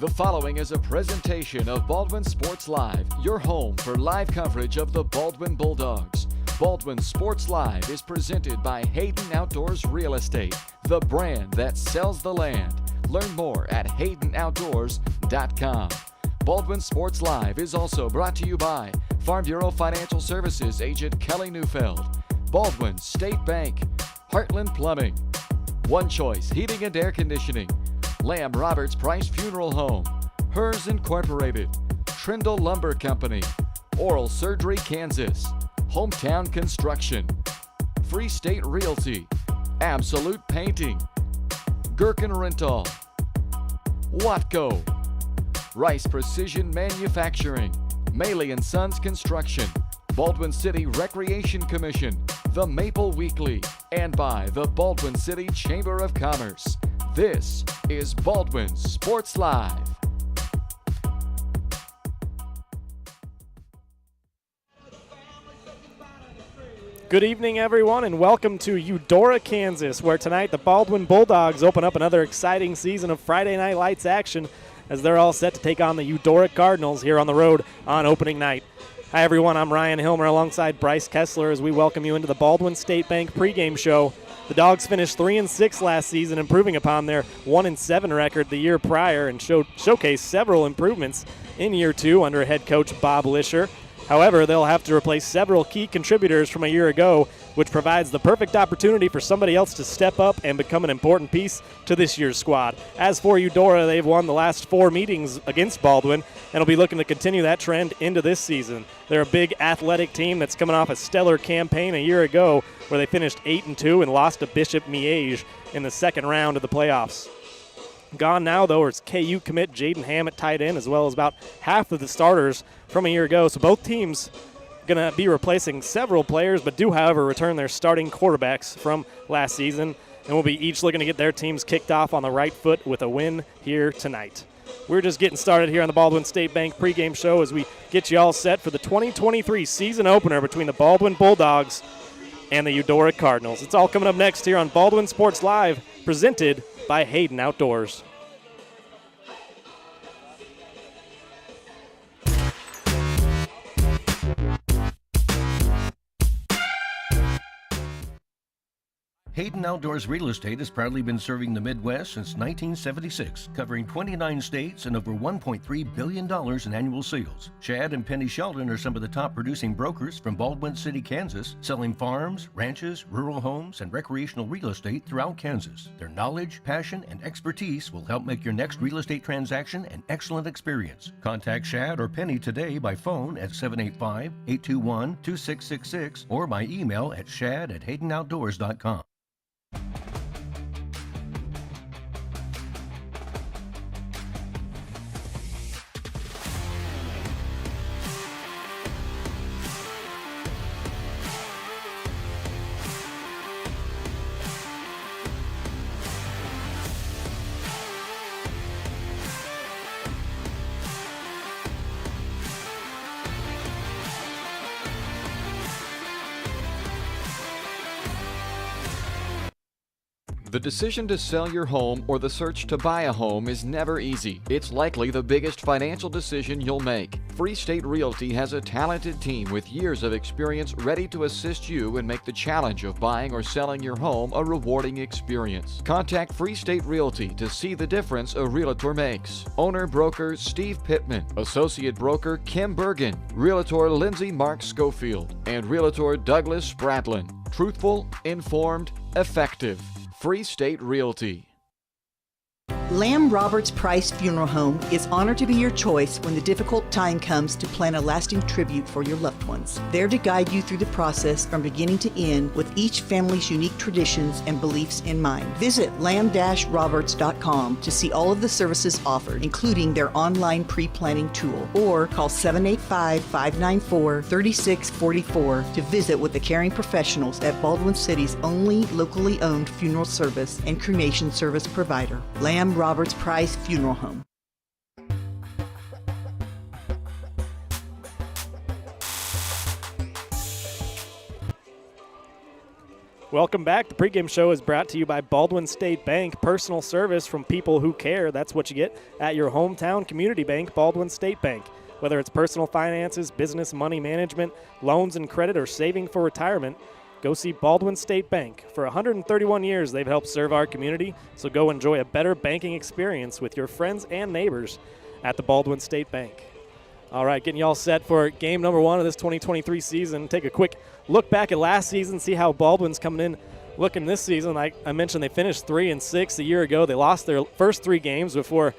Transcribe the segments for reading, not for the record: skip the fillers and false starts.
The following is a presentation of Baldwin Sports Live, your home for live coverage of the Baldwin Bulldogs. Baldwin Sports Live is presented by Hayden Outdoors Real Estate, the brand that sells the land. Learn more at haydenoutdoors.com. Baldwin Sports Live is also brought to you by Farm Bureau Financial Services agent Kelly Neufeld, Baldwin State Bank, Heartland Plumbing, One Choice Heating and Air Conditioning, Lamb Roberts Price Funeral Home, Hers Incorporated, Trindle Lumber Company, Oral Surgery Kansas, Hometown Construction, Free State Realty, Absolute Painting, Gherkin Rental, Watco, Rice Precision Manufacturing, Maley & Sons Construction, Baldwin City Recreation Commission, The Maple Weekly, and by the Baldwin City Chamber of Commerce. This is Baldwin Sports Live. Good evening, everyone, and welcome to Eudora, Kansas, where tonight the Baldwin Bulldogs open up another exciting season of Friday Night Lights action as they're all set to take on the Eudora Cardinals here on the road on opening night. Hi, everyone. I'm Ryan Hilmer alongside Bryce Kessler as we welcome you into the Baldwin State Bank pregame show. The Dogs finished 3-6 last season, improving upon their 1-7 record the year prior and showcased several improvements in year two under head coach Bob Lisher. However, they'll have to replace several key contributors from a year ago, which provides the perfect opportunity for somebody else to step up and become an important piece to this year's squad. As for Eudora, they've won the last 4 meetings against Baldwin and will be looking to continue that trend into this season. They're a big athletic team that's coming off a stellar campaign a year ago where they finished 8-2 and lost to Bishop Miege in the second round of the playoffs. Gone now, though, is KU commit Jaden Ham at tight end, as well as about half of the starters from a year ago. So both teams going to be replacing several players, but do, however, return their starting quarterbacks from last season, and will be each looking to get their teams kicked off on the right foot with a win here tonight. We're just getting started here on the Baldwin State Bank pregame show as we get you all set for the 2023 season opener between the Baldwin Bulldogs and the Eudora Cardinals. It's all coming up next here on Baldwin Sports Live, presented by Hayden Outdoors. Hayden Outdoors Real Estate has proudly been serving the Midwest since 1976, covering 29 states and over $1.3 billion in annual sales. Chad and Penny Sheldon are some of the top producing brokers from Baldwin City, Kansas, selling farms, ranches, rural homes, and recreational real estate throughout Kansas. Their knowledge, passion, and expertise will help make your next real estate transaction an excellent experience. Contact Chad or Penny today by phone at 785-821-2666 or by email at shad@haydenoutdoors.com. The decision to sell your home or the search to buy a home is never easy. It's likely the biggest financial decision you'll make. Free State Realty has a talented team with years of experience ready to assist you and make the challenge of buying or selling your home a rewarding experience. Contact Free State Realty to see the difference a realtor makes. Owner-broker Steve Pittman, Associate Broker Kim Bergen, Realtor Lindsay Mark Schofield, and Realtor Douglas Spradlin. Truthful, informed, effective. Free State Realty. Lamb Roberts Price Funeral Home is honored to be your choice when the difficult time comes to plan a lasting tribute for your loved ones. There to guide you through the process from beginning to end with each family's unique traditions and beliefs in mind. Visit lamb-roberts.com to see all of the services offered, including their online pre-planning tool, or call 785-594-3644 to visit with the caring professionals at Baldwin City's only locally owned funeral service and cremation service provider, Lamb Roberts Price Funeral Home. Welcome back. The pregame show is brought to you by Baldwin State Bank. Personal service from people who care. That's what you get at your hometown community bank, Baldwin State Bank. Whether it's personal finances, business money management, loans and credit, or saving for retirement, go see Baldwin State Bank. For 131 years, they've helped serve our community, so go enjoy a better banking experience with your friends and neighbors at the Baldwin State Bank. All right, getting you all set for game number 1 of this 2023 season. Take a quick look back at last season, see how Baldwin's coming in looking this season. I mentioned they finished 3-6 a year ago. They lost their first 3 games before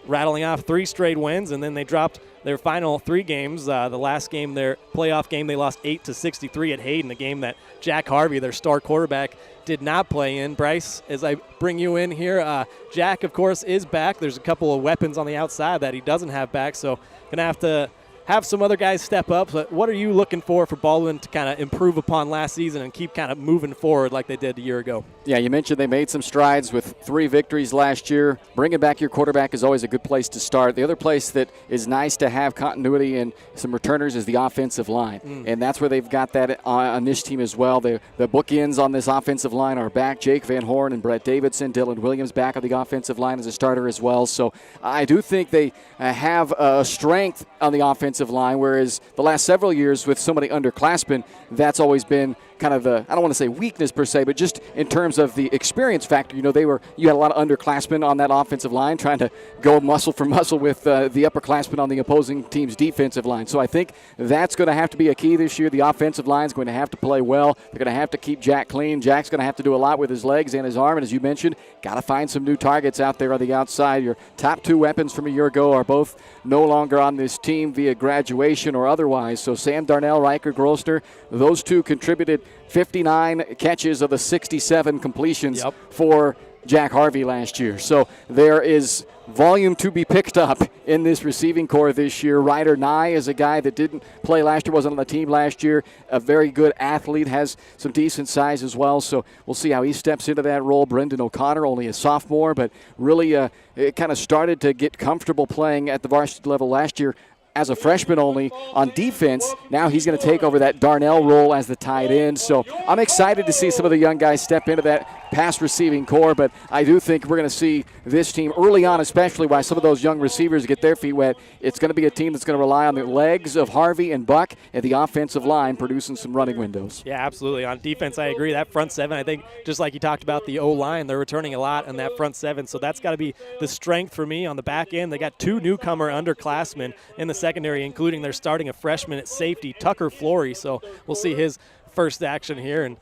rattling off 3 straight wins, and then they dropped their final 3 games. The last game, their playoff game, they lost 8-63 at Hayden, a game that Jack Harvey, their star quarterback, did not play in. Bryce, as I bring you in here, Jack, of course, is back. There's a couple of weapons on the outside that he doesn't have back, so going to have to have some other guys step up. But what are you looking for Baldwin to kind of improve upon last season and keep kind of moving forward like they did a year ago? Yeah, you mentioned they made some strides with 3 victories last year. Bringing back your quarterback is always a good place to start. The other place that is nice to have continuity and some returners is the offensive line. And that's where they've got that on this team as well. The bookends on this offensive line are back. Jake Van Horn and Brett Davidson, Dylan Williams back on the offensive line as a starter as well. So I do think they have a strength on the offensive line, whereas the last several years with so many underclassmen, that's always been kind of the, I don't want to say weakness per se, but just in terms of the experience factor. You had a lot of underclassmen on that offensive line trying to go muscle for muscle with the upperclassmen on the opposing team's defensive line. So I think that's going to have to be a key this year. The offensive line is going to have to play well. They're going to have to keep Jack clean. Jack's going to have to do a lot with his legs and his arm, and as you mentioned, got to find some new targets out there on the outside. Your top 2 weapons from a year ago are both no longer on this team via graduation or otherwise. So Sam Darnell, Riker Grosner, those 2 contributed 59 catches of the 67 completions for Jack Harvey last year. So there is volume to be picked up in this receiving core this year. Ryder Nye is a guy that didn't play last year, wasn't on the team last year, a very good athlete, has some decent size as well, so we'll see how he steps into that role. Brendan O'Connor, only a sophomore, but really it kind of started to get comfortable playing at the varsity level last year as a freshman only on defense. Now he's going to take over that Darnell role as the tight end. So I'm excited to see some of the young guys step into that pass receiving core, but I do think we're going to see this team early on, especially while some of those young receivers get their feet wet. It's going to be a team that's going to rely on the legs of Harvey and Buck and the offensive line producing some running windows. Yeah, absolutely. On defense, I agree. That front 7, I think, just like you talked about the O-line, they're returning a lot in that front 7, so that's got to be the strength for me on the back end. They got 2 newcomer underclassmen in the secondary, including their starting a freshman at safety, Tucker Flory, so we'll see his first action here. And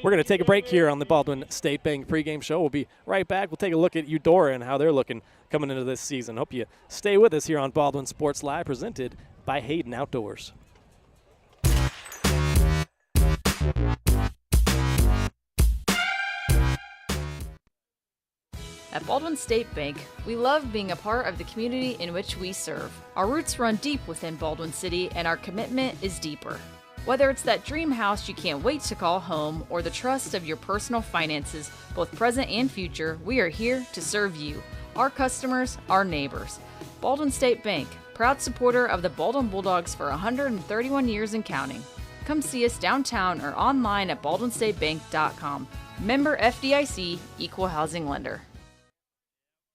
we're going to take a break here on the Baldwin State Bank pregame show. We'll be right back. We'll take a look at Eudora and how they're looking coming into this season. Hope you stay with us here on Baldwin Sports Live, presented by Hayden Outdoors. At Baldwin State Bank, we love being a part of the community in which we serve. Our roots run deep within Baldwin City, and our commitment is deeper. Whether it's that dream house you can't wait to call home or the trust of your personal finances, both present and future, we are here to serve you, our customers, our neighbors. Baldwin State Bank, proud supporter of the Baldwin Bulldogs for 131 years and counting. Come see us downtown or online at baldwinstatebank.com. Member FDIC, Equal Housing Lender.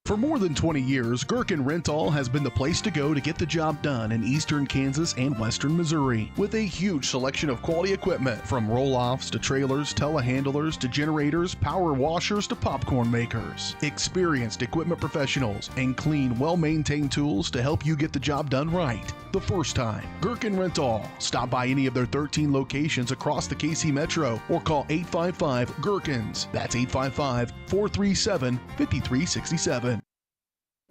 For more than 20 years, Gherkin Rental has been the place to go to get the job done in eastern Kansas and western Missouri. With a huge selection of quality equipment, from roll-offs to trailers, telehandlers to generators, power washers to popcorn makers. Experienced equipment professionals and clean, well-maintained tools to help you get the job done right the first time. Gherkin Rental. Stop by any of their 13 locations across the KC Metro or call 855-GHERKINS. That's 855-437-5367.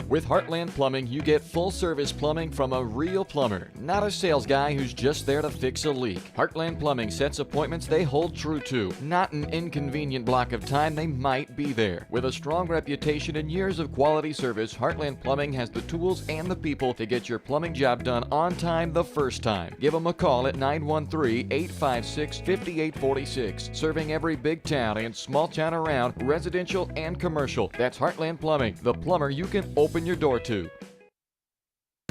With Heartland Plumbing, you get full-service plumbing from a real plumber, not a sales guy who's just there to fix a leak. Heartland Plumbing sets appointments they hold true to, not an inconvenient block of time they might be there. With a strong reputation and years of quality service, Heartland Plumbing has the tools and the people to get your plumbing job done on time the first time. Give them a call at 913-856-5846, serving every big town and small town around, residential and commercial. That's Heartland Plumbing, the plumber you can open your door to.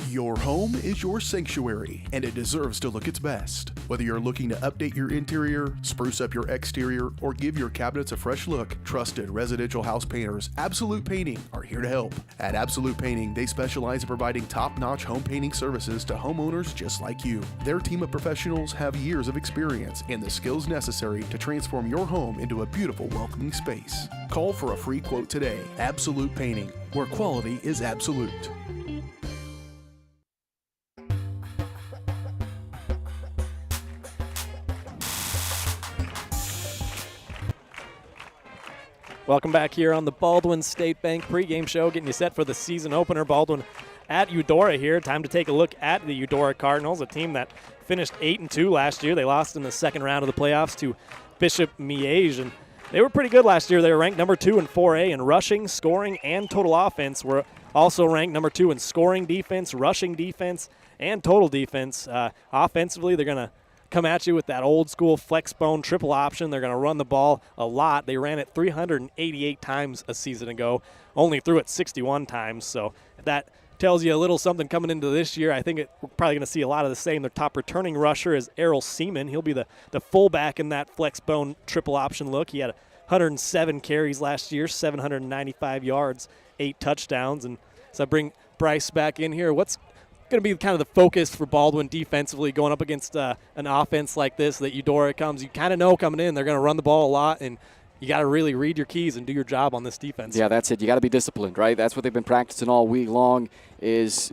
Your home is your sanctuary, and it deserves to look its best. Whether you're looking to update your interior, spruce up your exterior, or give your cabinets a fresh look, trusted residential house painters Absolute Painting are here to help. At Absolute Painting, they specialize in providing top-notch home painting services to homeowners just like you. Their team of professionals have years of experience and the skills necessary to transform your home into a beautiful, welcoming space. Call for a free quote today. Absolute Painting, where quality is absolute. Welcome back here on the Baldwin State Bank pregame show, getting you set for the season opener. Baldwin at Eudora here. Time to take a look at the Eudora Cardinals, a team that finished 8-2 last year. They lost in the second round of the playoffs to Bishop Miege, and they were pretty good last year. They were ranked number 2 in 4A in rushing, scoring, and total offense. Were also ranked number 2 in scoring defense, rushing defense, and total defense. Offensively, they're going to come at you with that old school flex bone triple option. They're going to run the ball a lot. They ran it 388 times a season ago, only threw it 61 times. So that tells you a little something coming into this year. I think we're probably going to see a lot of the same. Their top returning rusher is Errol Seaman. He'll be the fullback in that flex bone triple option look. He had 107 carries last year, 795 yards, 8 touchdowns. And so I bring Bryce back in here. What's going to be kind of the focus for Baldwin defensively going up against an offense like this that Eudora comes? You kind of know coming in they're going to run the ball a lot, and you got to really read your keys and do your job on this defense. Yeah, that's it. You got to be disciplined, right? That's what they've been practicing all week long, is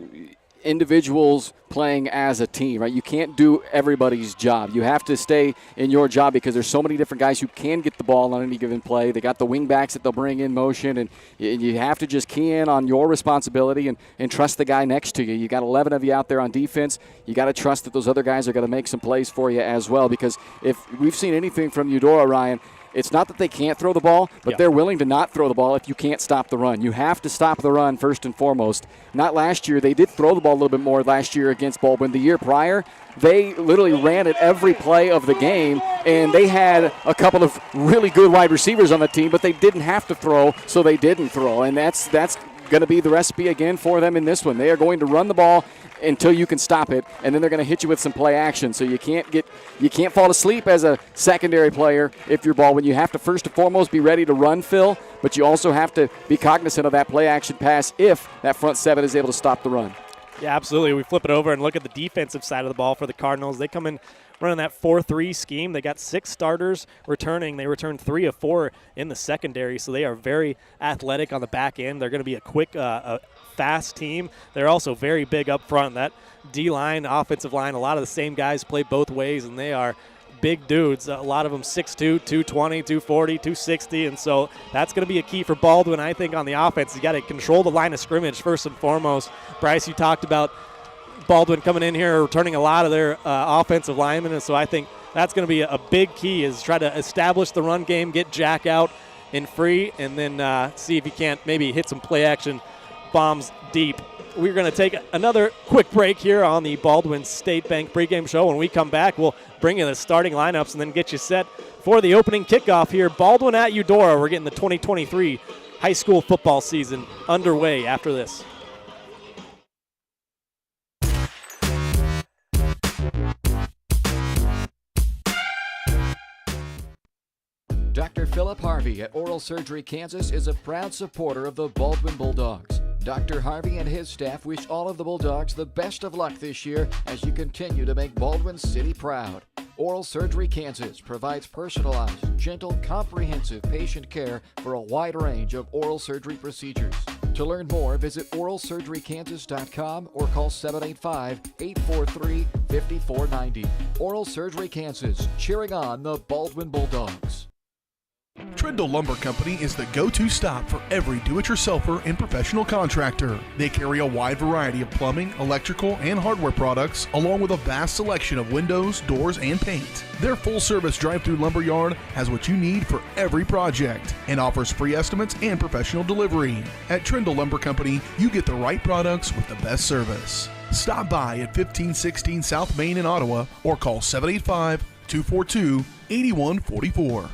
individuals playing as a team, right? You can't do everybody's job. You have to stay in your job because there's so many different guys who can get the ball on any given play. They got the wing backs that they'll bring in motion, and you have to just key in on your responsibility and trust the guy next to you. You got 11 of you out there on defense. You got to trust that those other guys are going to make some plays for you as well, because if we've seen anything from Eudora, Ryan, it's not that they can't throw the ball, but they're willing to not throw the ball if you can't stop the run. You have to stop the run first and foremost. Not last year. They did throw the ball a little bit more last year against Baldwin. The year prior, they literally ran it every play of the game, and they had a couple of really good wide receivers on the team, but they didn't have to throw, so they didn't throw. And that's going to be the recipe again for them in this one. They are going to run the ball until you can stop it, and then they're going to hit you with some play action. So you can't fall asleep as a secondary player if you're Baldwin. You have to first and foremost be ready to run, Phil, but you also have to be cognizant of that play action pass if that front seven is able to stop the run. Yeah, absolutely. We flip it over and look at the defensive side of the ball for the Cardinals. They come in running that 4-3 scheme. They got 6 starters returning. They returned 3 of 4 in the secondary, so they are very athletic on the back end. They're going to be a quick, fast team. They're also very big up front. That D-line, offensive line, a lot of the same guys play both ways, and they are big dudes. A lot of them 6'2", 220, 240, 260, and so that's going to be a key for Baldwin, I think, on the offense. You got to control the line of scrimmage first and foremost. Bryce, you talked about Baldwin coming in here, returning a lot of their offensive linemen, and so I think that's going to be a big key, is try to establish the run game, get Jack out and free, and then see if he can't maybe hit some play action bombs deep. We're going to take another quick break here on the Baldwin State Bank pregame show. When we come back, we'll bring you the starting lineups and then get you set for the opening kickoff here. Baldwin at Eudora. We're getting the 2023 high school football season underway after this. Dr. Philip Harvey at Oral Surgery Kansas is a proud supporter of the Baldwin Bulldogs. Dr. Harvey and his staff wish all of the Bulldogs the best of luck this year as you continue to make Baldwin City proud. Oral Surgery Kansas provides personalized, gentle, comprehensive patient care for a wide range of oral surgery procedures. To learn more, visit oralsurgerykansas.com or call 785-843-5490. Oral Surgery Kansas, cheering on the Baldwin Bulldogs. Trindle Lumber Company is the go-to stop for every do-it-yourselfer and professional contractor. They carry a wide variety of plumbing, electrical, and hardware products, along with a vast selection of windows, doors, and paint. Their full-service drive-through lumber yard has what you need for every project and offers free estimates and professional delivery. At Trindle Lumber Company, you get the right products with the best service. Stop by at 1516 South Main in Ottawa or call 785-242-8144.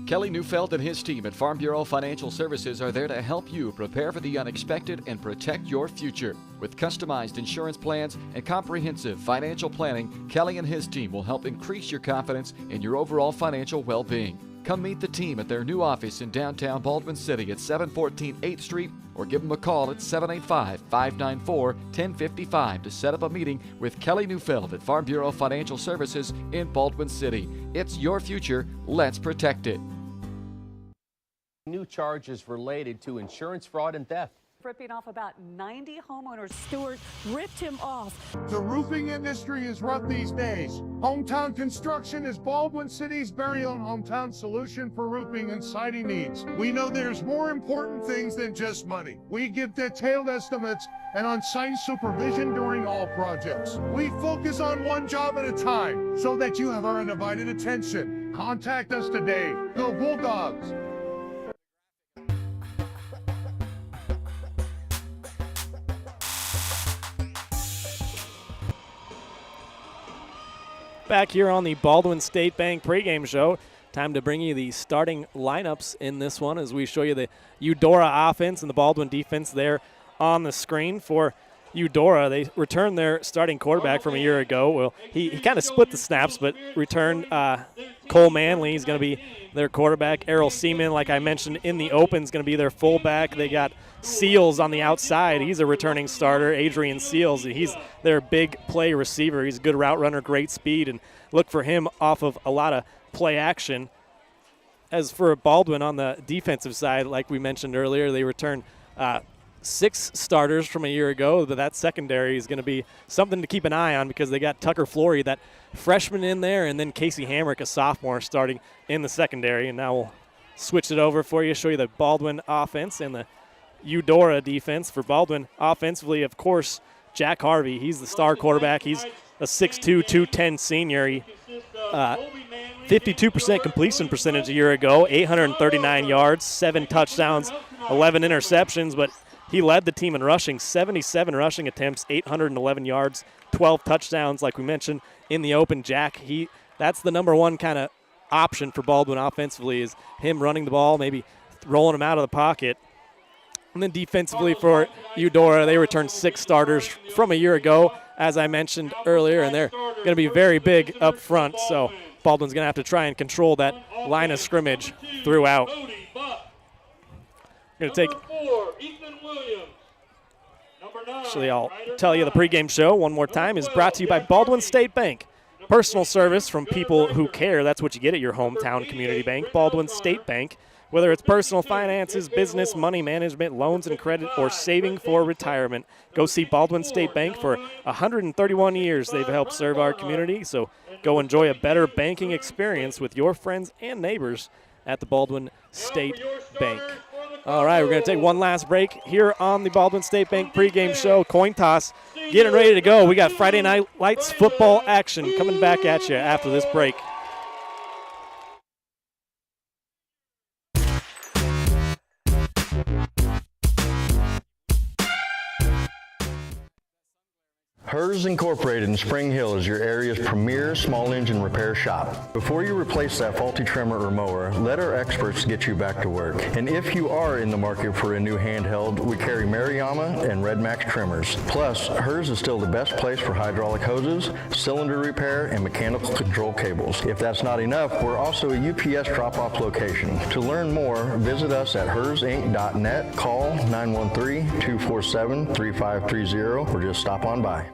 Kelly Neufeld and his team at Farm Bureau Financial Services are there to help you prepare for the unexpected and protect your future. With customized insurance plans and comprehensive financial planning, Kelly and his team will help increase your confidence in your overall financial well-being. Come meet the team at their new office in downtown Baldwin City at 714 8th Street or give them a call at 785-594-1055 to set up a meeting with Kelly Neufeld at Farm Bureau Financial Services in Baldwin City. It's your future. Let's protect it. New charges related to insurance fraud and theft. Ripping off about 90 homeowners. Stewart ripped him off. The roofing industry is rough these days. Hometown Construction is Baldwin City's very own hometown solution for roofing and siding needs. We know there's more important things than just money. We give detailed estimates and on-site supervision during all projects. We focus on one job at a time so that you have our undivided attention. Contact us today. Go Bulldogs! Back here on the Baldwin State Bank pregame show. Time to bring you the starting lineups in this one as we show you the Eudora offense and the Baldwin defense there on the screen. For Eudora, they returned their starting quarterback from a year ago. Well, he kind of split the snaps, but returned Cole Manley. He's going to be their quarterback. Errol Seaman, like I mentioned in the open, is going to be their fullback. They got Seals on the outside. He's a returning starter. Adrian Seals, he's their big play receiver. He's a good route runner, great speed, and look for him off of a lot of play action. As for Baldwin on the defensive side, like we mentioned earlier, they returned 6 starters from a year ago, but that secondary is going to be something to keep an eye on because they got Tucker Flory, that freshman, in there, and then Casey Hamrick, a sophomore, starting in the secondary. And now we'll switch it over for you, show you the Baldwin offense and the Eudora defense. For Baldwin offensively, of course, Jack Harvey. He's the star quarterback. He's a 6'2", 210 senior. He 52% completion percentage a year ago, 839 yards, 7 touchdowns, 11 interceptions, but he led the team in rushing, 77 rushing attempts, 811 yards, 12 touchdowns, like we mentioned in the open. Jack, that's the number one kind of option for Baldwin offensively, is him running the ball, maybe rolling him out of the pocket. And then defensively for Eudora, they returned 6 starters from a year ago, as I mentioned earlier, and they're going to be very big up front, so Baldwin's going to have to try and control that line of scrimmage throughout. Going to take. Actually, I'll tell you the pregame show one more time is brought to you by Baldwin State Bank. Personal service from people who care. That's what you get at your hometown community bank, Baldwin State Bank. Whether it's personal finances, business, money management, loans and credit, or saving for retirement, go see Baldwin State Bank. For 131 years, they've helped serve our community. So go enjoy a better banking experience with your friends and neighbors at the Baldwin State Bank. All right, we're going to take one last break here on the Baldwin State Bank pregame show. Coin toss getting ready to go. We got Friday Night Lights football action coming back at you after this break. Hers Incorporated in Spring Hill is your area's premier small engine repair shop. Before you replace that faulty trimmer or mower, let our experts get you back to work. And if you are in the market for a new handheld, we carry Maruyama and Red Max trimmers. Plus, Hers is still the best place for hydraulic hoses, cylinder repair, and mechanical control cables. If that's not enough, we're also a UPS drop-off location. To learn more, visit us at hersinc.net, call 913-247-3530, or just stop on by.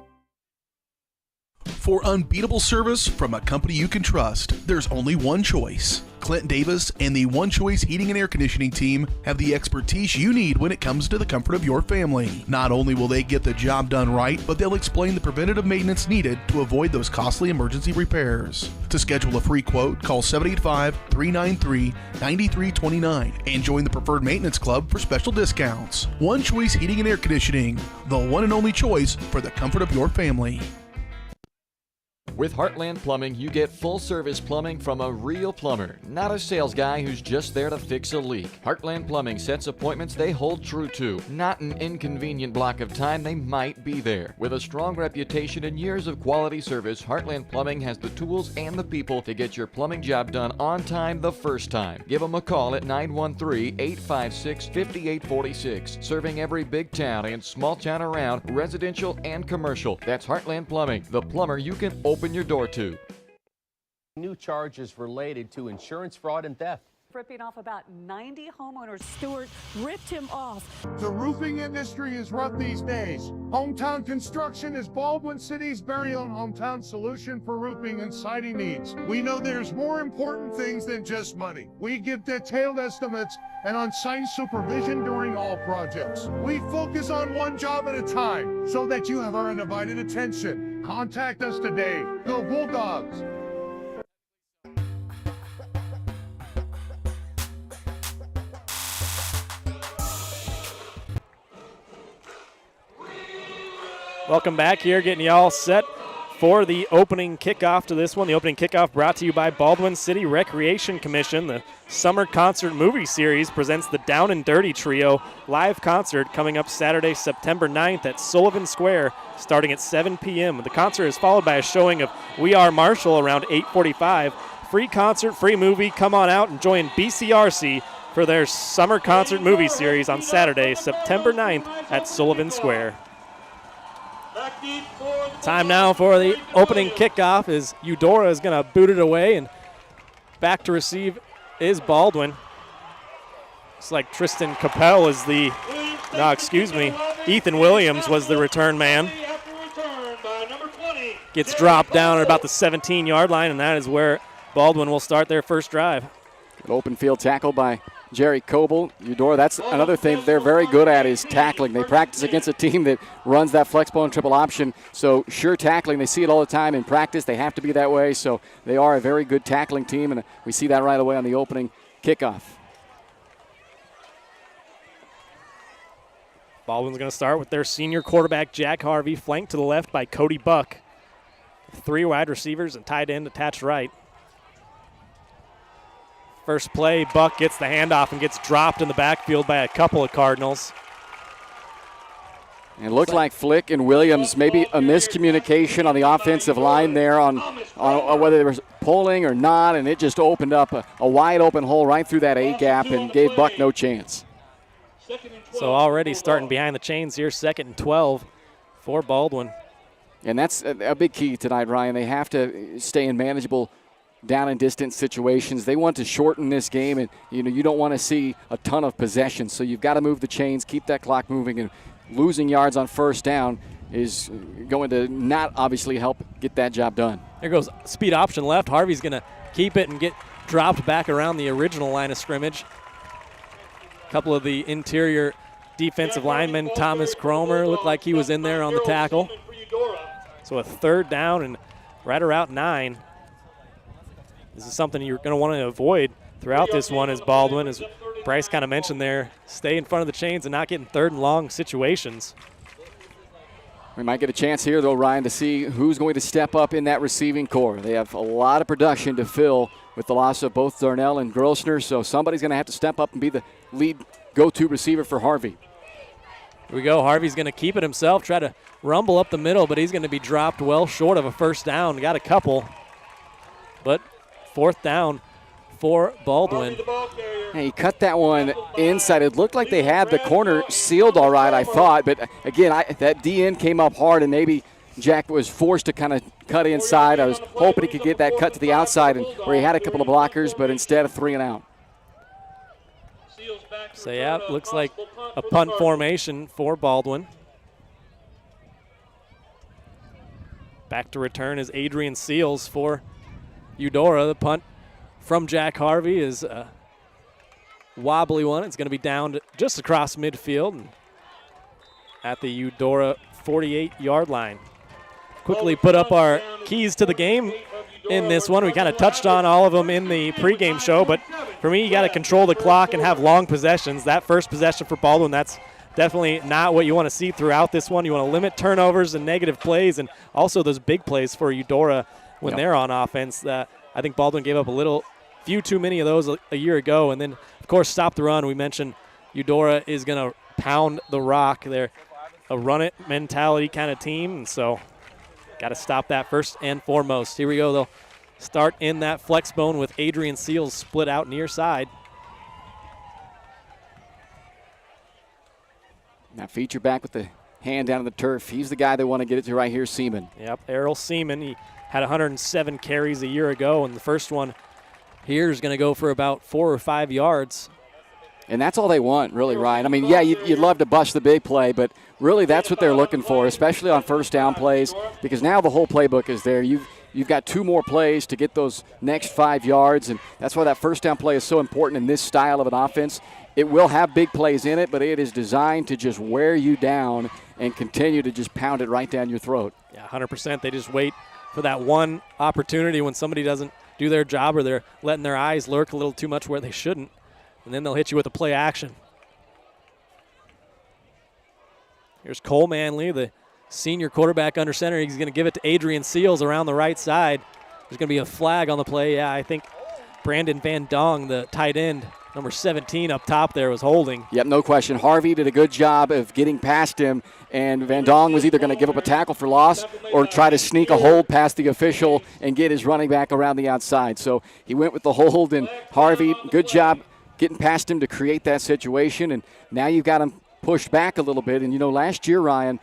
For unbeatable service from a company you can trust, there's only one choice. Clint Davis and the One Choice Heating and Air Conditioning team have the expertise you need when it comes to the comfort of your family. Not only will they get the job done right, but they'll explain the preventative maintenance needed to avoid those costly emergency repairs. To schedule a free quote, call 785-393-9329 and join the Preferred Maintenance Club for special discounts. One Choice Heating and Air Conditioning, the one and only choice for the comfort of your family. With Heartland Plumbing, you get full-service plumbing from a real plumber, not a sales guy who's just there to fix a leak. Heartland Plumbing sets appointments they hold true to, not an inconvenient block of time they might be there. With a strong reputation and years of quality service, Heartland Plumbing has the tools and the people to get your plumbing job done on time the first time. Give them a call at 913-856-5846. Serving every big town and small town around, residential and commercial. That's Heartland Plumbing, the plumber you can open your door to. New charges related to insurance fraud and theft. Ripping off about 90 homeowners. Stewart ripped him off. The roofing industry is rough these days. Hometown Construction is Baldwin City's very own hometown solution for roofing and siding needs. We know there's more important things than just money. We give detailed estimates and on-site supervision during all projects. We focus on one job at a time so that you have our undivided attention. Contact us today. Go Bulldogs! Welcome back here, getting you all set for the opening kickoff to this one. The opening kickoff brought to you by Baldwin City Recreation Commission. The Summer Concert Movie Series presents the Down and Dirty Trio live concert coming up Saturday, September 9th at Sullivan Square, starting at 7 p.m. The concert is followed by a showing of We Are Marshall around 8:45. Free concert, free movie. Come on out and join BCRC for their Summer Concert Movie Series on Saturday, September 9th at Sullivan Square. Time now for the opening kickoff as Eudora is going to boot it away, and back to receive is Baldwin. It's like Tristan Capel is Ethan Williams was the return man. Gets dropped down at about the 17-yard line, and that is where Baldwin will start their first drive. An open field tackle by Jerry Coble. Eudora, that's another thing they're very good at is tackling. They practice against a team that runs that flex bone triple option, so sure tackling. They see it all the time in practice. They have to be that way, so they are a very good tackling team, and we see that right away on the opening kickoff. Baldwin's going to start with their senior quarterback, Jack Harvey, flanked to the left by Cody Buck. 3 wide receivers and tight end attached right. First play, Buck gets the handoff and gets dropped in the backfield by a couple of Cardinals. It looked like Flick and Williams, maybe a miscommunication on the offensive line there on whether they were pulling or not, and it just opened up a wide open hole right through that A-gap and gave Buck no chance. So already starting behind the chains here, 2nd and 12 for Baldwin. And that's a big key tonight, Ryan. They have to stay in manageable down and distance situations. They want to shorten this game, and you don't want to see a ton of possession. So you've got to move the chains, keep that clock moving, and losing yards on first down is going to not obviously help get that job done. There goes speed option left. Harvey's going to keep it and get dropped back around the original line of scrimmage. A couple of the interior defensive linemen, Thomas Cromer, looked like he was in there on the tackle. So a 3rd down and right around 9. This is something you're going to want to avoid throughout this one as Baldwin, as Bryce kind of mentioned there, stay in front of the chains and not get in 3rd and long situations. We might get a chance here, though, Ryan, to see who's going to step up in that receiving core. They have a lot of production to fill with the loss of both Darnell and Grossner, so somebody's going to have to step up and be the lead go-to receiver for Harvey. Here we go. Harvey's going to keep it himself, try to rumble up the middle, but he's going to be dropped well short of a first down. Got a couple, but 4th down for Baldwin. Hey, he cut that one inside. It looked like they had the corner sealed all right, I thought. But, again, that DN came up hard, and maybe Jack was forced to kind of cut inside. I was hoping he could get that cut to the outside and where he had a couple of blockers, but instead of 3 and out. So, yeah, looks like a punt formation for Baldwin. Back to return is Adrian Seals for Eudora. The punt from Jack Harvey is a wobbly one. It's going to be down to just across midfield and at the Eudora 48-yard line. Quickly put up our keys to the game in this one. We kind of touched on all of them in the pregame show, but for me, you got to control the clock and have long possessions. That first possession for Baldwin, that's definitely not what you want to see throughout this one. You want to limit turnovers and negative plays, and also those big plays for Eudora when they're on offense. I think Baldwin gave up a few too many of those a year ago. And then, of course, stop the run. We mentioned Eudora is going to pound the rock. They're a run-it mentality kind of team, and so got to stop that first and foremost. Here we go. They'll start in that flex bone with Adrian Seals split out near side. Now feature back with the hand down on the turf. He's the guy they want to get it to right here, Seaman. Yep, Errol Seaman. He had 107 carries a year ago, and the first one here is going to go for about 4 or 5 yards. And that's all they want, really, Ryan. I mean, yeah, you'd love to bust the big play, but really that's what they're looking for, especially on first down plays, because now the whole playbook is there. You've got 2 more plays to get those next 5 yards, and that's why that first down play is so important in this style of an offense. It will have big plays in it, but it is designed to just wear you down and continue to just pound it right down your throat. Yeah, 100%. They just wait for that one opportunity when somebody doesn't do their job or they're letting their eyes lurk a little too much where they shouldn't, and then they'll hit you with a play action. Here's Cole Manley, the senior quarterback under center. He's going to give it to Adrian Seals around the right side. There's going to be a flag on the play. Yeah, I think Brandon Van Dong, the tight end, number 17 up top there, was holding. Yep, no question. Harvey did a good job of getting past him, and Van Dong was either going to give up a tackle for loss or try to sneak a hold past the official and get his running back around the outside. So he went with the hold, and Harvey, good job getting past him to create that situation, and now you've got him pushed back a little bit. And, last year, Ryan,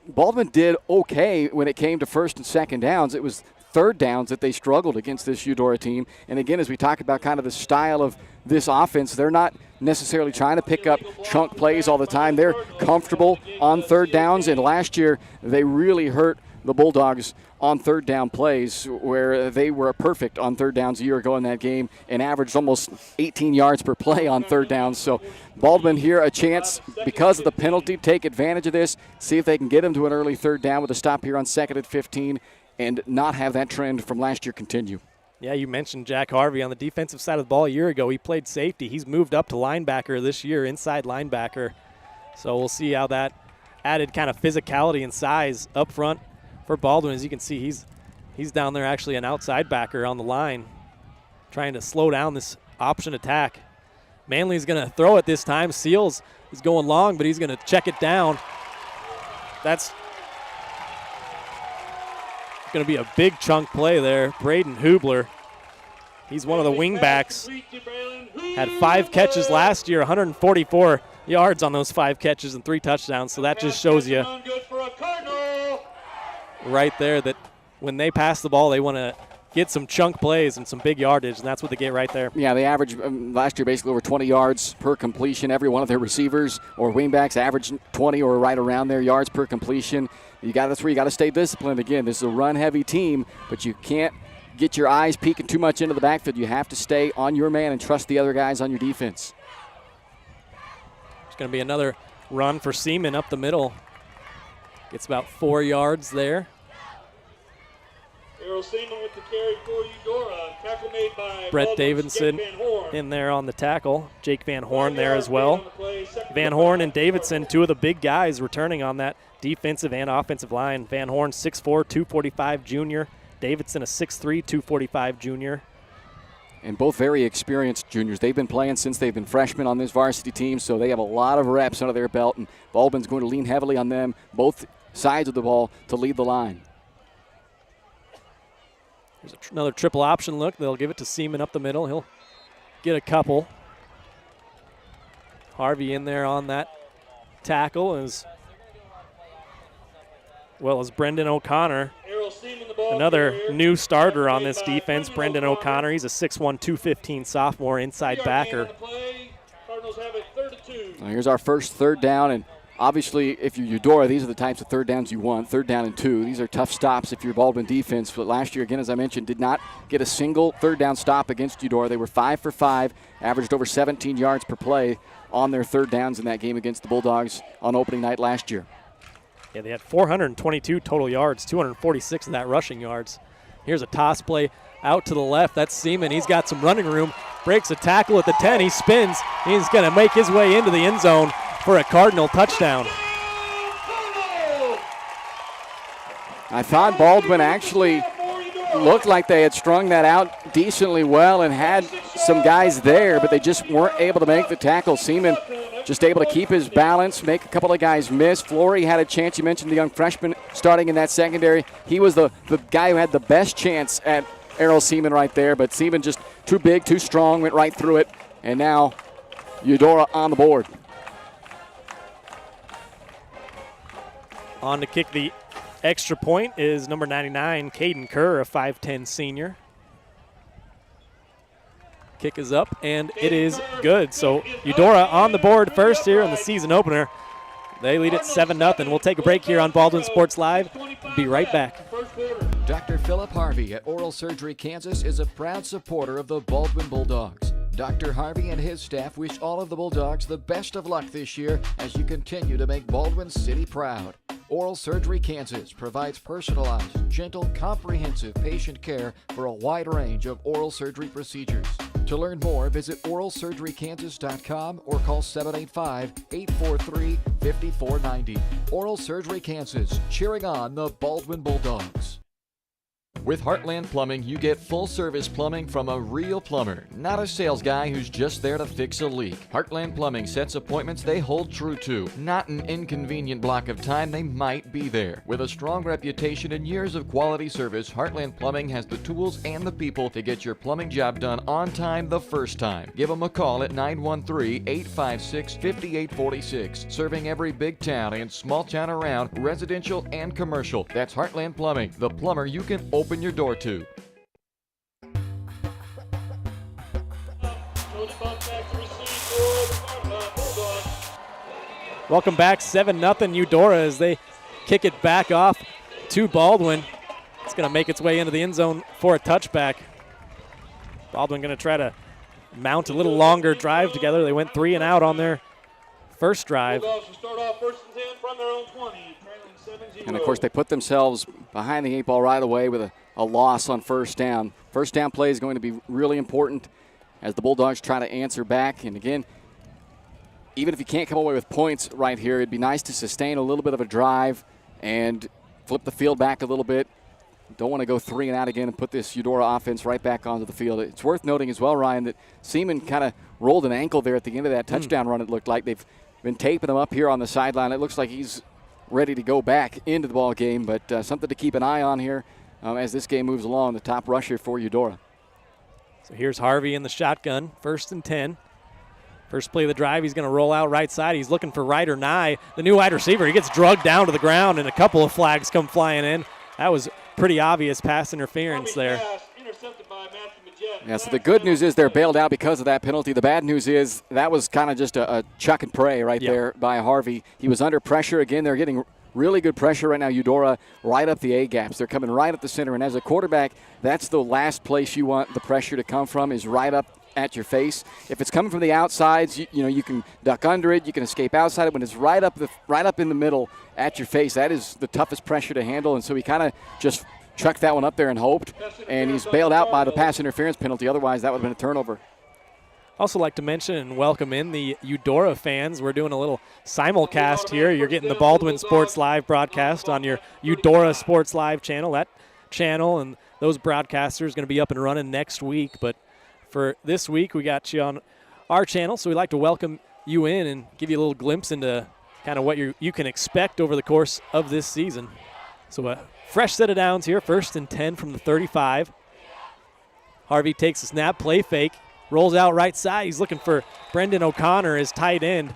Baldwin did okay when it came to first and second downs. It was third downs that they struggled against this Eudora team. And again, as we talk about kind of the style of this offense, they're not necessarily trying to pick up chunk plays all the time. They're comfortable on third downs, and last year they really hurt the Bulldogs on third down plays, where they were perfect on third downs a year ago in that game and averaged almost 18 yards per play on third downs. So Baldwin here a chance, because of the penalty, take advantage of this, see if they can get him to an early third down with a stop here on 2nd and 15 and not have that trend from last year continue. Yeah, you mentioned Jack Harvey on the defensive side of the ball a year ago. He played safety. He's moved up to linebacker this year, inside linebacker. So we'll see how that added kind of physicality and size up front for Baldwin. As you can see, he's down there actually an outside backer on the line, trying to slow down this option attack. Manley's going to throw it this time. Seals is going long, but he's going to check it down. That's going to be a big chunk play there. Braden Hubler, he's one of the wing backs. Had 5 catches last year, 144 yards on those 5 catches and 3 touchdowns. So that just shows you right there that when they pass the ball, they want to get some chunk plays and some big yardage, and that's what they get right there. Yeah, they averaged last year basically over 20 yards per completion. Every one of their receivers or wingbacks averaged 20 or right around their yards per completion. That's where you got to stay disciplined. Again, this is a run-heavy team, but you can't get your eyes peeking too much into the backfield. You have to stay on your man and trust the other guys on your defense. There's going to be another run for Seaman up the middle. Gets about 4 yards there. Errol Seaman with the carry for Eudora. Tackle made by Brett Davidson in there on the tackle. Jake Van Horn there as well. Van Horn and Davidson, 2 of the big guys returning on that defensive and offensive line. Van Horn, 6'4", 245 junior. Davidson, a 6'3", 245 junior. And both very experienced juniors. They've been playing since they've been freshmen on this varsity team, so they have a lot of reps under their belt, and Baldwin's going to lean heavily on them, both sides of the ball, to lead the line. There's another triple option look. They'll give it to Seaman up the middle. He'll get a couple. Harvey in there on that tackle, as well as Brendan O'Connor. Another new starter on this defense, Brendan O'Connor. He's a 6'1", 215 sophomore inside backer. Here's our first third down, and obviously, if you're Eudora, these are the types of third downs you want. 3rd down and 2. These are tough stops if you're Baldwin defense. But last year, again, as I mentioned, did not get a single third down stop against Eudora. They were 5 for 5, averaged over 17 yards per play on their third downs in that game against the Bulldogs on opening night last year. Yeah, they had 422 total yards, 246 of that rushing yards. Here's a toss play out to the left. That's Seaman. He's got some running room. Breaks a tackle at the 10. He spins. He's going to make his way into the end zone for a Cardinal touchdown. I thought Baldwin actually looked like they had strung that out decently well and had some guys there, but they just weren't able to make the tackle. Seaman just able to keep his balance, make a couple of guys miss. Flory had a chance. You mentioned the young freshman starting in that secondary. He was the guy who had the best chance at Errol Seaman right there, but Seaman just too big, too strong, went right through it, and now Eudora on the board. On to kick the extra point is number 99, Caden Kerr, a 5'10 senior. Kick is up, and it is good. So Eudora on the board first here in the season opener. They lead it 7-0. We'll take a break here on Baldwin Sports Live. Be right back. Dr. Philip Harvey at Oral Surgery Kansas is a proud supporter of the Baldwin Bulldogs. Dr. Harvey and his staff wish all of the Bulldogs the best of luck this year as you continue to make Baldwin City proud. Oral Surgery Kansas provides personalized, gentle, comprehensive patient care for a wide range of oral surgery procedures. To learn more, visit oralsurgerykansas.com or call 785-843-5490. Oral Surgery Kansas, cheering on the Baldwin Bulldogs. With Heartland Plumbing, you get full-service plumbing from a real plumber, not a sales guy who's just there to fix a leak. Heartland Plumbing sets appointments they hold true to, not an inconvenient block of time they might be there. With a strong reputation and years of quality service, Heartland Plumbing has the tools and the people to get your plumbing job done on time the first time. Give them a call at 913-856-5846, serving every big town and small town around, residential and commercial. That's Heartland Plumbing, the plumber you can open your door to. Welcome back, 7-0 Eudora as they kick it back off to Baldwin. It's going to make its way into the end zone for a touchback. Baldwin going to try to mount a little longer drive together. They went 3 and out on their first drive. And, of course, they put themselves behind the 8 ball right away with a loss on first down. First down play is going to be really important as the Bulldogs try to answer back. And, again, even if you can't come away with points right here, it'd be nice to sustain a little bit of a drive and flip the field back a little bit. Don't want to go 3 and out again and put this Eudora offense right back onto the field. It's worth noting as well, Ryan, that Seaman kind of rolled an ankle there at the end of that touchdown run, it looked like. They've been taping him up here on the sideline. It looks like he's ready to go back into the ball game, but something to keep an eye on here as this game moves along, the top rusher for Eudora. So here's Harvey in the shotgun, 1st and 10. First play of the drive, he's going to roll out right side. He's looking for Ryder Nye, the new wide receiver. He gets drugged down to the ground, and a couple of flags come flying in. That was pretty obvious pass interference there. Yeah, so the good news is they're bailed out because of that penalty. The bad news is that was kind of just a chuck and pray right there by Harvey. He was under pressure. Again, they're getting really good pressure right now, Eudora, right up the A-gaps. They're coming right up the center, and as a quarterback, that's the last place you want the pressure to come from, is right up at your face. If it's coming from the outsides, you can duck under it, you can escape outside it. When it's right up in the middle at your face, that is the toughest pressure to handle, and so he kind of just chucked that one up there and hoped, and he's bailed out by the pass interference penalty. Otherwise, that would have been a turnover. Also like to mention and welcome in the Eudora fans. We're doing a little simulcast here. You're getting the Baldwin Sports Live broadcast on your Eudora Sports Live channel. That channel and those broadcasters going to be up and running next week. But for this week, we got you on our channel, so we'd like to welcome you in and give you a little glimpse into kind of what you can expect over the course of this season. So a fresh set of downs here, 1st and 10 from the 35. Harvey takes a snap, play fake. Rolls out right side. He's looking for Brendan O'Connor, his tight end.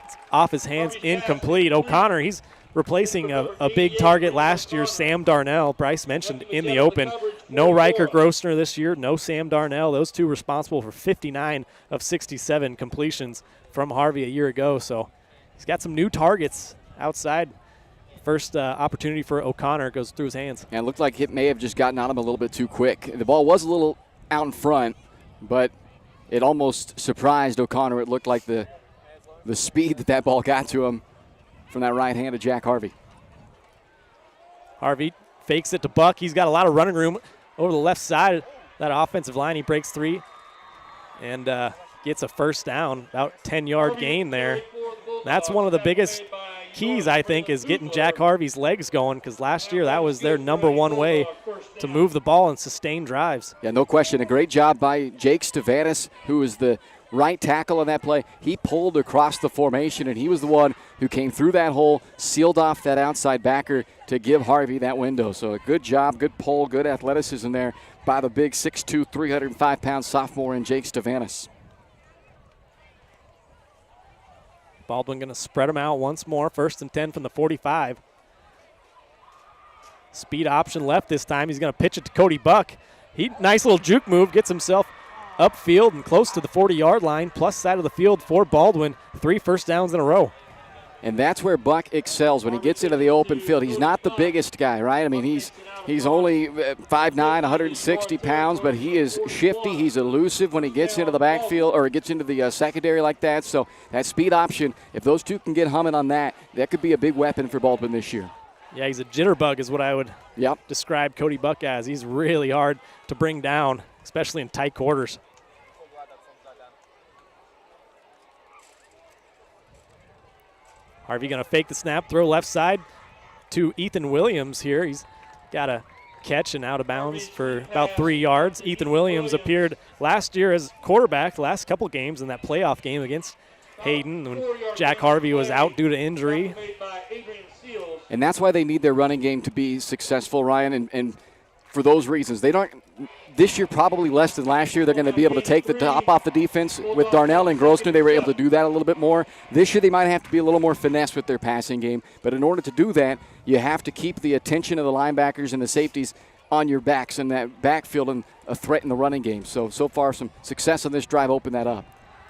It's off his hands, incomplete. O'Connor, he's replacing a big target last year, Sam Darnell. Bryce mentioned in the open. No Riker Grossner this year, no Sam Darnell. Those two responsible for 59 of 67 completions from Harvey a year ago. So he's got some new targets outside. First opportunity for O'Connor goes through his hands. And it looked like it may have just gotten on him a little bit too quick. The ball was a little out in front, but it almost surprised O'Connor. It looked like the speed that ball got to him from that right hand of Jack Harvey. Harvey fakes it to Buck. He's got a lot of running room over the left side of that offensive line. He breaks 3 and gets a first down, about 10-yard gain there. That's one of the biggest keys, I think, is getting Jack Harvey's legs going, because last year that was their #1 way to move the ball and sustain drives. Yeah, no question. A great job by Jake Stavanis, who is the right tackle on that play. He pulled across the formation, and he was the one who came through that hole, sealed off that outside backer to give Harvey that window. So a good job, good pull, good athleticism there by the big 6'2", 305-pound sophomore in Jake Stavanis. Baldwin going to spread them out once more. 1st and 10 from the 45. Speed option left this time. He's going to pitch it to Cody Buck. Nice little juke move, gets himself upfield and close to the 40-yard line, plus side of the field for Baldwin. 3 first downs in a row. And that's where Buck excels when he gets into the open field. He's not the biggest guy, right? I mean, he's only 5'9", 160 pounds, but he is shifty. He's elusive when he gets into the backfield or gets into the secondary like that. So that speed option, if those two can get humming on that, that could be a big weapon for Baldwin this year. Yeah, he's a jitterbug is what I would describe Cody Buck as. He's really hard to bring down, especially in tight quarters. Harvey going to fake the snap, throw left side to Ethan Williams here. He's got a catch and out of bounds for about 3 yards. Ethan Williams appeared last year as quarterback the last couple games in that playoff game against Hayden when Jack Harvey was out due to injury. And that's why they need their running game to be successful, Ryan, and for those reasons. They don't – this year probably less than last year. They're going to be able to take the top off the defense. With Darnell and Grosvenor, they were able to do that a little bit more. This year they might have to be a little more finesse with their passing game. But in order to do that, you have to keep the attention of the linebackers and the safeties on your backs in that backfield and a threat in the running game. So far some success on this drive opened that up.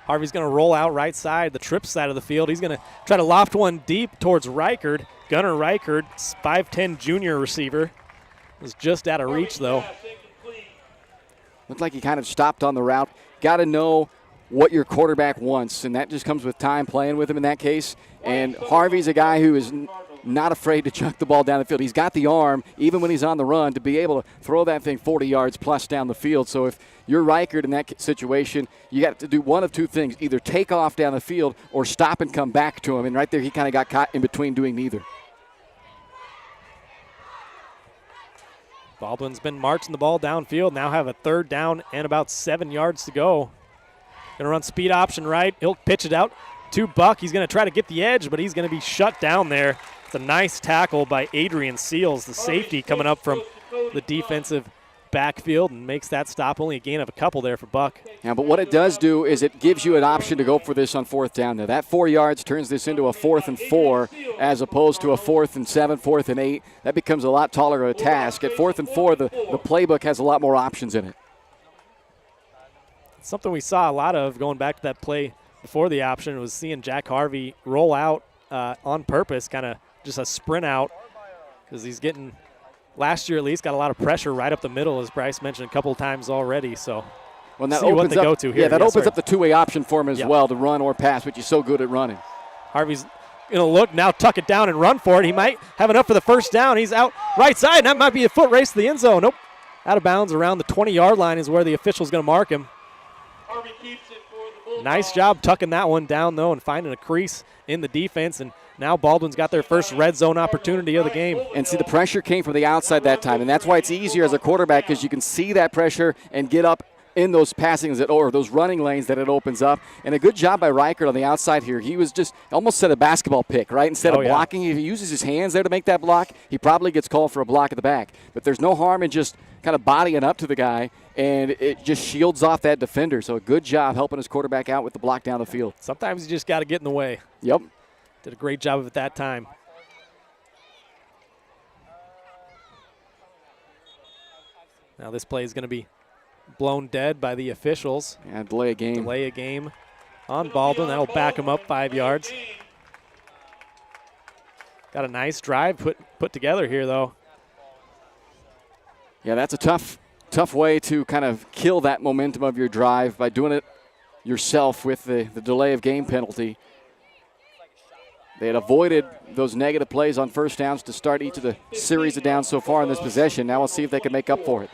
Harvey's going to roll out right side, the trip side of the field. He's going to try to loft one deep towards Reichard. Gunnar Reichard, 5'10 junior receiver. Was just out of reach, though. Looked like he kind of stopped on the route. Got to know what your quarterback wants, and that just comes with time playing with him in that case. And Harvey's a guy who is not afraid to chuck the ball down the field. He's got the arm, even when he's on the run, to be able to throw that thing 40 yards plus down the field. So if you're Reichard in that situation, you got to do one of two things, either take off down the field or stop and come back to him. And right there, he kind of got caught in between doing neither. Baldwin's been marching the ball downfield. Now have a 3rd down and about 7 yards to go. Going to run speed option right. He'll pitch it out to Buck. He's going to try to get the edge, but he's going to be shut down there. It's a nice tackle by Adrian Seals, the safety coming up from the defensive backfield, and makes that stop. Only a gain of a couple there for Buck. Yeah, but what it does do is it gives you an option to go for this on 4th down there. That 4 yards turns this into a 4th and 4 as opposed to a 4th and 7, 4th and 8. That becomes a lot taller of a task. At 4th and 4, the playbook has a lot more options in it. Something we saw a lot of going back to that play before the option was seeing Jack Harvey roll out on purpose, kind of just a sprint out, because he's getting – last year at least got a lot of pressure right up the middle, as Bryce mentioned a couple of times already. So well, that see opens what they go to here. Yeah, that opens up the two-way option for him as well to run or pass, which he's so good at running. Harvey's going to look, now tuck it down and run for it. He might have enough for the 1st down. He's out right side, and that might be a foot race to the end zone. Nope. Out of bounds around the 20-yard line is where the official's going to mark him. Harvey keeps it for the Bulldogs. Nice job tucking that one down, though, and finding a crease in the defense. And now Baldwin's got their first red zone opportunity of the game. And see, the pressure came from the outside that time, and that's why it's easier as a quarterback, because you can see that pressure and get up in those passings or those running lanes that it opens up. And a good job by Reichard on the outside here. He was just almost set a basketball pick, right? Instead of blocking, if he uses his hands there to make that block, he probably gets called for a block at the back. But there's no harm in just kind of bodying up to the guy, and it just shields off that defender. So a good job helping his quarterback out with the block down the field. Sometimes you just got to get in the way. Yep. Did a great job of it that time. Now this play is going to be blown dead by the officials. Yeah, delay a game. Delay a game on Baldwin. That'll back him up 5 yards. Got a nice drive put together here, though. Yeah, that's a tough way to kind of kill that momentum of your drive by doing it yourself with the delay of game penalty. They had avoided those negative plays on 1st downs to start each of the series of downs so far in this possession. Now we'll see if they can make up for it.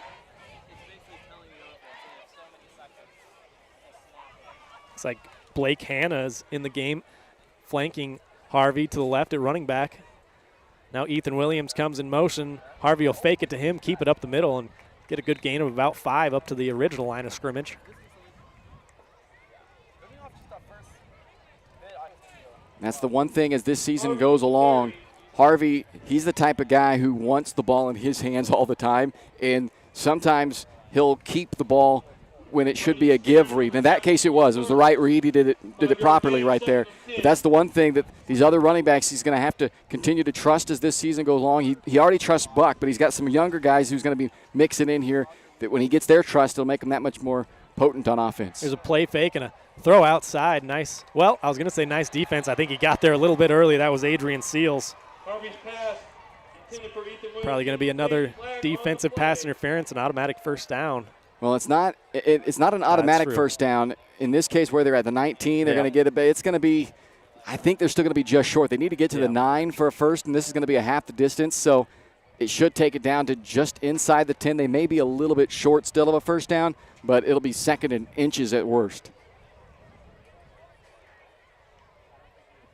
It's like Blake Hanna is in the game, flanking Harvey to the left at running back. Now Ethan Williams comes in motion. Harvey will fake it to him, keep it up the middle, and get a good gain of about 5 up to the original line of scrimmage. That's the one thing as this season goes along. Harvey, he's the type of guy who wants the ball in his hands all the time, and sometimes he'll keep the ball when it should be a give read. In that case, it was the right read. He did it properly right there. But that's the one thing that these other running backs he's going to have to continue to trust as this season goes along. He already trusts Buck, but he's got some younger guys who's going to be mixing in here that when he gets their trust, it'll make him that much more potent on offense. There's a play fake and a throw outside. Nice. Well, I was going to say nice defense. I think he got there a little bit early. That was Adrian Seals. Probably going to be another defensive pass interference and automatic first down. Well, it's not an automatic first down. In this case, where they're at the 19, they're going to get it's going to be, I think they're still going to be just short. They need to get to the 9 for a first, and this is going to be a half the distance, so it should take it down to just inside the 10. They may be a little bit short still of a first down, but it'll be second in inches at worst.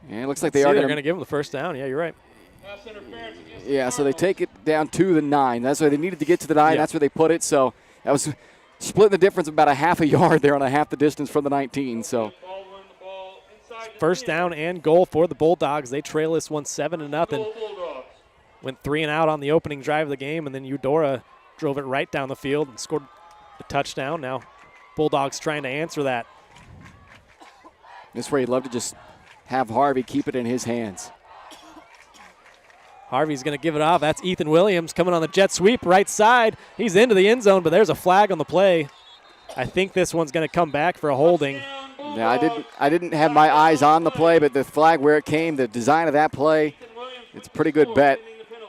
And it looks like they're going to give them the first down. Yeah, you're right. Yeah, so they take it down to the 9. That's where they needed to get to the 9. That's where they put it, so that was splitting the difference about a half a yard there on a half the distance from the 19. So first down and goal for the Bulldogs. They trail this one 7-0. Went 3 and out on the opening drive of the game, and then Eudora drove it right down the field and scored a touchdown. Now Bulldogs trying to answer that. This is where you'd love to just have Harvey keep it in his hands. Harvey's going to give it off. That's Ethan Williams coming on the jet sweep right side. He's into the end zone, but there's a flag on the play. I think this one's going to come back for a holding. Yeah, I didn't have my eyes on the play, but the flag where it came, the design of that play, it's a pretty good bet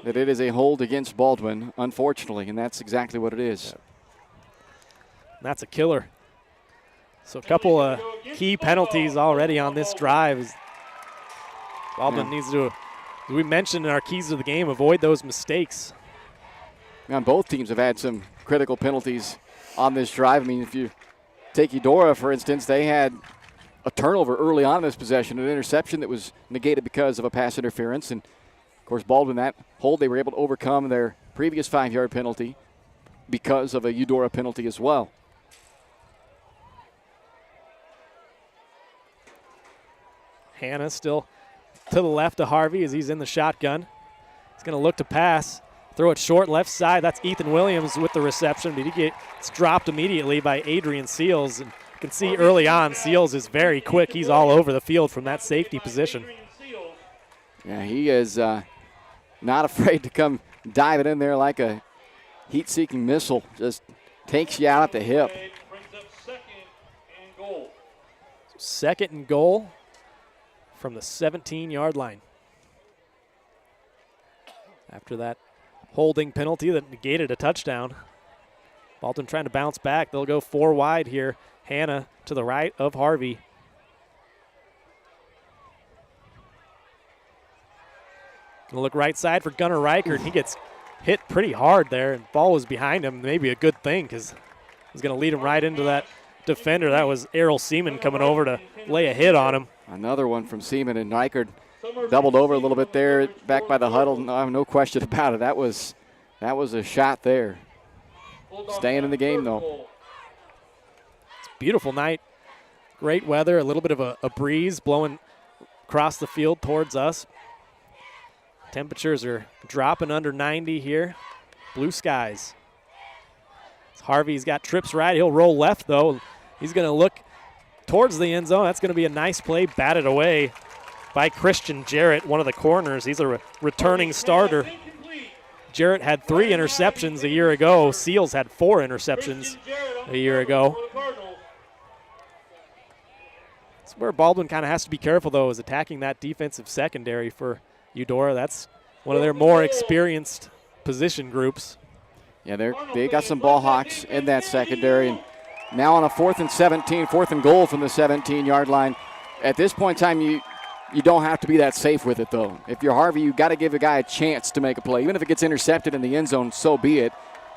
that it is a hold against Baldwin, unfortunately, and that's exactly what it is. That's a killer. So a couple of key penalties already on this drive. Baldwin needs to, as we mentioned in our keys to the game, avoid those mistakes. Man, both teams have had some critical penalties on this drive. I mean, if you take Eudora, for instance, they had a turnover early on in this possession, an interception that was negated because of a pass interference. And, of course, Baldwin, that hold, they were able to overcome their previous 5-yard penalty because of a Eudora penalty as well. Hannah still to the left of Harvey as he's in the shotgun. He's going to look to pass. Throw it short left side. That's Ethan Williams with the reception, but he gets dropped immediately by Adrian Seals. And you can see early on, Seals is very quick. He's all over the field from that safety position. Yeah, he is not afraid to come diving in there like a heat-seeking missile. Just takes you out at the hip. Second and goal from the 17-yard line. After that holding penalty that negated a touchdown. Baldwin trying to bounce back. They'll go 4 wide here. Hannah to the right of Harvey. Gonna look right side for Gunnar Reichert. He gets hit pretty hard there, and ball was behind him. Maybe a good thing because he's gonna lead him right into that defender. That was Errol Seaman coming over to lay a hit on him. Another one from Seaman, and Reichert doubled over a little bit there, back by the huddle. No question about it. That was a shot there. Staying in the game, though. It's a beautiful night. Great weather, a little bit of a breeze blowing across the field towards us. Temperatures are dropping under 90 here. Blue skies. Harvey's got trips right. He'll roll left, though. He's going to look towards the end zone. That's going to be a nice play, batted away by Christian Jarrett, one of the corners. He's a returning starter. Jarrett had 3 interceptions a year ago. Seals had 4 interceptions a year ago. That's where Baldwin kind of has to be careful, though, is attacking that defensive secondary for Eudora. That's one of their more experienced position groups. Yeah, they got some ball hawks in that secondary. And now on a 4th and 17, 4th and goal from the 17-yard line. At this point in time, you don't have to be that safe with it, though. If you're Harvey, you got to give a guy a chance to make a play. Even if it gets intercepted in the end zone, so be it.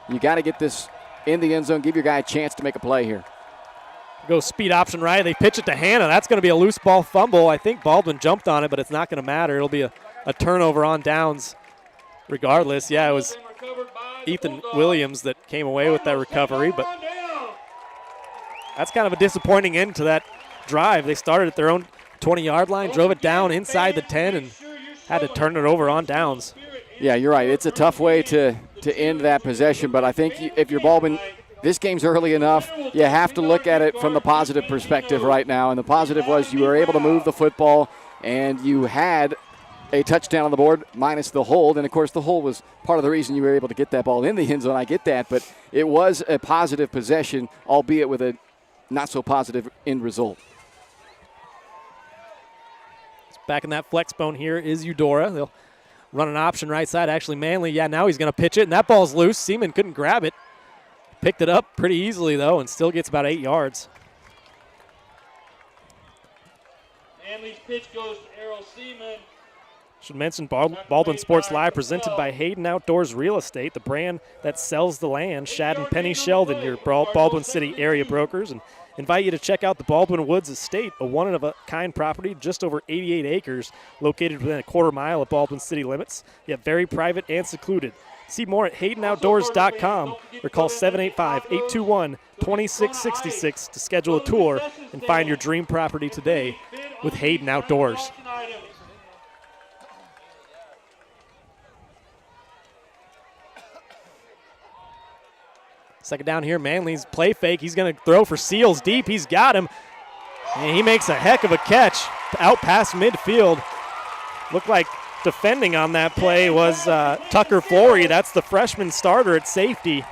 You got to get this in the end zone, give your guy a chance to make a play here. Go speed option right. They pitch it to Hannah. That's going to be a loose ball fumble. I think Baldwin jumped on it, but it's not going to matter. It'll be a turnover on downs regardless. Yeah, it was Ethan Williams that came away with that recovery, but that's kind of a disappointing end to that drive. They started at their own 20-yard line, drove it down inside the 10, and had to turn it over on downs. Yeah, you're right. It's a tough way to end that possession, but I think if you're Baldwin, this game's early enough, you have to look at it from the positive perspective right now, and the positive was you were able to move the football, and you had a touchdown on the board minus the hold, and, of course, the hold was part of the reason you were able to get that ball in the end zone. I get that, but it was a positive possession, albeit with a not-so-positive end result. Back in that flex bone here is Eudora. They'll run an option right side. Actually, Manley, now he's going to pitch it, and that ball's loose. Seaman couldn't grab it. Picked it up pretty easily, though, and still gets about 8 yards. Manley's pitch goes to Errol Seaman. Should mention Baldwin Sports Live presented by Hayden Outdoors Real Estate, the brand that sells the land. Shad and Penny Sheldon, your Baldwin City area brokers, and invite you to check out the Baldwin Woods Estate, a one-of-a-kind property just over 88 acres located within a quarter mile of Baldwin city limits, yet very private and secluded. See more at HaydenOutdoors.com or call 785-821-2666 to schedule a tour and find your dream property today with Hayden Outdoors. Second down here, Manley's play fake. He's going to throw for Seals deep. He's got him. And he makes a heck of a catch out past midfield. Looked like defending on that play was Tucker Flory. That's the freshman starter at safety.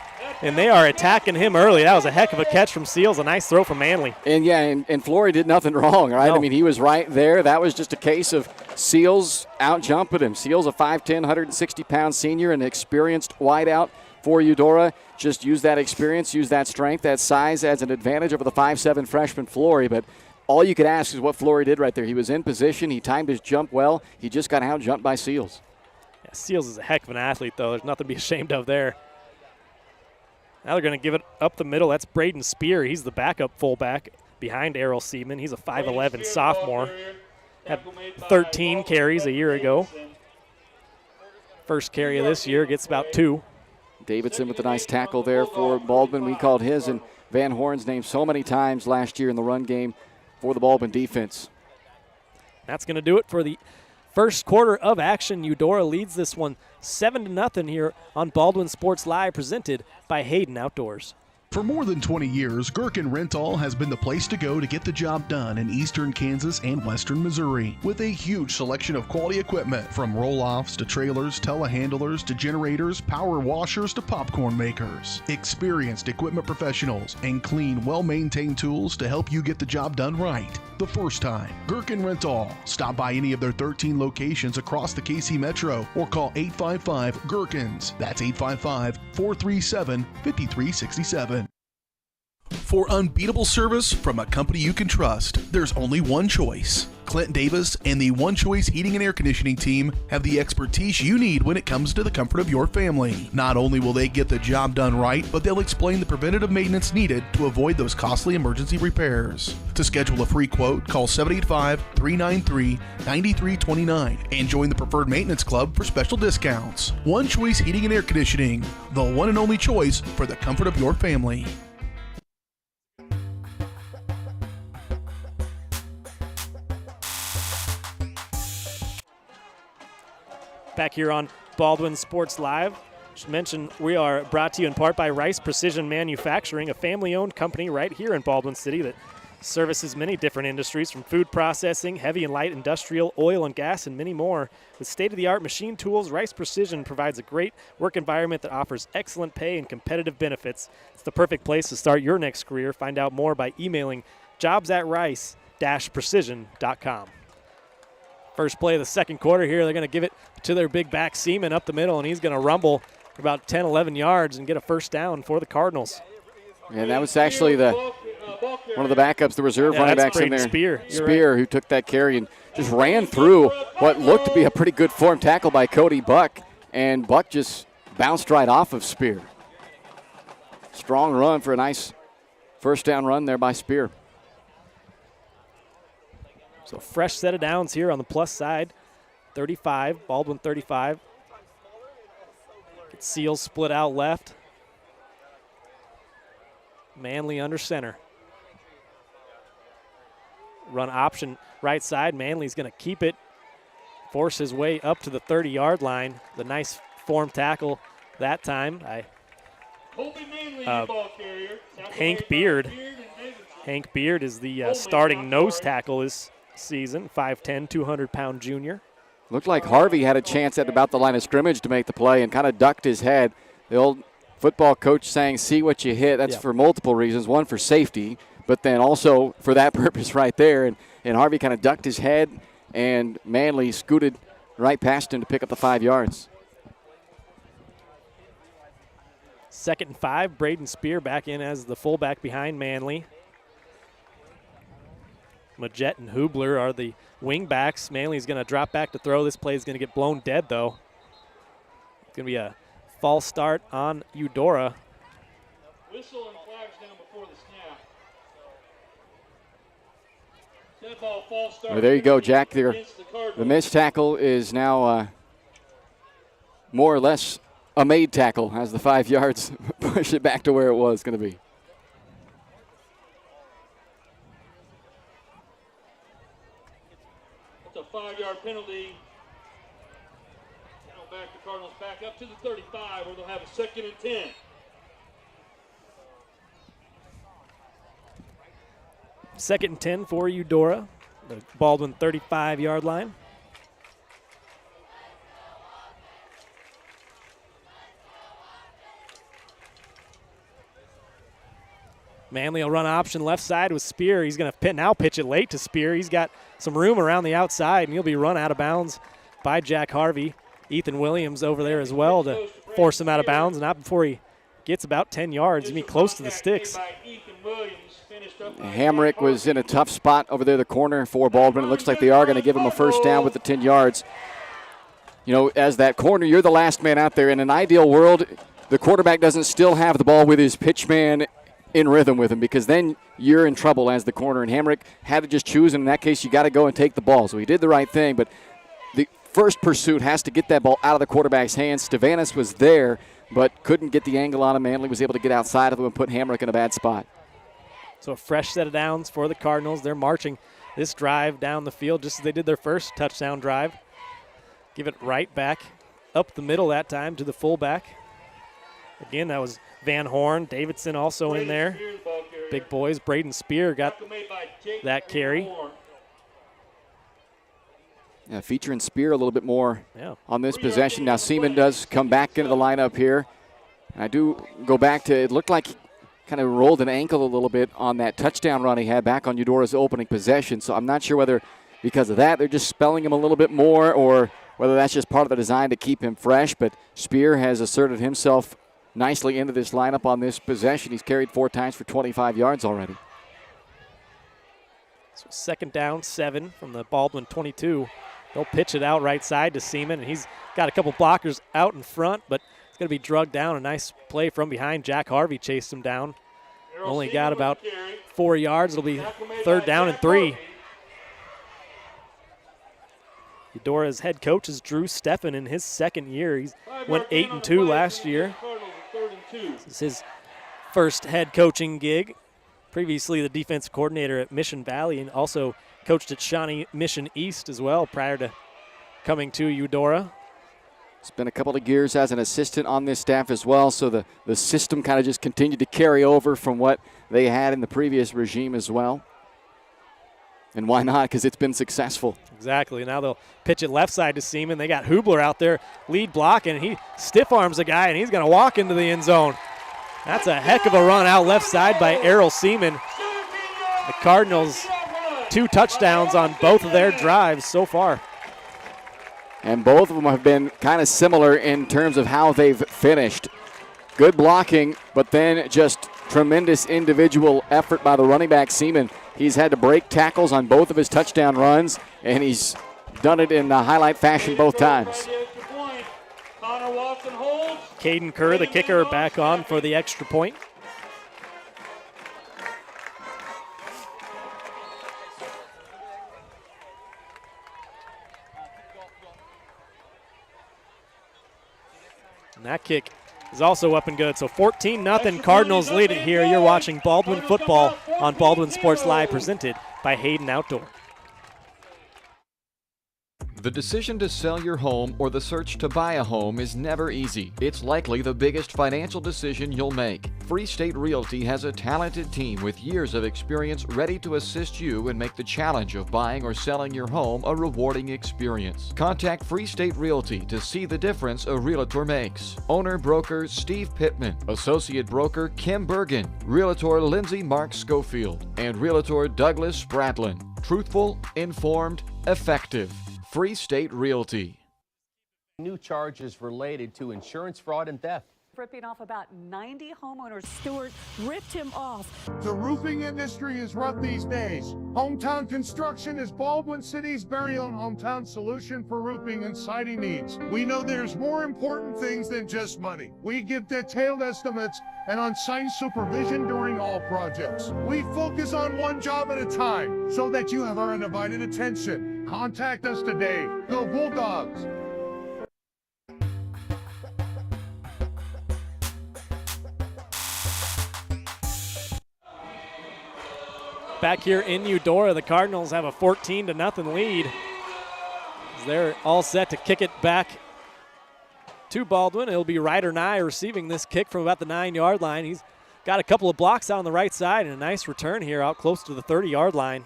And they are attacking him early. That was a heck of a catch from Seals. A nice throw from Manley. And, and Flory did nothing wrong, right? No. I mean, he was right there. That was just a case of Seals out-jumping him. Seals, a 5'10", 160-pound senior, an experienced wideout for Eudora. Just use that experience, use that strength, that size as an advantage over the 5'7" freshman Flory. But all you could ask is what Flory did right there. He was in position. He timed his jump well. He just got out-jumped by Seals. Yeah, Seals is a heck of an athlete, though. There's nothing to be ashamed of there. Now they're going to give it up the middle. That's Braden Spear. He's the backup fullback behind Errol Seaman. He's a 5'11" sophomore. Had 13 carries a year ago. First carry of this year, gets about 2. Davidson with a nice tackle there for Baldwin. We called his and Van Horn's name so many times last year in the run game for the Baldwin defense. That's going to do it for the first quarter of action. Eudora leads this one 7-0 here on Baldwin Sports Live, presented by Hayden Outdoors. For more than 20 years, Gherkin Rental has been the place to go to get the job done in eastern Kansas and western Missouri. With a huge selection of quality equipment, from roll-offs to trailers, telehandlers to generators, power washers to popcorn makers. Experienced equipment professionals and clean, well-maintained tools to help you get the job done right. The first time, Gherkin Rental. Stop by any of their 13 locations across the KC Metro or call 855-GHERKINS. That's 855-437-5367. For unbeatable service from a company you can trust, there's only one choice. Clint Davis and the One Choice Heating and Air Conditioning team have the expertise you need when it comes to the comfort of your family. Not only will they get the job done right, but they'll explain the preventative maintenance needed to avoid those costly emergency repairs. To schedule a free quote, call 785-393-9329 and join the Preferred Maintenance Club for special discounts. One Choice Heating and Air Conditioning, the one and only choice for the comfort of your family. Back here on Baldwin Sports Live. Should mention we are brought to you in part by Rice Precision Manufacturing, a family-owned company right here in Baldwin City that services many different industries, from food processing, heavy and light industrial, oil and gas, and many more. With state-of-the-art machine tools, Rice Precision provides a great work environment that offers excellent pay and competitive benefits. It's the perfect place to start your next career. Find out more by emailing jobs@rice-precision.com. First play of the second quarter here, they're going to give it to their big back Seaman up the middle, and he's going to rumble for about 10, 11 yards and get a first down for the Cardinals. And that was actually one of the backups, the reserve running backs in there. Spear, right, who took that carry and just ran through what looked to be a pretty good form tackle by Cody Buck, and Buck just bounced right off of Spear. Strong run for a nice first down run there by Spear. So fresh set of downs here on the plus side. 35, Baldwin 35. Seals split out left. Manley under center. Run option right side. Manley's going to keep it. Force his way up to the 30-yard line. The nice form tackle that time by Hank Beard. Hank Beard is the starting nose tackle this season, 5'10", 200-pound junior. Looked like Harvey had a chance at about the line of scrimmage to make the play and kind of ducked his head. The old football coach saying, see what you hit. That's for multiple reasons. One, for safety, but then also for that purpose right there. And Harvey kind of ducked his head, and Manley scooted right past him to pick up the 5 yards. 2nd and 5, Braden Spear back in as the fullback behind Manley. Majette and Hubler are the wing backs. Manley's going to drop back to throw. This play is going to get blown dead, though. It's going to be a false start on Eudora. Whistle and flags down before the snap. Set ball, false start. Well, there you go, Jack. The missed tackle is now more or less a made tackle as the 5 yards push it back to where it was going to be. A 5-yard penalty. Now back the Cardinals back up to the 35 where they'll have a 2nd and 10. Second and 10 for Eudora. The Baldwin 35-yard line. Manley will run option left side with Spear. He's going to now pitch it late to Spear. He's got some room around the outside, and he'll be run out of bounds by Jack Harvey. Ethan Williams over there as well to force him out of bounds, not before he gets about 10 yards. He'll be close to the sticks. Hamrick was in a tough spot over there, the corner for Baldwin. It looks like they are going to give him a first down with the 10 yards. You know, as that corner, you're the last man out there. In an ideal world, the quarterback doesn't still have the ball with his pitch man in rhythm with him, because then you're in trouble as the corner. And Hamrick had to just choose, and in that case, you got to go and take the ball. So he did the right thing, but the first pursuit has to get that ball out of the quarterback's hands. Stavanis was there, but couldn't get the angle on him. Manley was able to get outside of him and put Hamrick in a bad spot. So a fresh set of downs for the Cardinals. They're marching this drive down the field just as they did their first touchdown drive. Give it right back up the middle that time to the fullback. Again, that was Van Horn. Davidson also in there. Big boys. Braden Spear got that carry. Yeah, featuring Spear a little bit more on this possession. Now Seaman does come back into the lineup here. And I do go back to, it looked like he kind of rolled an ankle a little bit on that touchdown run he had back on Eudora's opening possession. So I'm not sure whether because of that they're just spelling him a little bit more, or whether that's just part of the design to keep him fresh. But Spear has asserted himself nicely into this lineup on this possession. He's carried 4 times for 25 yards already. So 2nd down, 7 from the Baldwin 22. They'll pitch it out right side to Seaman, and he's got a couple blockers out in front, but it's going to be drugged down. A nice play from behind. Jack Harvey chased him down. Only got about 4 yards. It'll be 3rd down and 3. Eudora's head coach is Drew Steffen in his 2nd year. He went 8-2 last year. This is his first head coaching gig. Previously the defensive coordinator at Mission Valley, and also coached at Shawnee Mission East as well prior to coming to Eudora. Spent a couple of years as an assistant on this staff as well, so the system kind of just continued to carry over from what they had in the previous regime as well. And why not? Because it's been successful. Exactly. Now they'll pitch it left side to Seaman. They got Hubler out there lead block, and he stiff arms a guy, and he's going to walk into the end zone. That's a heck of a run out left side by Errol Seaman. The Cardinals 2 touchdowns on both of their drives so far. And both of them have been kind of similar in terms of how they've finished. Good blocking, but then just tremendous individual effort by the running back, Seaman. He's had to break tackles on both of his touchdown runs, and he's done it in a highlight fashion both times. Caden Kerr, the kicker, back on for the extra point. that kick is also up and good. So 14-0 Cardinals lead it here. You're watching Baldwin football on Baldwin Sports Live, presented by Hayden Outdoor. The decision to sell your home or the search to buy a home is never easy. It's likely the biggest financial decision you'll make. Free State Realty has a talented team with years of experience ready to assist you and make the challenge of buying or selling your home a rewarding experience. Contact Free State Realty to see the difference a realtor makes. Owner-broker Steve Pittman, Associate Broker Kim Bergen, Realtor Lindsay Mark Schofield, and Realtor Douglas Spradlin. Truthful, informed, effective. Free State Realty. New charges related to insurance fraud and theft. Ripping off about 90 homeowners. Stewart ripped him off. The roofing industry is rough these days. Hometown Construction is Baldwin City's very own hometown solution for roofing and siding needs. We know there's more important things than just money. We give detailed estimates and on-site supervision during all projects. We focus on one job at a time so that you have our undivided attention. Contact us today. Go Bulldogs! Back here in Eudora, the Cardinals have a 14-0 lead. They're all set to kick it back to Baldwin. It'll be Ryder Nye receiving this kick from about the 9-yard line. He's got a couple of blocks out on the right side and a nice return here out close to the 30-yard line.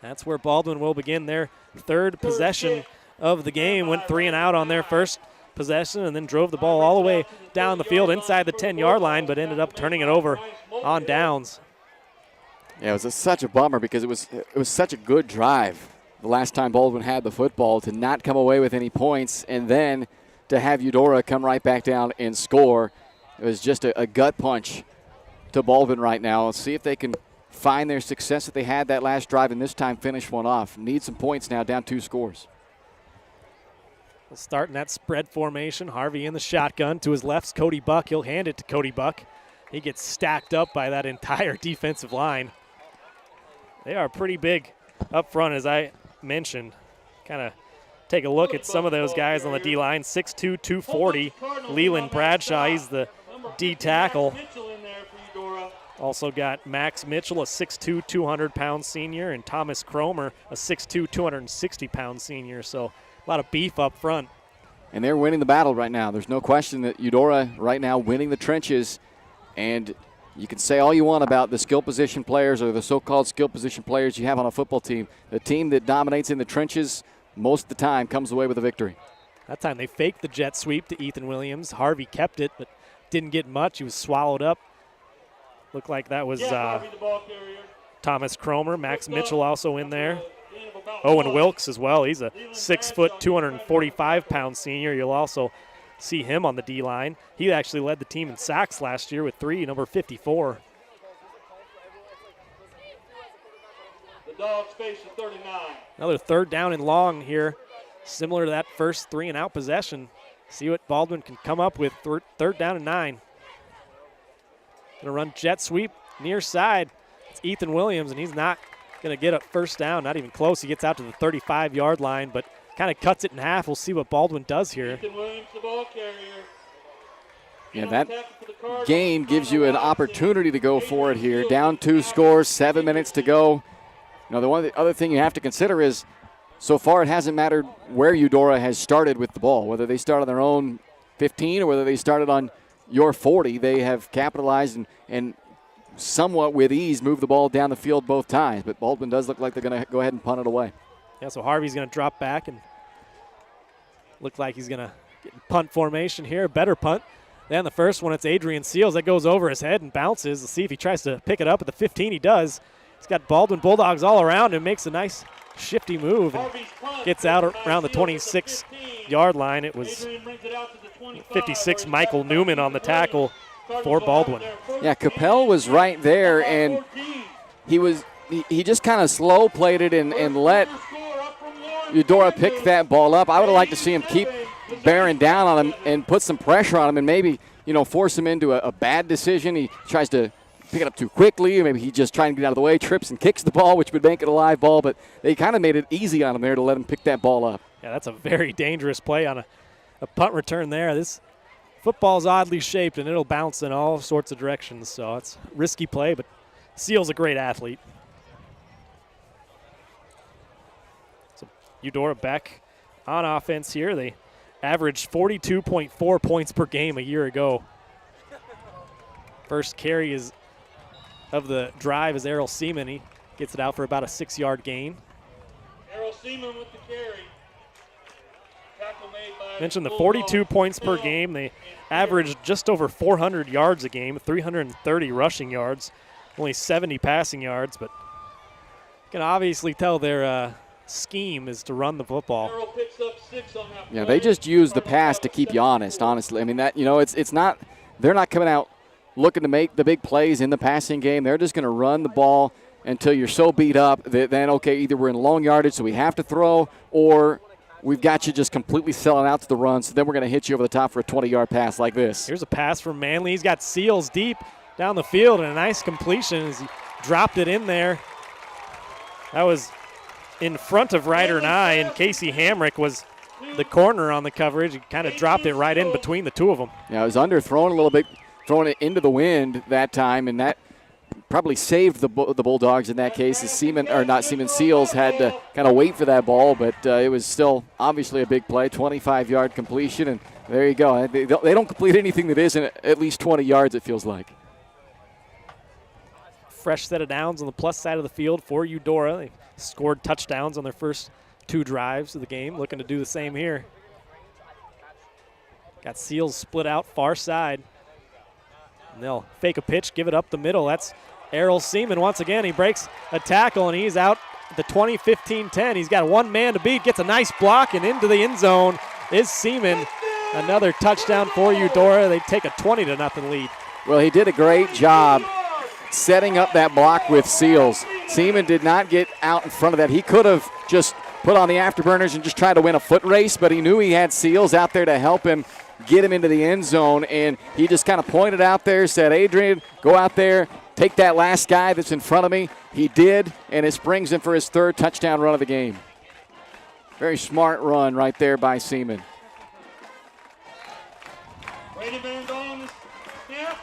That's where Baldwin will begin their third possession of the game. Went 3 and out on their first possession and then drove the ball all the way down the field inside the 10-yard line, but ended up turning it over on downs. Yeah, it was such a bummer because it was such a good drive the last time Baldwin had the football, to not come away with any points and then to have Eudora come right back down and score. It was just a gut punch to Baldwin right now. Let's see if they can find their success that they had that last drive and this time finish one off. Need some points now, down 2 scores. We'll start in that spread formation. Harvey in the shotgun. To his left's Cody Buck. He'll hand it to Cody Buck. He gets stacked up by that entire defensive line. They are pretty big up front, as I mentioned. Kind of take a look at some of those guys on the D-line. 6'2", 240. Leland Bradshaw, he's the D tackle. Also got Max Mitchell, a 6'2", 200-pound senior, and Thomas Cromer, a 6'2", 260-pound senior. So a lot of beef up front. And they're winning the battle right now. There's no question that Eudora right now winning the trenches. And you can say all you want about the skill position players or the so-called skill position players you have on a football team. The team that dominates in the trenches most of the time comes away with a victory. That time they faked the jet sweep to Ethan Williams. Harvey kept it, but didn't get much. He was swallowed up. Looked like that was Thomas Cromer. Max Mitchell also in there. Owen Wilkes as well. He's a 6', 245-pound senior. You'll also see him on the D-line. He actually led the team in sacks last year with 3, number 54. The Dogs face the 39. Another third down and long here, similar to that first 3-and-out possession. See what Baldwin can come up with. Third down and 9. Gonna run jet sweep near side. It's Ethan Williams, and he's not gonna get a first down, not even close. He gets out to the 35-yard line, but kind of cuts it in half. We'll see what Baldwin does here. Ethan Williams, the ball carrier. Yeah, that gain gives you an opportunity to go for it here. Down 2 scores, 7 minutes to go. You know, the other thing you have to consider is so far it hasn't mattered where Eudora has started with the ball, whether they start on their own 15 or whether they started on your 40. They have capitalized and somewhat with ease moved the ball down the field both times. But Baldwin does look like they're going to go ahead and punt it away. Yeah, so Harvey's going to drop back and look like he's going to get in punt formation here. Better punt than the first one. It's Adrian Seals that goes over his head and bounces. Let's see if he tries to pick it up at the 15. He does. He's got Baldwin Bulldogs all around him. Makes a nice shifty move and gets out around the 26-yard line. It was 56 Michael Newman on the tackle for Baldwin. Yeah, Capel was right there, and he just kind of slow played it and let Eudora pick that ball up. I would have liked to see him keep bearing down on him and put some pressure on him and maybe, force him into a bad decision. He tries to pick it up too quickly, or maybe he just trying to get out of the way, trips and kicks the ball, which would make it a live ball, but they kind of made it easy on him there to let him pick that ball up. Yeah, that's a very dangerous play on a punt return there. This football's oddly shaped, and it'll bounce in all sorts of directions, so it's a risky play, but Seal's a great athlete. So Eudora back on offense here. They averaged 42.4 points per game a year ago. First carry of the drive is Errol Seaman. He gets it out for about a 6-yard gain. Errol Seaman with the carry. Tackle made by Mentioned the Bulldogs. 42 points per game. They averaged just over 400 yards a game, 330 rushing yards, only 70 passing yards, but you can obviously tell their scheme is to run the football. Errol picks up 6 on that Yeah, play. they just use the pass to keep you honest, honestly. I mean, that, it's not, they're not coming out looking to make the big plays in the passing game. They're just going to run the ball until you're so beat up that then, okay, either we're in long yardage, so we have to throw, or we've got you just completely selling out to the run, so then we're going to hit you over the top for a 20-yard pass like this. Here's a pass from Manley. He's got Seals deep down the field, and a nice completion as he dropped it in there. That was in front of Ryder and I, and Casey Hamrick was the corner on the coverage. He kind of dropped it right in between the two of them. Yeah, it was underthrown a little bit, throwing it into the wind that time, and that probably saved the Bulldogs in that case. As Seals had to kind of wait for that ball, but it was still obviously a big play, 25-yard completion, and there you go. They don't complete anything that isn't at least 20 yards, it feels like. Fresh set of downs on the plus side of the field for Eudora. They scored touchdowns on their first 2 drives of the game, looking to do the same here. Got Seals split out far side. And they'll fake a pitch, give it up the middle. That's Errol Seaman once again. He breaks a tackle, and he's out at the 20-15-10. He's got one man to beat, gets a nice block, and into the end zone is Seaman. Another touchdown for Eudora. They take a 20-0 lead. Well, he did a great job setting up that block with Seals. Seaman did not get out in front of that. He could have just put on the afterburners and just tried to win a foot race, but he knew he had Seals out there to help him get him into the end zone, and he just kind of pointed out there, said, Adrian, go out there, take that last guy that's in front of me. He did, and it springs him for his 3rd touchdown run of the game. Very smart run right there by Seaman. Brady Van on the snap.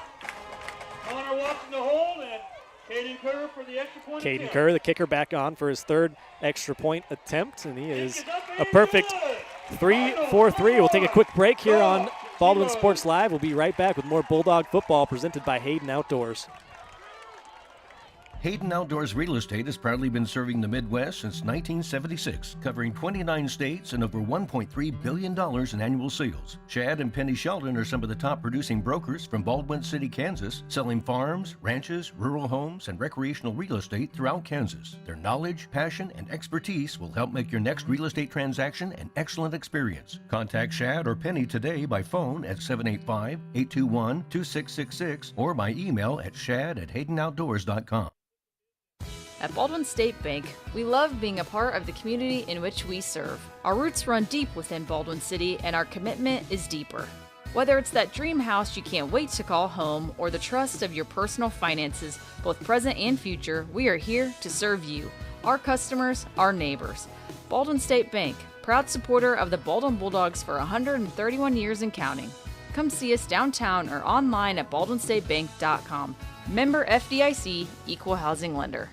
Connor watching the hold, and Caden Kerr for the extra point. Caden Kerr, the kicker, back on for his 3rd extra point attempt, and he is a perfect 3-4-3. We'll take a quick break here on Baldwin Sports Live. We'll be right back with more Bulldog football presented by Hayden Outdoors. Hayden Outdoors Real Estate has proudly been serving the Midwest since 1976, covering 29 states and over $1.3 billion in annual sales. Chad and Penny Sheldon are some of the top producing brokers from Baldwin City, Kansas, selling farms, ranches, rural homes, and recreational real estate throughout Kansas. Their knowledge, passion, and expertise will help make your next real estate transaction an excellent experience. Contact Chad or Penny today by phone at 785-821-2666 or by email at shad@haydenoutdoors.com. At Baldwin State Bank, we love being a part of the community in which we serve. Our roots run deep within Baldwin City, and our commitment is deeper. Whether it's that dream house you can't wait to call home or the trust of your personal finances, both present and future, we are here to serve you, our customers, our neighbors. Baldwin State Bank, proud supporter of the Baldwin Bulldogs for 131 years and counting. Come see us downtown or online at baldwinstatebank.com. Member FDIC, Equal Housing Lender.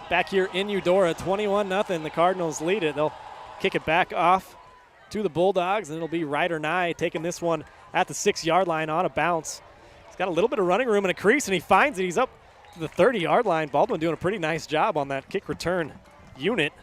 Back here in Eudora, 21-0. The Cardinals lead it. They'll kick it back off to the Bulldogs, and it'll be Ryder Nye taking this one at the 6-yard line on a bounce. He's got a little bit of running room in a crease, and he finds it. He's up to the 30-yard line. Baldwin doing a pretty nice job on that kick return unit.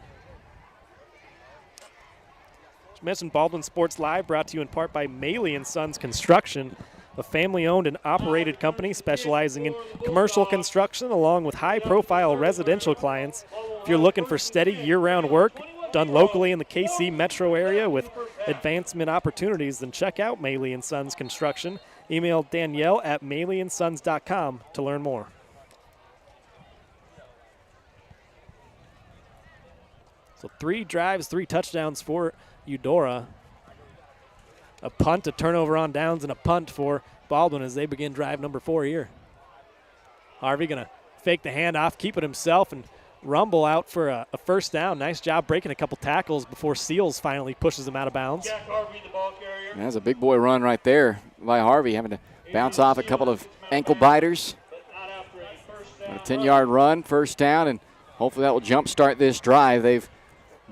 Just mentioned Baldwin Sports Live, brought to you in part by Maley & Sons Construction, a family-owned and operated company specializing in commercial construction along with high-profile residential clients. If you're looking for steady year-round work done locally in the KC metro area with advancement opportunities, then check out Maley & Sons Construction. Email Danielle at MaleyandSons.com to learn more. So 3 drives, 3 touchdowns for Eudora. A punt, a turnover on downs, and a punt for Baldwin as they begin drive number 4 here. Harvey going to fake the handoff, keep it himself, and rumble out for a first down. Nice job breaking a couple tackles before Seals finally pushes him out of bounds. Jack Harvey, the ball carrier. That's a big boy run right there by Harvey, having to bounce off a couple of ankle biters. A 10-yard run, first down, and hopefully that will jumpstart this drive. They've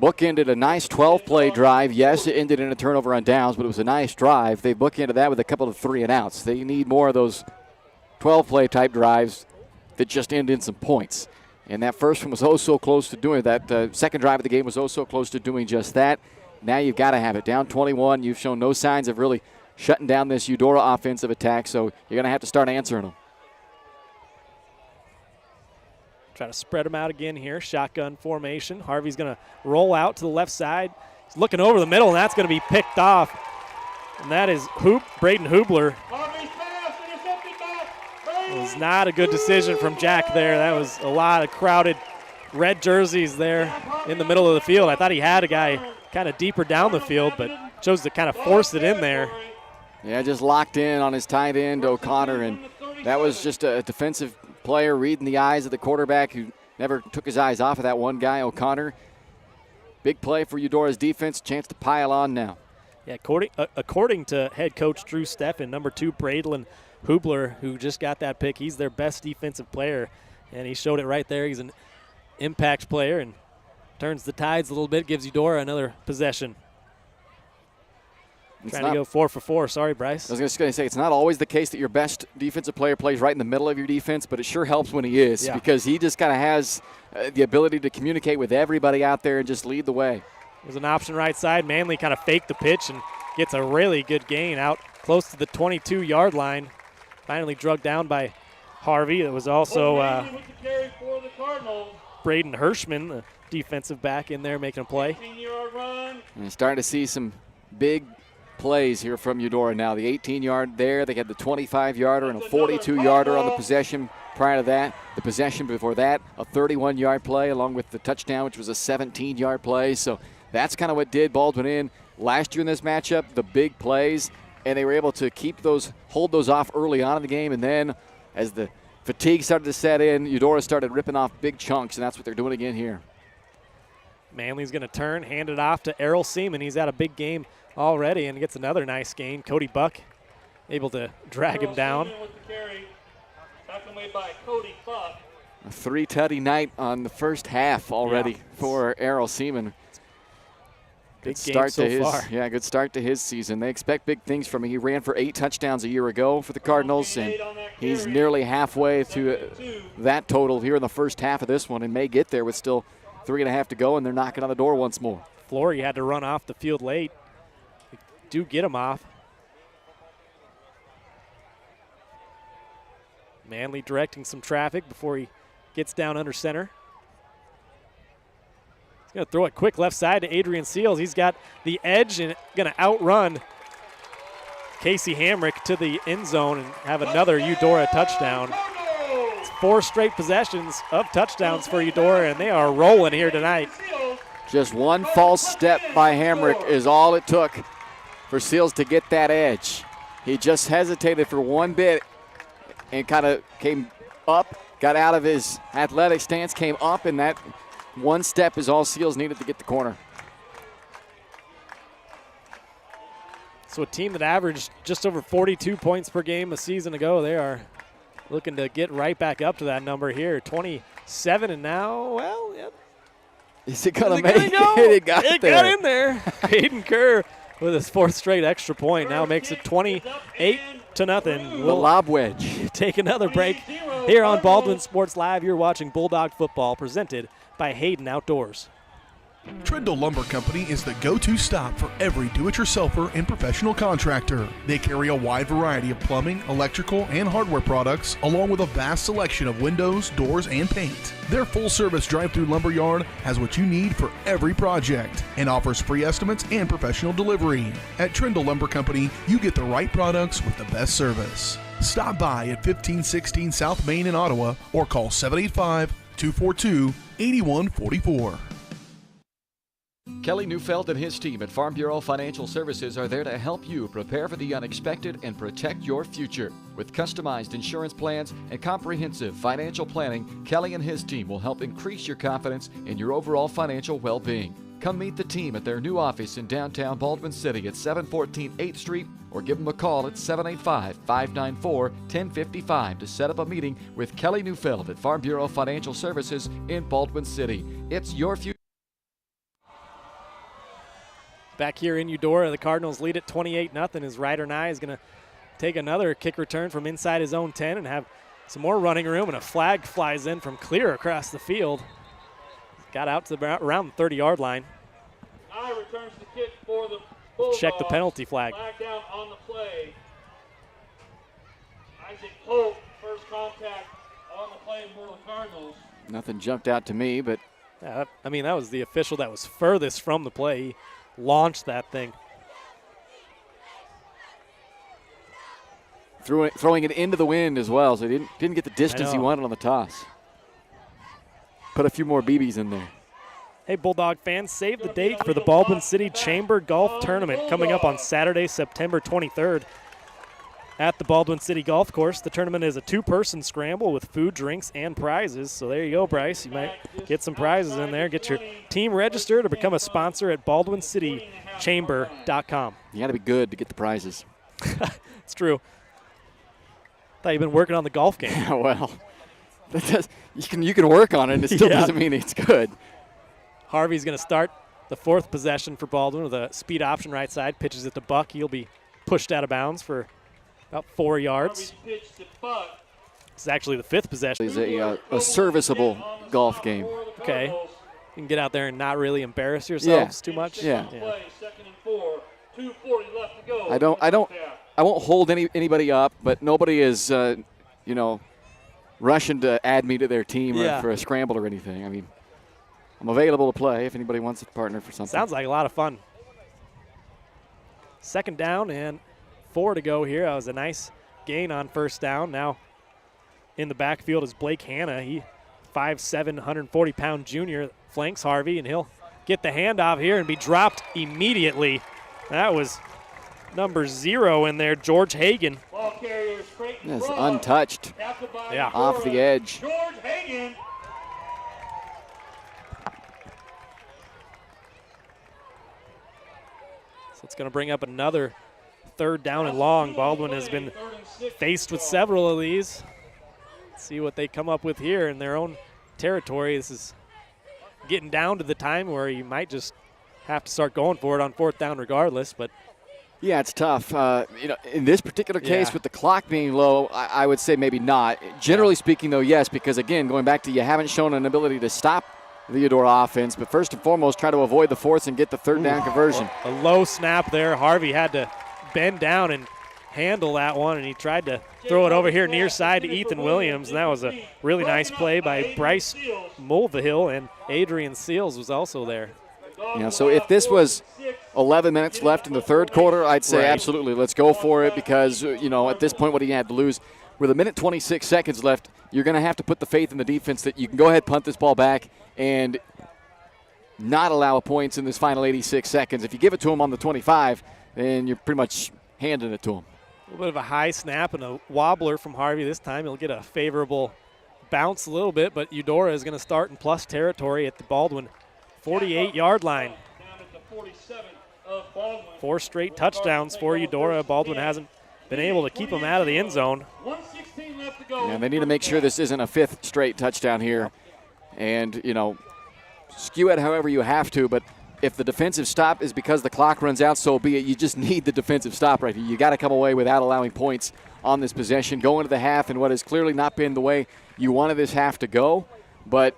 bookended a nice 12-play drive. Yes, it ended in a turnover on downs, but it was a nice drive. They bookended that with a couple of 3-and-outs. They need more of those 12-play type drives that just end in some points. And that first one was so close to doing that. Second drive of the game was so close to doing just that. Now you've got to have it. Down 21, you've shown no signs of really shutting down this Eudora offensive attack, so you're going to have to start answering them. Try to spread them out again here. Shotgun formation. Harvey's going to roll out to the left side. He's looking over the middle, and that's going to be picked off. And that is Braden Hubler. It was not a good decision from Jack there. That was a lot of crowded red jerseys there in the middle of the field. I thought he had a guy kind of deeper down the field, but chose to kind of force it in there. Yeah, just locked in on his tight end, O'Connor, and that was just a defensive player reading the eyes of the quarterback who never took his eyes off of that one guy, O'Connor. Big play for Eudora's defense, chance to pile on now. Yeah, according to head coach Drew Steffen, number 2, Braden Hubler, who just got that pick, he's their best defensive player, and he showed it right there. He's an impact player and turns the tides a little bit, gives Eudora another possession. Trying to go 4 for 4. Sorry, Bryce. I was just going to say, it's not always the case that your best defensive player plays right in the middle of your defense, but it sure helps when he is, because he just kind of has the ability to communicate with everybody out there and just lead the way. There's an option right side. Manley kind of faked the pitch and gets a really good gain out close to the 22-yard line. Finally drugged down by Harvey. It was also Braden Hirschman, the defensive back, in there making a play. And starting to see some big plays here from Eudora now. The 18-yard there. They had the 25-yarder and a 42-yarder on the possession prior to that. The possession before that, a 31-yard play along with the touchdown, which was a 17-yard play. So that's kind of what did Baldwin in last year in this matchup, the big plays. And they were able to hold those off early on in the game. And then as the fatigue started to set in, Eudora started ripping off big chunks, and that's what they're doing again here. Manley's going to turn, hand it off to Errol Seaman. He's had a big game already and gets another nice gain. Cody Buck able to drag him down. A 3-tutty night on the first half already for Errol Seaman. Big start so far. Yeah, good start to his season. They expect big things from him. He ran for 8 touchdowns a year ago for the Cardinals, and he's nearly halfway to that total here in the first half of this one and may get there with still 3.5 to go, and they're knocking on the door once more. Flory had to run off the field late. They do get him off. Manley directing some traffic before he gets down under center. He's going to throw it quick left side to Adrian Seals. He's got the edge and going to outrun Casey Hamrick to the end zone and have another Eudora touchdown. It's 4 straight possessions of touchdowns for Eudora, and they are rolling here tonight. Just one false step by Hamrick is all it took for Seals to get that edge. He just hesitated for one bit and kind of came up, got out of his athletic stance, came up, and that one step is all Seals needed to get the corner. So a team that averaged just over 42 points per game a season ago, they are looking to get right back up to that number here. 27, and now, well, yep. Is it going to make it? It got in there. Hayden Kerr with his 4th straight extra point now makes it 28-0. The lob wedge. Take another break here on Baldwin Sports Live. You're watching Bulldog Football presented by Hayden Outdoors. Trindle Lumber Company is the go-to stop for every do-it-yourselfer and professional contractor. They carry a wide variety of plumbing, electrical, and hardware products, along with a vast selection of windows, doors, and paint. Their full-service drive-through lumber yard has what you need for every project and offers free estimates and professional delivery. At Trindle Lumber Company, you get the right products with the best service. Stop by at 1516 South Main in Ottawa or call 785-242-8144. Kelly Neufeld and his team at Farm Bureau Financial Services are there to help you prepare for the unexpected and protect your future. With customized insurance plans and comprehensive financial planning, Kelly and his team will help increase your confidence in your overall financial well-being. Come meet the team at their new office in downtown Baldwin City at 714 8th Street or give them a call at 785-594-1055 to set up a meeting with Kelly Neufeld at Farm Bureau Financial Services in Baldwin City. It's your future. Back here in Eudora, the Cardinals lead at 28-0 as Ryder Nye is going to take another kick return from inside his own 10 and have some more running room, and a flag flies in from clear across the field. Got out to around the 30-yard line. Nye returns the kick for the Bulldogs. Check the penalty flag. Flag down on the play. Isaac Hope, first contact on the play for the Cardinals. Nothing jumped out to me, but I mean, that was the official that was furthest from the play. He launched that thing. Throwing it into the wind as well, so he didn't get the distance he wanted on the toss. Put a few more BBs in there. Hey, Bulldog fans, save the date for the Baldwin City Chamber Golf Tournament coming up on Saturday, September 23rd at the Baldwin City Golf Course. The tournament is a two-person scramble with food, drinks, and prizes. So there you go, Bryce. You might get some prizes in there. Get your team registered or become a sponsor at baldwincitychamber.com. You got to be good to get the prizes. It's true. Thought you've been working on the golf game. Yeah, well, you can work on it, and it still doesn't mean it's good. Harvey's going to start the fourth possession for Baldwin with a speed option right side. Pitches it to Buck. He'll be pushed out of bounds for about 4 yards. It's actually the fifth possession. It's a serviceable golf game. Okay. You can get out there and not really embarrass yourselves too much. Yeah. Second and 4, 2:40 left to go. I won't hold anybody up, but nobody is, rushing to add me to their team or for a scramble or anything. I mean, I'm available to play if anybody wants a partner for something. Sounds like a lot of fun. Second down and 4 to go here. That was a nice gain on first down. Now in the backfield is Blake Hanna. He 5'7", 140-pound junior, flanks Harvey, and he'll get the handoff here and be dropped immediately. That was number 0 in there, George Hagan. Yes, untouched. Yeah. Off the edge. George Hagan. So it's going to bring up another third down and long. Baldwin has been faced with several of these. Let's see what they come up with here in their own territory. This is getting down to the time where you might just have to start going for it on fourth down regardless, but yeah, it's tough. In this particular case, with the clock being low, I would say maybe not. Generally speaking, though, yes, because, again, going back to you haven't shown an ability to stop the Eudora offense, but first and foremost, try to avoid the fourth and get the third down conversion. A low snap there. Harvey had to bend down and handle that one, and he tried to throw it over here near side to Ethan Williams, and that was a really nice play by Bryce Mulvihill, and Adrian Seals was also there. So if this was 11 minutes left in the third quarter, I'd say absolutely, let's go for it because, at this point, what do you have to lose? With 1:26 seconds left, you're going to have to put the faith in the defense that you can go ahead, punt this ball back, and not allow points in this final 86 seconds. If you give it to them on the 25, then you're pretty much handing it to them. A little bit of a high snap and a wobbler from Harvey this time. He'll get a favorable bounce a little bit, but Eudora is going to start in plus territory at the Baldwin 48-yard line. 4 straight touchdowns for Eudora. Baldwin hasn't been able to keep them out of the end zone. Yeah, they need to make sure this isn't a 5th straight touchdown here. And, skew it however you have to, but if the defensive stop is because the clock runs out, so be it. You just need the defensive stop right here. You got to come away without allowing points on this possession. Go into the half in what has clearly not been the way you wanted this half to go, but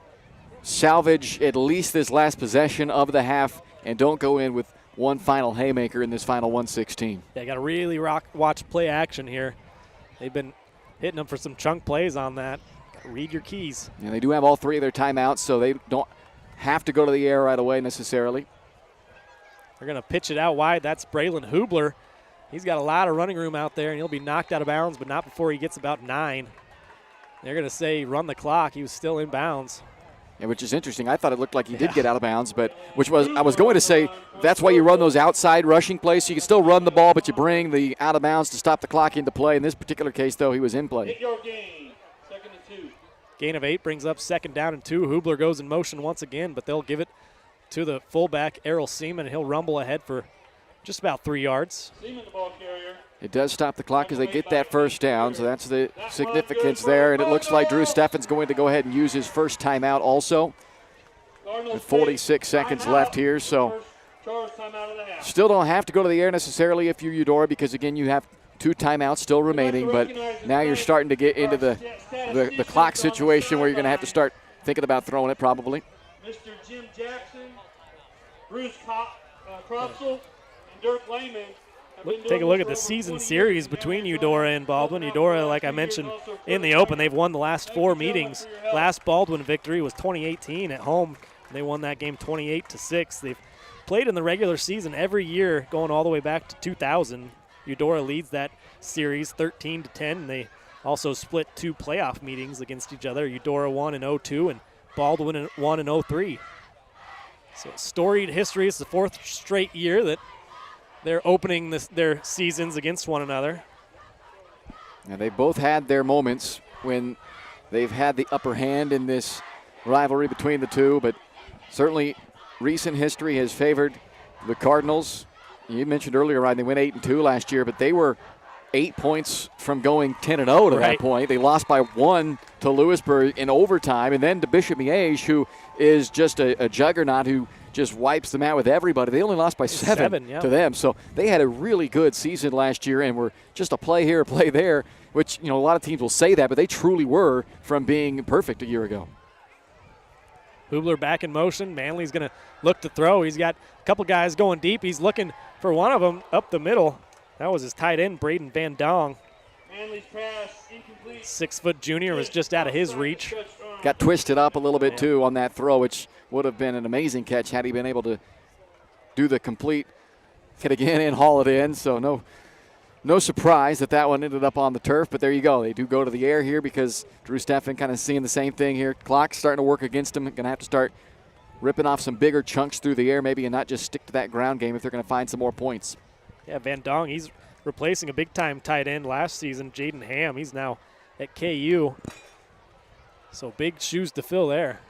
salvage at least this last possession of the half and don't go in with one final haymaker in this final 1:16. Yeah, got to really watch play action here. They've been hitting them for some chunk plays on that. Gotta read your keys. And they do have all 3 of their timeouts, so they don't have to go to the air right away necessarily. They're going to pitch it out wide. That's Braylon Hubler. He's got a lot of running room out there, and he'll be knocked out of bounds, but not before he gets about 9. They're going to say run the clock. He was still in bounds. And which is interesting. I thought it looked like he did get out of bounds, but I was going to say that's why you run those outside rushing plays. So you can still run the ball, but you bring the out of bounds to stop the clock into play. In this particular case, though, he was in play. 8-yard gain, 2nd and 2. Gain of 8 brings up 2nd down and 2. Hubler goes in motion once again, but they'll give it to the fullback, Errol Seaman, and he'll rumble ahead for just about 3 yards. Seaman, the ball carrier. It does stop the clock as they get that first down, so that's the significance there. And it looks like Drew Steffen's going to go ahead and use his first timeout also. With 46 seconds left here, so still don't have to go to the air necessarily if you're Eudora, because, again, you have 2 timeouts still remaining. But now you're starting to get into the clock situation where you're going to have to start thinking about throwing it probably. Mr. Jim Jackson, Bruce Cropsel, and Dirk Lehman. Take a look at the season series between Eudora and Baldwin. Eudora, like I mentioned in the open, they've won the last 4 meetings. Last Baldwin victory was 2018 at home. They won that game 28-6. They've played in the regular season every year going all the way back to 2000. Eudora leads that series 13-10. They also split 2 playoff meetings against each other. Eudora won in 02 and Baldwin won in 03. So storied history. It's the 4th straight year that they're opening their seasons against one another. And they both had their moments when they've had the upper hand in this rivalry between the two, but certainly recent history has favored the Cardinals. You mentioned earlier, Ryan, they went 8-2 last year, but they were 8 points from going 10-0 to that point. They lost by 1 to Lewisburg in overtime, and then to Bishop Miege, who is just a juggernaut who just wipes them out with everybody. They only lost by 7 to them. So they had a really good season last year and were just a play here, a play there, which, a lot of teams will say that, but they truly were from being perfect a year ago. Hubler back in motion. Manley's going to look to throw. He's got a couple guys going deep. He's looking for one of them up the middle. That was his tight end, Braden Van Dong. Manley's pass incomplete. 6-foot junior was just out of his reach. Got twisted up a little bit, too, on that throw, which would have been an amazing catch had he been able to do the complete hit again and haul it in. So no surprise that one ended up on the turf, but there you go. They do go to the air here because Drew Steffen kind of seeing the same thing here. Clock's starting to work against them. Going to have to start ripping off some bigger chunks through the air maybe and not just stick to that ground game if they're going to find some more points. Yeah, Van Dong, he's replacing a big-time tight end last season, Jaden Ham. He's now at KU. So big shoes to fill there.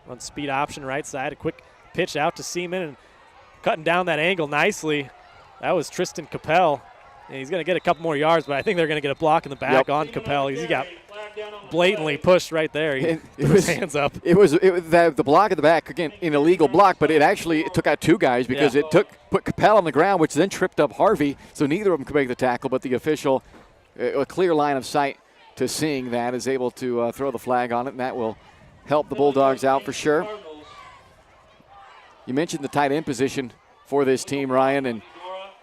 Run speed option right side. A quick pitch out to Seaman and cutting down that angle nicely. That was Tristan Capel. And he's going to get a couple more yards, but I think they're going to get a block in the back on Capel. He got blatantly pushed right there. He put his hands up. It was the block at the back, again, an illegal block, but it took out 2 guys because it put Capel on the ground, which then tripped up Harvey, so neither of them could make the tackle, but the official, a clear line of sight to seeing that, is able to throw the flag on it, and that will help the Bulldogs out for sure. You mentioned the tight end position for this team, Ryan, and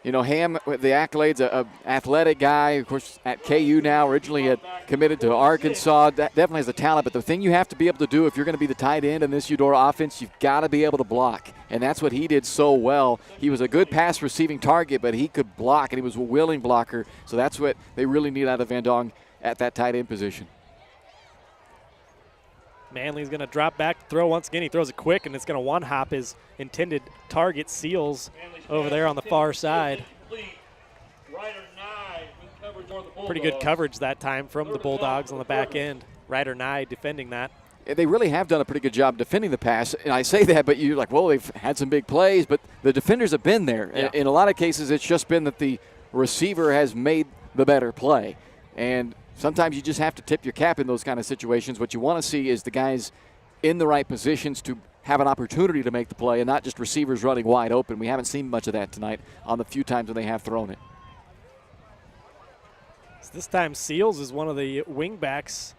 Ham, with the accolades, a athletic guy, of course, at KU now, originally had committed to Arkansas, definitely has the talent, but the thing you have to be able to do if you're going to be the tight end in this Eudora offense, you've got to be able to block, and that's what he did so well. He was a good pass receiving target, but he could block, and he was a willing blocker, so that's what they really need out of Van Dong at that tight end position. Manley's going to drop back, throw once again. He throws it quick, and it's going to one-hop his intended target, Seals, over there on the far side. Pretty good coverage that time from the Bulldogs on the back end. Ryder Nye defending that. They really have done a pretty good job defending the pass, and I say that, but you're like, well, they've had some big plays, but the defenders have been there. Yeah. In a lot of cases, it's just been that the receiver has made the better play, and sometimes you just have to tip your cap in those kind of situations. What you want to see is the guys in the right positions to have an opportunity to make the play and not just receivers running wide open. We haven't seen much of that tonight on the few times when they have thrown it. So this time Seals is one of the wing backs,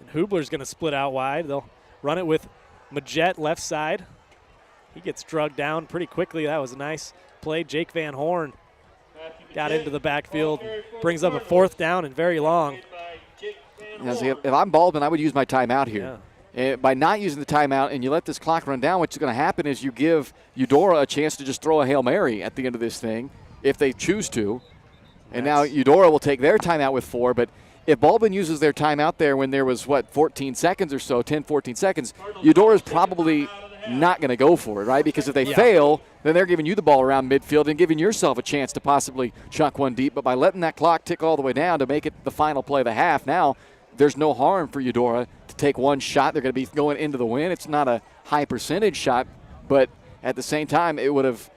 and Hubler's going to split out wide. They'll run it with Majette left side. He gets drugged down pretty quickly. That was a nice play. Jake Van Horn got into the backfield, brings up a 4th down and very long. If I'm Baldwin, I would use my timeout here. Yeah. By not using the timeout and you let this clock run down, what's going to happen is you give Eudora a chance to just throw a Hail Mary at the end of this thing if they choose to. And now Eudora will take their timeout with 4, but if Baldwin uses their timeout there when there was, 14 seconds or so, 10, 14 seconds, Eudora's probably not going to go for it, right? Because if they fail, then they're giving you the ball around midfield and giving yourself a chance to possibly chuck one deep. But by letting that clock tick all the way down to make it the final play of the half, now there's no harm for Eudora to take one shot. They're going to be going into the win. It's not a high percentage shot, but at the same time, it would have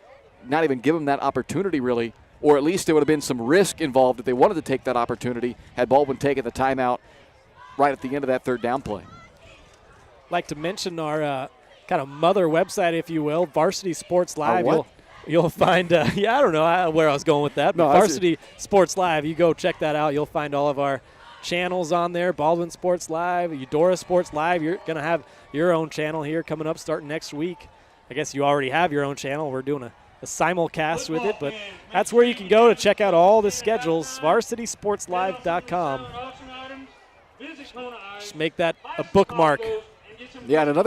not even given them that opportunity really, or at least there would have been some risk involved if they wanted to take that opportunity had Baldwin taken the timeout right at the end of that third down play. Like to mention our kind of mother website, if you will, Varsity Sports Live. You'll find, I don't know where I was going with that, but Varsity Sports Live, you go check that out. You'll find all of our channels on there, Baldwin Sports Live, Eudora Sports Live. You're going to have your own channel here coming up starting next week. I guess you already have your own channel. We're doing a simulcast with it, but that's where you can go to check out all the schedules, varsitysportslive.com. Just make that a bookmark. Yeah, and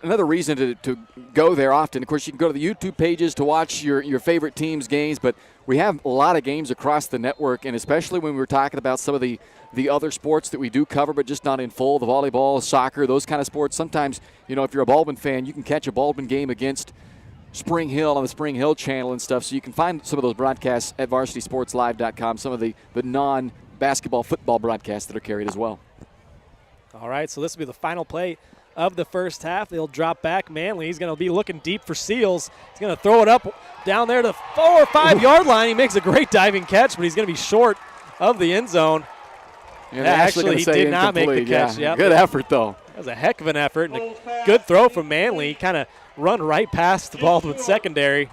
another reason to go there often, of course, you can go to the YouTube pages to watch your favorite team's games, but we have a lot of games across the network, and especially when we were talking about some of the other sports that we do cover, but just not in full, the volleyball, soccer, those kind of sports. Sometimes, if you're a Baldwin fan, you can catch a Baldwin game against Spring Hill on the Spring Hill channel and stuff, so you can find some of those broadcasts at varsitysportslive.com, some of the non-basketball, football broadcasts that are carried as well. All right, so this will be the final play of the first half. They'll drop back. Manley, he's going to be looking deep for Seals. He's going to throw it up down there to the 4 or 5 yard line. He makes a great diving catch, but he's going to be short of the end zone. Yeah, actually, he did not make the catch. Yeah. Good effort, though. That was a heck of an effort and a good throw from Manley. He kind of run right past the Baldwin secondary.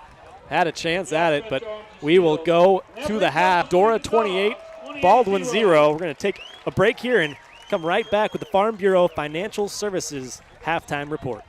Had a chance at it, but we will go to the half. Dora 28, Baldwin 0. We're going to take a break here and come right back with the Farm Bureau Financial Services halftime report.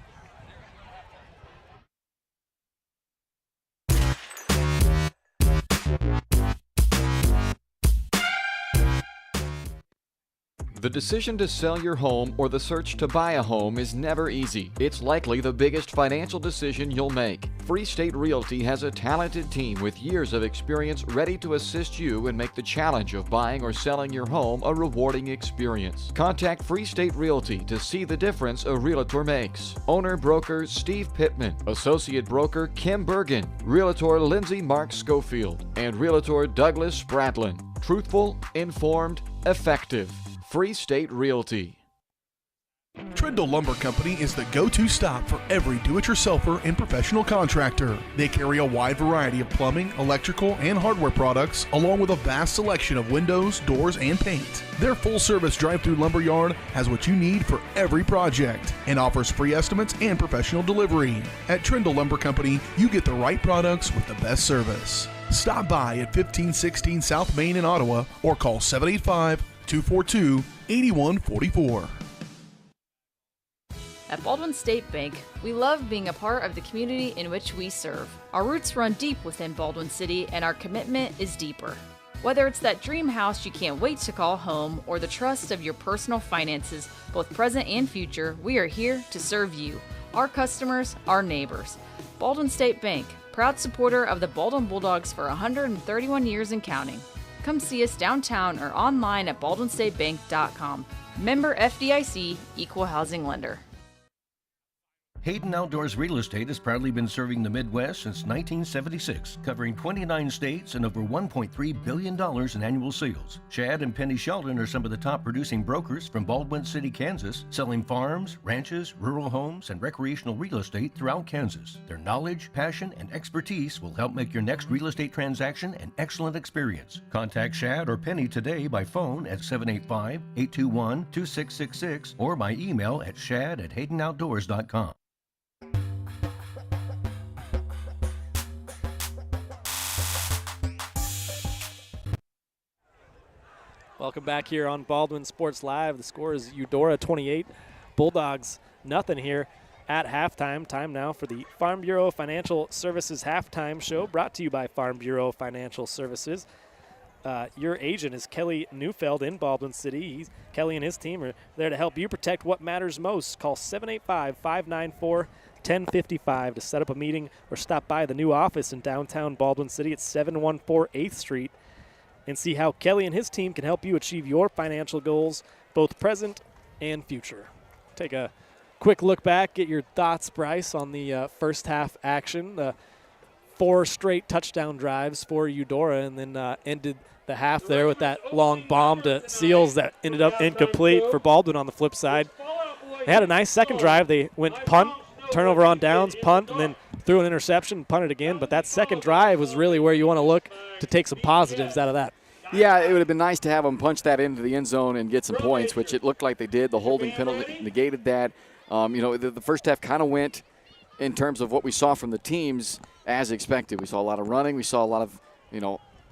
The decision to sell your home or the search to buy a home is never easy. It's likely the biggest financial decision you'll make. Free State Realty has a talented team with years of experience ready to assist you and make the challenge of buying or selling your home a rewarding experience. Contact Free State Realty to see the difference a realtor makes. Owner-broker Steve Pittman, Associate Broker Kim Bergen, Realtor Lindsay Mark Schofield, and Realtor Douglas Spradlin. Truthful, informed, effective. Free State Realty. Trindle Lumber Company is the go-to stop for every do-it-yourselfer and professional contractor. They carry a wide variety of plumbing, electrical, and hardware products, along with a vast selection of windows, doors, and paint. Their full-service drive-through lumber yard has what you need for every project and offers free estimates and professional delivery. At Trindle Lumber Company, you get the right products with the best service. Stop by at 1516 South Main in Ottawa or call 785-242-8144. At Baldwin State Bank, we love being a part of the community in which we serve. Our roots run deep within Baldwin City, and our commitment is deeper. Whether it's that dream house you can't wait to call home or the trust of your personal finances, both present and future, we are here to serve you, our customers, our neighbors. Baldwin State Bank, proud supporter of the Baldwin Bulldogs for 131 years and counting. Come see us downtown or online at baldwinstatebank.com. Member FDIC, Equal Housing Lender. Hayden Outdoors Real Estate has proudly been serving the Midwest since 1976, covering 29 states and over $1.3 billion in annual sales. Chad and Penny Sheldon are some of the top producing brokers from Baldwin City, Kansas, selling farms, ranches, rural homes, and recreational real estate throughout Kansas. Their knowledge, passion, and expertise will help make your next real estate transaction an excellent experience. Contact Chad or Penny today by phone at 785-821-2666 or by email at shad@haydenoutdoors.com. Welcome back here on Baldwin Sports Live. The score is Eudora 28, Bulldogs nothing here at halftime. Time now for the Farm Bureau Financial Services halftime show, brought to you by Farm Bureau Financial Services. Your agent is Kelly Neufeld in Baldwin City. Kelly and his team are there to help you protect what matters most. Call 785-594-1055 to set up a meeting or stop by the new office in downtown Baldwin City at 714 8th Street. and see how Kelly and his team can help you achieve your financial goals, both present and future. Take a quick look back, get your thoughts, Bryce, on the first half action. 4 straight touchdown drives for Eudora, and then ended the half there with that long bomb to Seals that ended up incomplete for Baldwin on the flip side. They had a nice second drive. They went punt, turnover on downs, punt, and then threw an interception, punted again. But that second drive was really where you want to look to take some positives out of that. Yeah, it would have been nice to have them punch that into the end zone and get some points, which it looked like they did. The holding penalty negated that. The first half kind of went in terms of what we saw from the teams as expected. We saw a lot of running. We saw a lot of,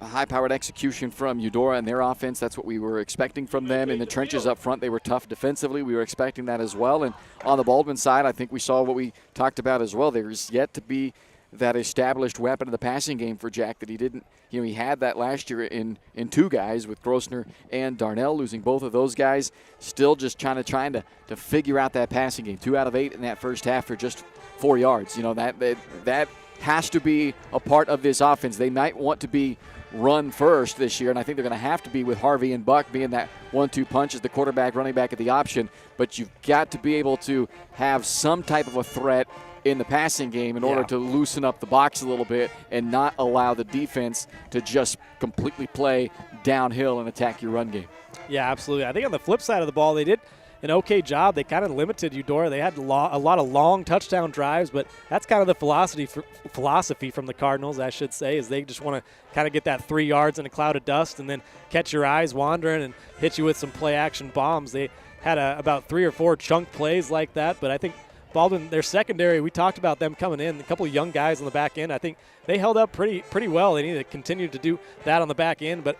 high-powered execution from Eudora and their offense. That's what we were expecting from them. In the trenches up front, they were tough defensively. We were expecting that as well. And on the Baldwin side, I think we saw what we talked about as well. There's yet to be that established weapon in the passing game for Jack that he didn't. He had that last year in 2 guys with Grossner and Darnell, losing both of those guys. Still just trying to figure out that passing game. 2 out of 8 in that first half for just 4 yards. That has to be a part of this offense. They might want to be run first this year, and I think they're going to have to be with Harvey and Buck being that 1-2 punch as the quarterback, running back at the option. But you've got to be able to have some type of a threat in the passing game in order to loosen up the box a little bit and not allow the defense to just completely play downhill and attack your run game. Yeah, absolutely. I think on the flip side of the ball, they did an okay job. They kind of limited Eudora. They had a lot of long touchdown drives, but that's kind of the philosophy from the Cardinals, I should say, is they just want to kind of get that 3 yards in a cloud of dust and then catch your eyes wandering and hit you with some play-action bombs. They had about 3 or 4 chunk plays like that, but I think Baldwin, their secondary, we talked about them coming in, a couple of young guys on the back end. I think they held up pretty well. They need to continue to do that on the back end, but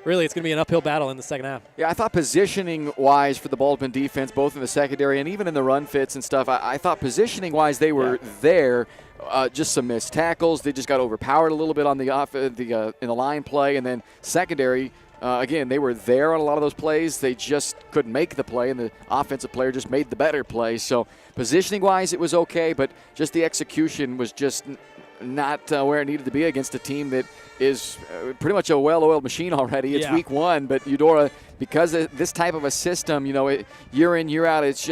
really, it's going to be an uphill battle in the second half. Yeah, I thought positioning-wise for the Baldwin defense, both in the secondary and even in the run fits and stuff, I thought positioning-wise they were there. Just some missed tackles. They just got overpowered a little bit on in the line play, and then secondary. Again, they were there on a lot of those plays. They just couldn't make the play, and the offensive player just made the better play. So positioning-wise, it was okay, but just the execution was just not where it needed to be against a team that is pretty much a well-oiled machine already. It's week 1, but Eudora, because of this type of a system, year in, year out, it's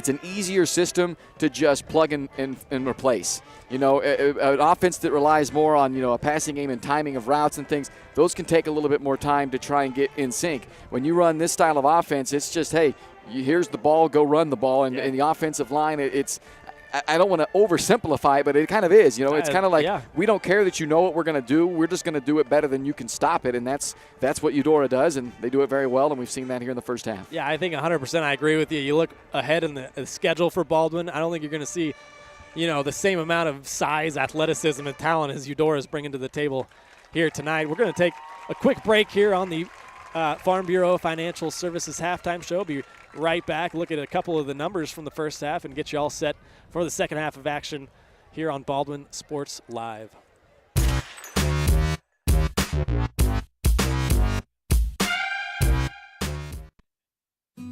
an easier system to just plug and replace. An offense that relies more on, a passing game and timing of routes and things, those can take a little bit more time to try and get in sync. When you run this style of offense, it's just, hey, here's the ball, go run the ball. And the offensive line, I don't want to oversimplify it, but it kind of is. It's kind of like we don't care that you know what we're going to do. We're just going to do it better than you can stop it, and that's what Eudora does, and they do it very well, and we've seen that here in the first half. Yeah, I think 100% I agree with you. You look ahead in the schedule for Baldwin, I don't think you're going to see, the same amount of size, athleticism, and talent as Eudora is bringing to the table here tonight. We're going to take a quick break here on the Farm Bureau Financial Services halftime show. Be right back, look at a couple of the numbers from the first half, and get you all set for the second half of action here on Baldwin Sports Live.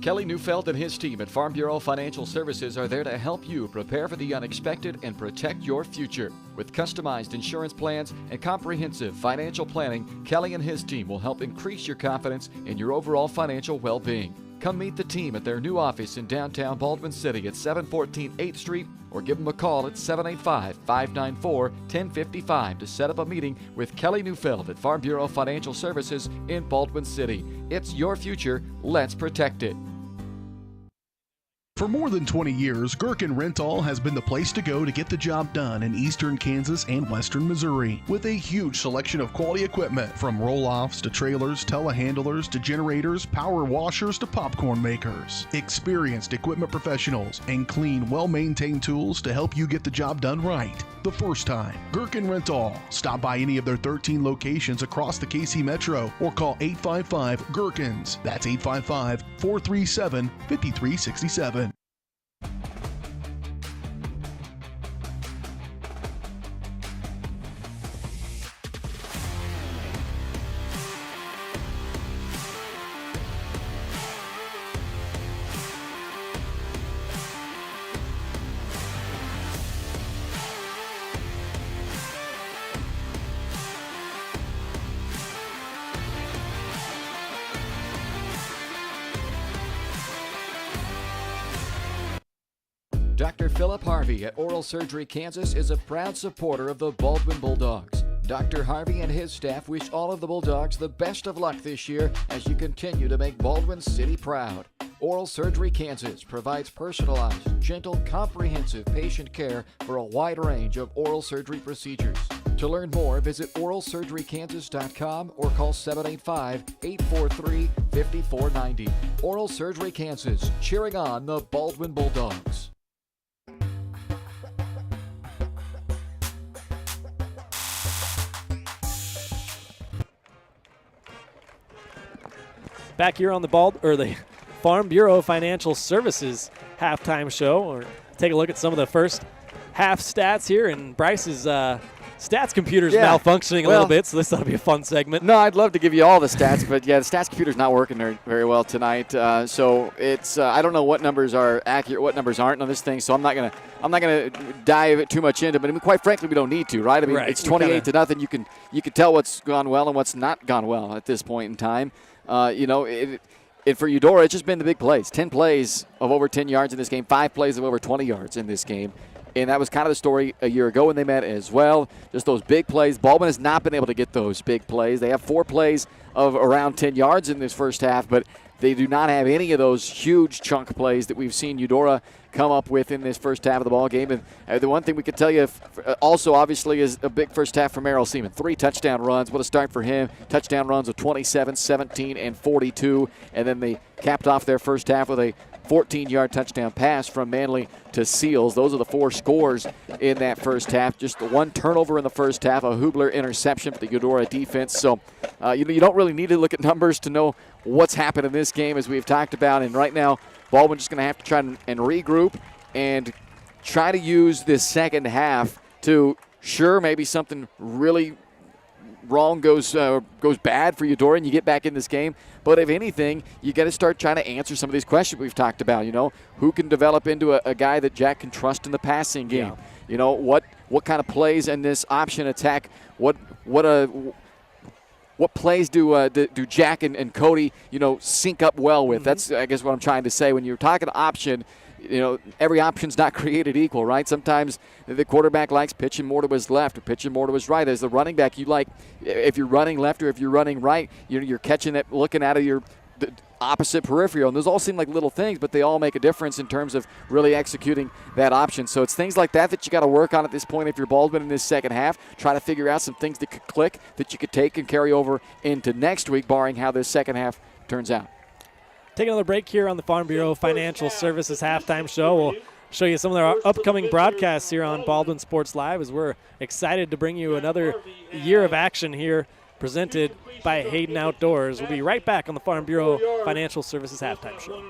Kelly Neufeld and his team at Farm Bureau Financial Services are there to help you prepare for the unexpected and protect your future. With customized insurance plans and comprehensive financial planning, Kelly and his team will help increase your confidence in your overall financial well-being. Come meet the team at their new office in downtown Baldwin City at 714 8th Street, or give them a call at 785-594-1055 to set up a meeting with Kelly Neufeld at Farm Bureau Financial Services in Baldwin City. It's your future. Let's protect it. For more than 20 years, Gherkin Rental has been the place to go to get the job done in eastern Kansas and western Missouri. With a huge selection of quality equipment, from roll-offs to trailers, telehandlers to generators, power washers to popcorn makers. Experienced equipment professionals and clean, well-maintained tools to help you get the job done right the first time. Gherkin Rental. Stop by any of their 13 locations across the KC Metro or call 855-GHERKINS. That's 855-437-5367. Dr. Philip Harvey at Oral Surgery Kansas is a proud supporter of the Baldwin Bulldogs. Dr. Harvey and his staff wish all of the Bulldogs the best of luck this year as you continue to make Baldwin City proud. Oral Surgery Kansas provides personalized, gentle, comprehensive patient care for a wide range of oral surgery procedures. To learn more, visit oralsurgerykansas.com or call 785-843-5490. Oral Surgery Kansas, cheering on the Baldwin Bulldogs. Back here on the Farm Bureau Financial Services halftime show, or take a look at some of the first half stats here. And Bryce's stats computer's malfunctioning a little bit, so this ought to be a fun segment. No, I'd love to give you all the stats, but the stats computer's not working very well tonight. So it's I don't know what numbers are accurate, what numbers aren't on this thing. So I'm not gonna dive too much into it. But I mean, quite frankly, we don't need to, right? I mean, it's 28-0. You can tell what's gone well and what's not gone well at this point in time. And for Eudora, it's just been the big plays. 10 plays of over 10 yards in this game, 5 plays of over 20 yards in this game. And that was kind of the story a year ago when they met as well. Just those big plays. Baldwin has not been able to get those big plays. They have 4 plays of around 10 yards in this first half, but they do not have any of those huge chunk plays that we've seen Eudora come up with in this first half of the ball game. And the one thing we could tell you also, obviously, is a big first half for Merrill Seaman. 3 touchdown runs. What a start for him. Touchdown runs of 27, 17, and 42. And then they capped off their first half with a 14-yard touchdown pass from Manley to Seals. Those are the 4 scores in that first half. Just the 1 turnover in the first half, a Hubler interception for the Eudora defense. So you don't really need to look at numbers to know what's happened in this game, as we've talked about. And right now, Baldwin's just going to have to try and regroup and try to use this second half to, maybe something really wrong goes bad for Eudora and you get back in this game. But if anything, you got to start trying to answer some of these questions we've talked about. Who can develop into a guy that Jack can trust in the passing game? Yeah. What kind of plays in this option attack? What plays do Jack and Cody sync up well with? That's, I guess, what I'm trying to say. When you're talking option, every option's not created equal, right? Sometimes the quarterback likes pitching more to his left or pitching more to his right. As the running back, you like, if you're running left or if you're running right, you're catching it, looking out of your opposite peripheral. And those all seem like little things, but they all make a difference in terms of really executing that option. So it's things like that you got to work on at this point if you're Baldwin in this second half. Try to figure out some things that could click that you could take and carry over into next week, barring how this second half turns out. Take another break here on the Farm Bureau Financial Services halftime show. We'll show you some of our upcoming broadcasts here on Baldwin Sports Live, as we're excited to bring you another year of action here presented by Hayden Outdoors. We'll be right back on the Farm Bureau Financial Services halftime show.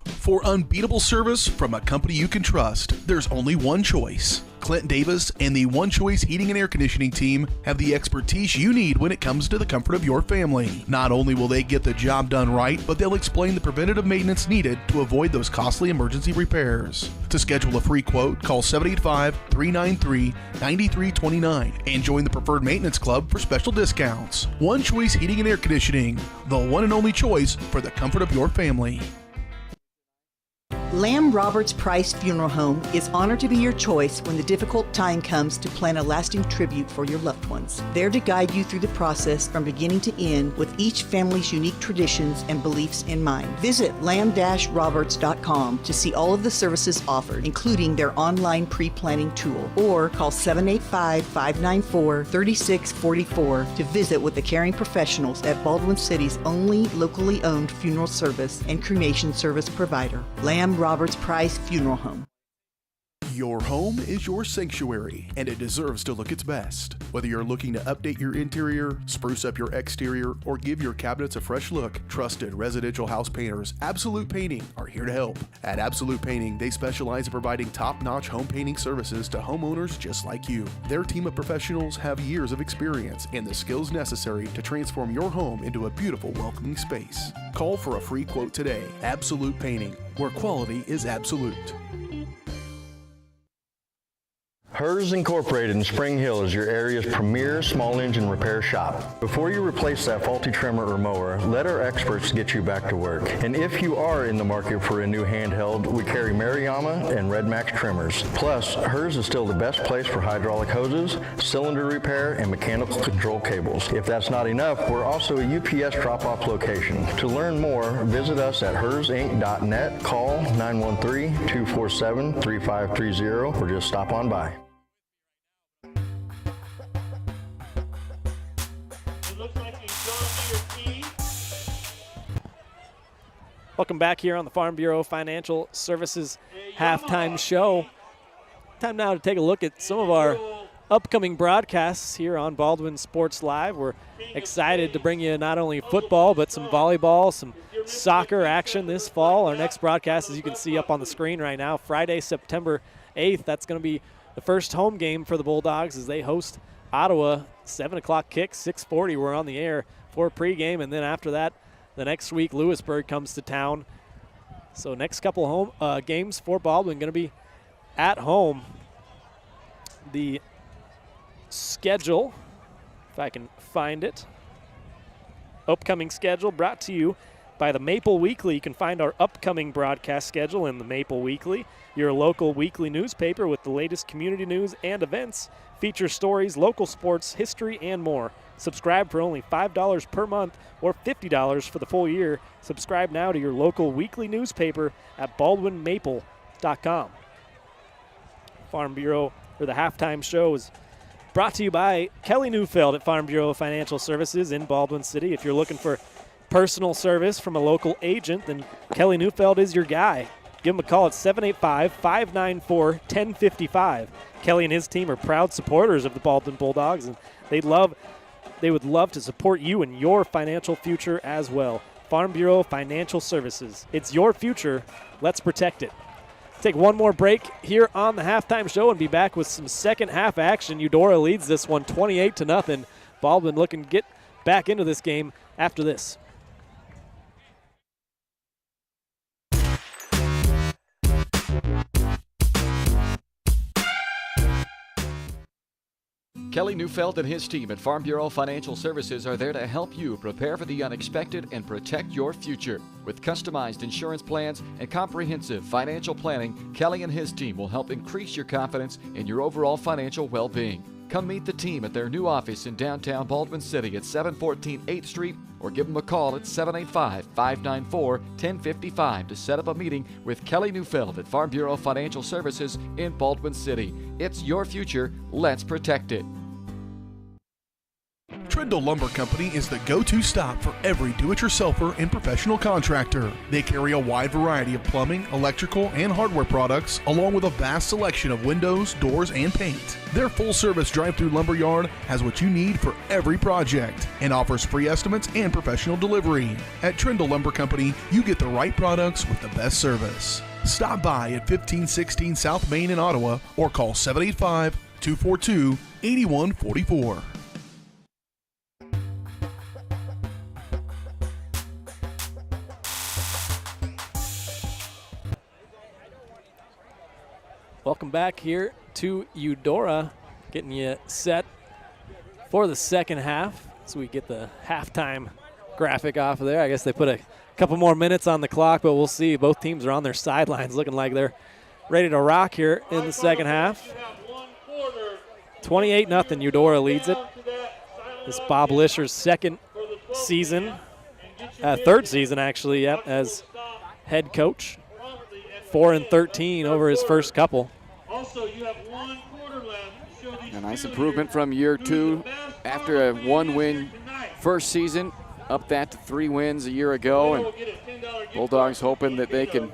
For unbeatable service from a company you can trust, there's only one choice. Clint Davis and the One Choice Heating and Air Conditioning team have the expertise you need when it comes to the comfort of your family. Not only will they get the job done right, but they'll explain the preventative maintenance needed to avoid those costly emergency repairs. To schedule a free quote, call 785-393-9329 and join the Preferred Maintenance Club for special discounts. One Choice Heating and Air Conditioning, the one and only choice for the comfort of your family. Lamb Roberts Price Funeral Home is honored to be your choice when the difficult time comes to plan a lasting tribute for your loved ones. There to guide you through the process from beginning to end with each family's unique traditions and beliefs in mind. Visit lamb-roberts.com to see all of the services offered, including their online pre-planning tool, or call 785-594-3644 to visit with the caring professionals at Baldwin City's only locally owned funeral service and cremation service provider, Lamb Roberts Price Funeral Home. Your home is your sanctuary, and it deserves to look its best. Whether you're looking to update your interior, spruce up your exterior, or give your cabinets a fresh look, trusted residential house painters Absolute Painting are here to help. At Absolute Painting, they specialize in providing top-notch home painting services to homeowners just like you. Their team of professionals have years of experience and the skills necessary to transform your home into a beautiful, welcoming space. Call for a free quote today. Absolute Painting, where quality is absolute. Hers Incorporated in Spring Hill is your area's premier small engine repair shop. Before you replace that faulty trimmer or mower, let our experts get you back to work. And if you are in the market for a new handheld, we carry Maruyama and Red Max trimmers. Plus, Hers is still the best place for hydraulic hoses, cylinder repair, and mechanical control cables. If that's not enough, we're also a UPS drop-off location. To learn more, visit us at hersinc.net, call 913-247-3530, or just stop on by. Welcome back here on the Farm Bureau Financial Services halftime show. Time now to take a look at some of our upcoming broadcasts here on Baldwin Sports Live. We're excited to bring you not only football, but some volleyball, some soccer action this fall. Our next broadcast, as you can see up on the screen right now, Friday, September 8th. That's going to be the first home game for the Bulldogs as they host Ottawa. 7 o'clock kick, 6:40. We're on the air for pregame, and then after that, the next week, Lewisburg comes to town. So next couple home games for Baldwin going to be at home. The schedule, if I can find it, upcoming schedule brought to you by the Maple Weekly. You can find our upcoming broadcast schedule in the Maple Weekly, your local weekly newspaper with the latest community news and events, feature stories, local sports, history, and more. Subscribe for only $5 per month or $50 for the full year. Subscribe now to your local weekly newspaper at baldwinmaple.com. Farm Bureau, or the halftime show, is brought to you by Kelly Neufeld at Farm Bureau Financial Services in Baldwin City. If you're looking for personal service from a local agent, then Kelly Neufeld is your guy. Give him a call at 785-594-1055. Kelly and his team are proud supporters of the Baldwin Bulldogs, and they would love to support you in your financial future as well. Farm Bureau Financial Services. It's your future. Let's protect it. Take one more break here on the halftime show and be back with some second half action. Eudora leads this one 28-0. Baldwin looking to get back into this game after this. Kelly Neufeld and his team at Farm Bureau Financial Services are there to help you prepare for the unexpected and protect your future. With customized insurance plans and comprehensive financial planning, Kelly and his team will help increase your confidence in your overall financial well-being. Come meet the team at their new office in downtown Baldwin City at 714 8th Street, or give them a call at 785-594-1055 to set up a meeting with Kelly Neufeld at Farm Bureau Financial Services in Baldwin City. It's your future. Let's protect it. Trindle Lumber Company is the go-to stop for every do-it-yourselfer and professional contractor. They carry a wide variety of plumbing, electrical, and hardware products, along with a vast selection of windows, doors, and paint. Their full-service drive-through lumber yard has what you need for every project and offers free estimates and professional delivery. At Trindle Lumber Company, you get the right products with the best service. Stop by at 1516 South Main in Ottawa or call 785-242-8144. Welcome back here to Eudora, getting you set for the second half. So we get the halftime graphic off of there. I guess they put a couple more minutes on the clock, but we'll see. Both teams are on their sidelines looking like they're ready to rock here in the second half. 28-0, Eudora leads it. This is Bob Lisher's third season actually, as head coach. 4-13 over his first couple. Also, you have 1 quarter left to show these a nice improvement from year 2 after a 1-win first season, up that to 3 wins a year ago, and Bulldogs hoping that they can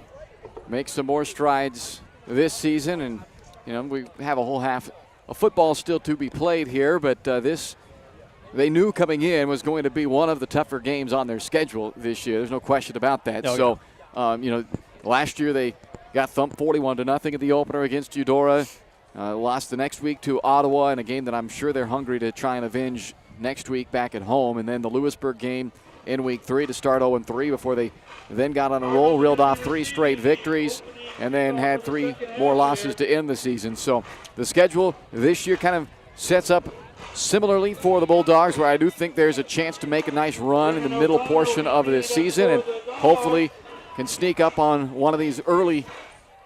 make some more strides this season. And we have a whole half of football still to be played here, but this they knew coming in was going to be one of the tougher games on their schedule this year. There's no question about that. Last year they got thumped 41-0 at the opener against Eudora. Lost the next week to Ottawa in a game that I'm sure they're hungry to try and avenge next week back at home. And then the Lewisburg game in week 3 to start 0-3 before they then got on a roll, reeled off 3 straight victories, and then had 3 more losses to end the season. So the schedule this year kind of sets up similarly for the Bulldogs, where I do think there's a chance to make a nice run in the middle portion of this season and hopefully can sneak up on one of these early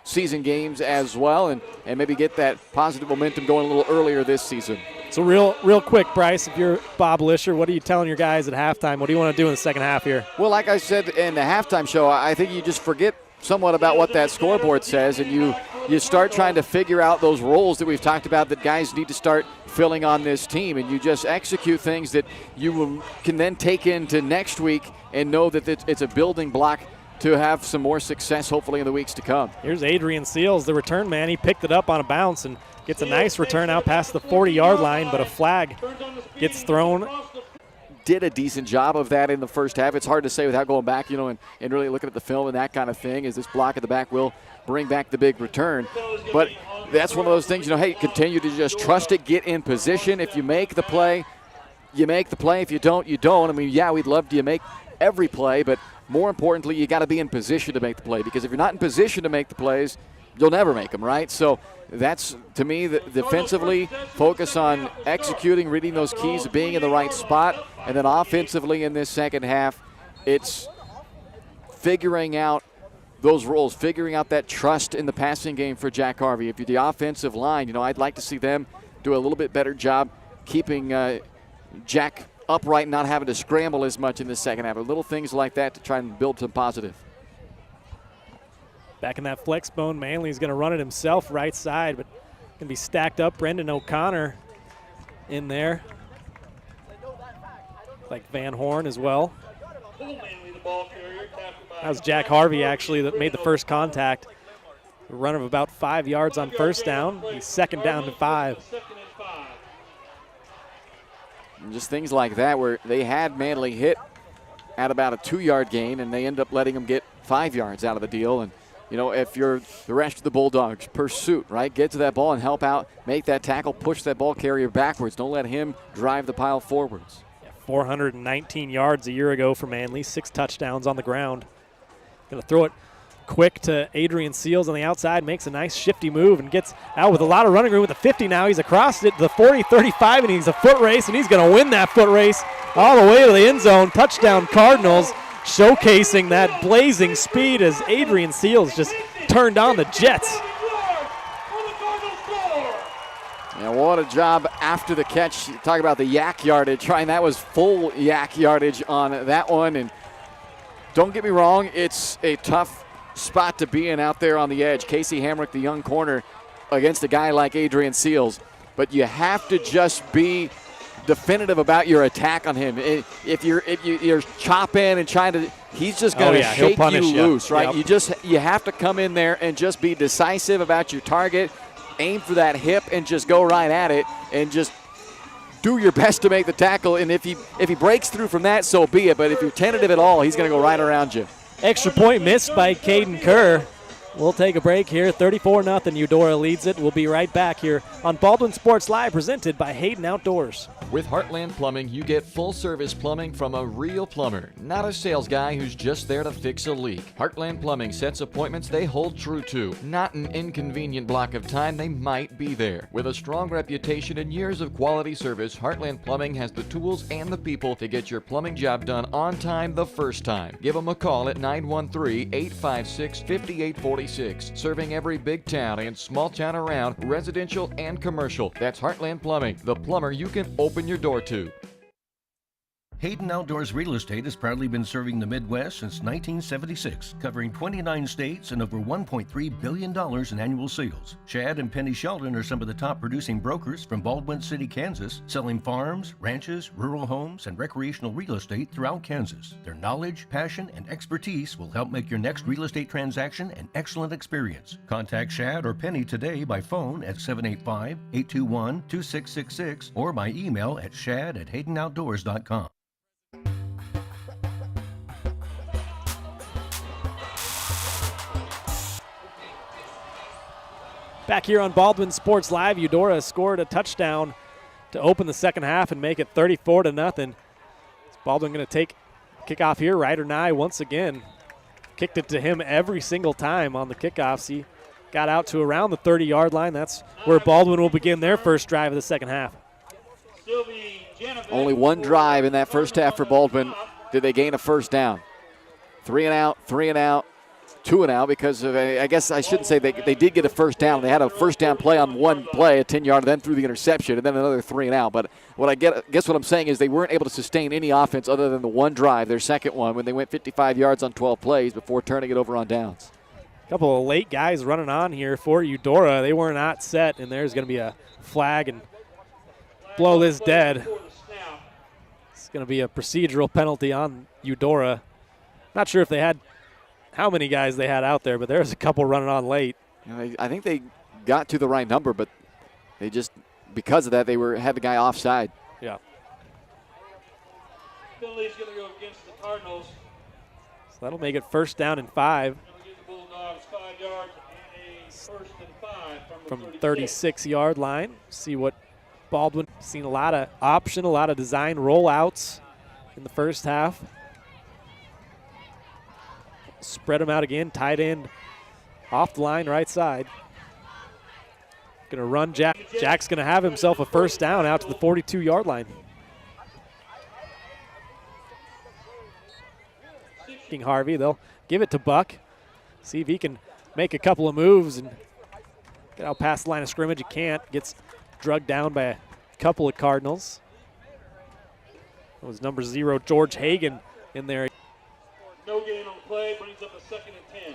season games as well and maybe get that positive momentum going a little earlier this season. So real quick, Bryce, if you're Bob Lisher, what are you telling your guys at halftime? What do you want to do in the second half here? Well, like I said in the halftime show, I think you just forget somewhat about what that scoreboard says, and you start trying to figure out those roles that we've talked about that guys need to start filling on this team, and you just execute things that you can then take into next week and know that it's a building block to have some more success hopefully in the weeks to come. Here's Adrian Seals, the return man. He picked it up on a bounce and gets a nice return out past the 40-yard line, but a flag gets thrown. Did a decent job of that in the first half. It's hard to say without going back, and really looking at the film and that kind of thing, as this block at the back will bring back the big return. But that's one of those things, hey, continue to just trust it, get in position. If you make the play, you make the play. If you don't, you don't. I mean, yeah, we'd love to make every play, but more importantly, you got to be in position to make the play, because if you're not in position to make the plays, you'll never make them, right? So that's, to me, defensively, focus on executing, reading those keys, being in the right spot. And then offensively in this second half, it's figuring out those roles, figuring out that trust in the passing game for Jack Harvey. If you're the offensive line, I'd like to see them do a little bit better job keeping Jack upright and not having to scramble as much in the second half. Little things like that to try and build some positive. Back in that flex bone, Manley's going to run it himself right side, but going to be stacked up. Brendan O'Connor in there, like Van Horn as well. That was Jack Harvey, actually, that made the first contact. A run of about 5 yards on first down. He's second down to 5. And just things like that where they had Manley hit at about a 2-yard gain, and they end up letting him get 5 yards out of the deal. And if you're the rest of the Bulldogs, pursuit, right? Get to that ball and help out, make that tackle, push that ball carrier backwards. Don't let him drive the pile forwards. 419 yards a year ago for Manley, 6 touchdowns on the ground. Going to throw it quick to Adrian Seals on the outside, makes a nice shifty move and gets out with a lot of running room with the 50 now. He's across it to the 40, 35, and he's a foot race, and he's going to win that foot race all the way to the end zone. Touchdown Cardinals, showcasing that blazing speed as Adrian Seals just turned on the Jets. Yeah, what a job after the catch. Talk about the yak yardage. That was full yak yardage on that one. And don't get me wrong, it's a tough spot to be in out there on the edge. Casey Hamrick, the young corner, against a guy like Adrian Seals. But you have to just be definitive about your attack on him. If you're chopping and trying to, he's just going to shake you loose, right? Yep. You have to come in there and just be decisive about your target. Aim for that hip and just go right at it and just do your best to make the tackle. And if he breaks through from that, so be it. But if you're tentative at all, he's going to go right around you. Extra point missed by Caden Kerr. We'll take a break here. 34-0. Eudora leads it. We'll be right back here on Baldwin Sports Live, presented by Hayden Outdoors. With Heartland Plumbing, you get full-service plumbing from a real plumber, not a sales guy who's just there to fix a leak. Heartland Plumbing sets appointments they hold true to, not an inconvenient block of time they might be there. With a strong reputation and years of quality service, Heartland Plumbing has the tools and the people to get your plumbing job done on time the first time. Give them a call at 913-856-5846. Serving every big town and small town around, residential and commercial. That's Heartland Plumbing, the plumber you can open your door to. Hayden Outdoors Real Estate has proudly been serving the Midwest since 1976, covering 29 states and over $1.3 billion in annual sales. Chad and Penny Sheldon are some of the top producing brokers from Baldwin City, Kansas, selling farms, ranches, rural homes, and recreational real estate throughout Kansas. Their knowledge, passion, and expertise will help make your next real estate transaction an excellent experience. Contact Chad or Penny today by phone at 785-821-2666 or by email at shad@haydenoutdoors.com. Back here on Baldwin Sports Live, Eudora scored a touchdown to open the second half and make it 34-0. Is Baldwin going to take Kickoff here, Ryder Nye once again kicked it to him every single time on the kickoffs. He got out to around the 30-yard line. That's where Baldwin will begin their first drive of the second half. Only one drive in that first half for Baldwin. Did they gain a first down? 3 and out, 2 and out because of I guess I shouldn't say they did get a first down. They had a first down play on one play, a 10-yard, then threw the interception, and then another 3 and out. But guess what I'm saying is they weren't able to sustain any offense other than the one drive, their second one, when they went 55 yards on 12 plays before turning it over on downs. A couple of late guys running on here for Eudora. They were not set, and there's going to be a flag and blow this dead. It's going to be a procedural penalty on Eudora. Not sure if they had how many guys they had out there, but there's a couple running on late. I think they got to the right number, but they just, because of that, they had the guy offside. Yeah. Penalty's going to go against the Cardinals. So that'll make it first down and 5. Bulldogs 5 yards and a first and 5 from the 36-yard line. See what Baldwin, seen a lot of option, a lot of design rollouts in the first half. Spread them out again, tight end off the line, right side. Going to run Jack. Jack's going to have himself a first down out to the 42-yard line. King Harvey, they'll give it to Buck. See if he can make a couple of moves and get out past the line of scrimmage. He can't. Gets drugged down by a couple of Cardinals. That was number 0, George Hagan, in there. No gain on play, brings up a 2nd and 10.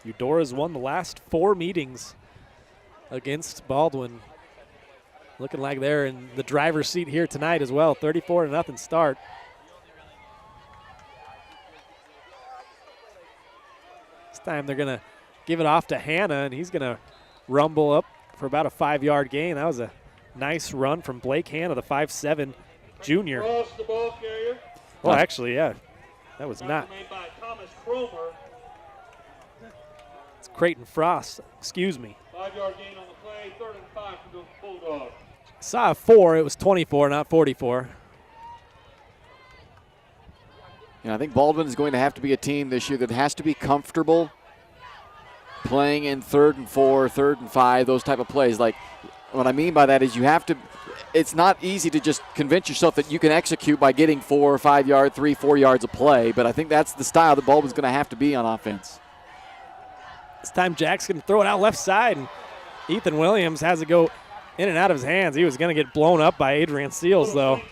Eudora's won the last 4 meetings against Baldwin. Looking like they're in the driver's seat here tonight as well. 34-0 start. This time they're going to give it off to Hanna, and he's going to rumble up for about a 5-yard gain. That was a nice run from Blake Hanna, the 5'7" junior. Cross the ball carrier. Well, actually, yeah. That was not. Made by Thomas Cromer. It's Creighton Frost, excuse me. 5-yard gain on the play, 3rd and 5 for the Bulldogs. Saw a 4, it was 24, not 44. I think Baldwin is going to have to be a team this year that has to be comfortable playing in 3rd and 4, 3rd and 5, those type of plays. Like, what I mean by that is you have to, it's not easy to just convince yourself that you can execute by getting 4 or 5 yards, 3, 4 yards of play, but I think that's the style that Baldwin's going to have to be on offense. This time Jack's going to throw it out left side, and Ethan Williams has it go in and out of his hands. He was going to get blown up by Adrian Seals, though.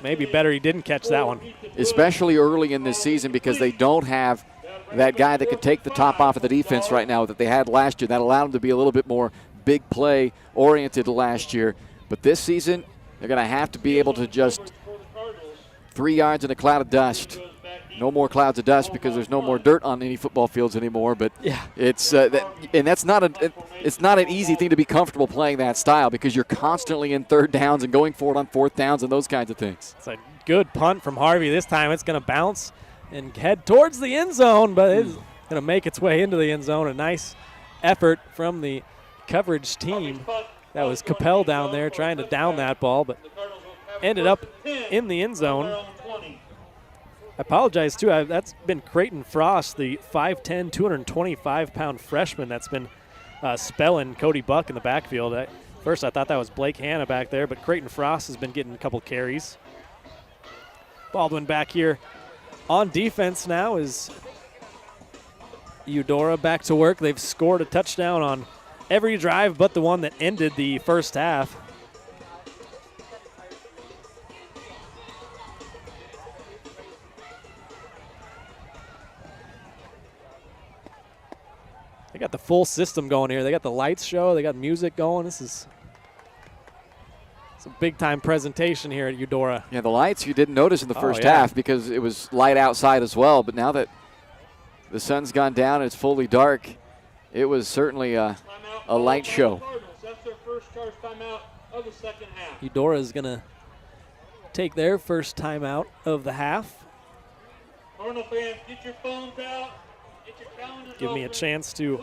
Maybe better he didn't catch that one. Especially early in this season because they don't have that guy that could take the top off of the defense right now that they had last year. That allowed them to be a little bit more big play oriented last year. But this season, they're going to have to be able to just 3 yards in a cloud of dust. No more clouds of dust because there's no more dirt on any football fields anymore. But yeah, it's it's not an easy thing to be comfortable playing that style because you're constantly in 3rd downs and going for it on 4th downs and those kinds of things. It's a good punt from Harvey. This time it's going to bounce and head towards the end zone, but it's going to make its way into the end zone. A nice effort from the coverage team. That was Capel down there trying to down that ball, but ended up in the end zone. I apologize, too. That's been Creighton Frost, the 5'10", 225-pound freshman that's been spelling Cody Buck in the backfield. First, I thought that was Blake Hanna back there, but Creighton Frost has been getting a couple carries. Baldwin back here on defense now is Eudora back to work. They've scored a touchdown on every drive but the one that ended the first half. They got the full system going here. They got the lights show. They got music going. It's a big-time presentation here at Eudora. Yeah, the lights you didn't notice in the first half because it was light outside as well. But now that the sun's gone down and it's fully dark, it was certainly a light show. That's their first charge timeout of the second half. Eudora is going to take their first timeout of the half. Cardinal fans, get your phones out. Give me a chance to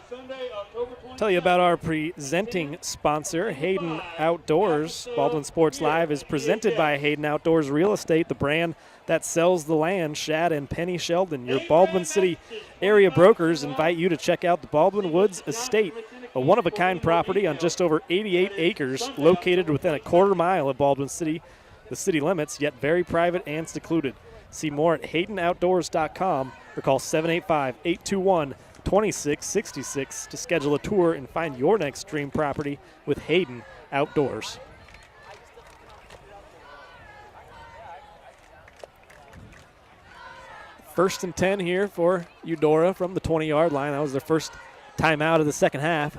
Sunday, October 27th. Tell you about our presenting sponsor, Hayden Outdoors. Baldwin Sports Live is presented by Hayden Outdoors Real Estate, the brand that sells the land. Shad and Penny Sheldon, your Baldwin City area brokers, invite you to check out the Baldwin Woods Estate, a one-of-a-kind property on just over 88 acres located within a quarter-mile of Baldwin City, the city limits, yet very private and secluded. See more at HaydenOutdoors.com or call 785-821-2666 to schedule a tour and find your next dream property with Hayden Outdoors. First and 10 here for Eudora from the 20-yard line. That was their first timeout of the second half.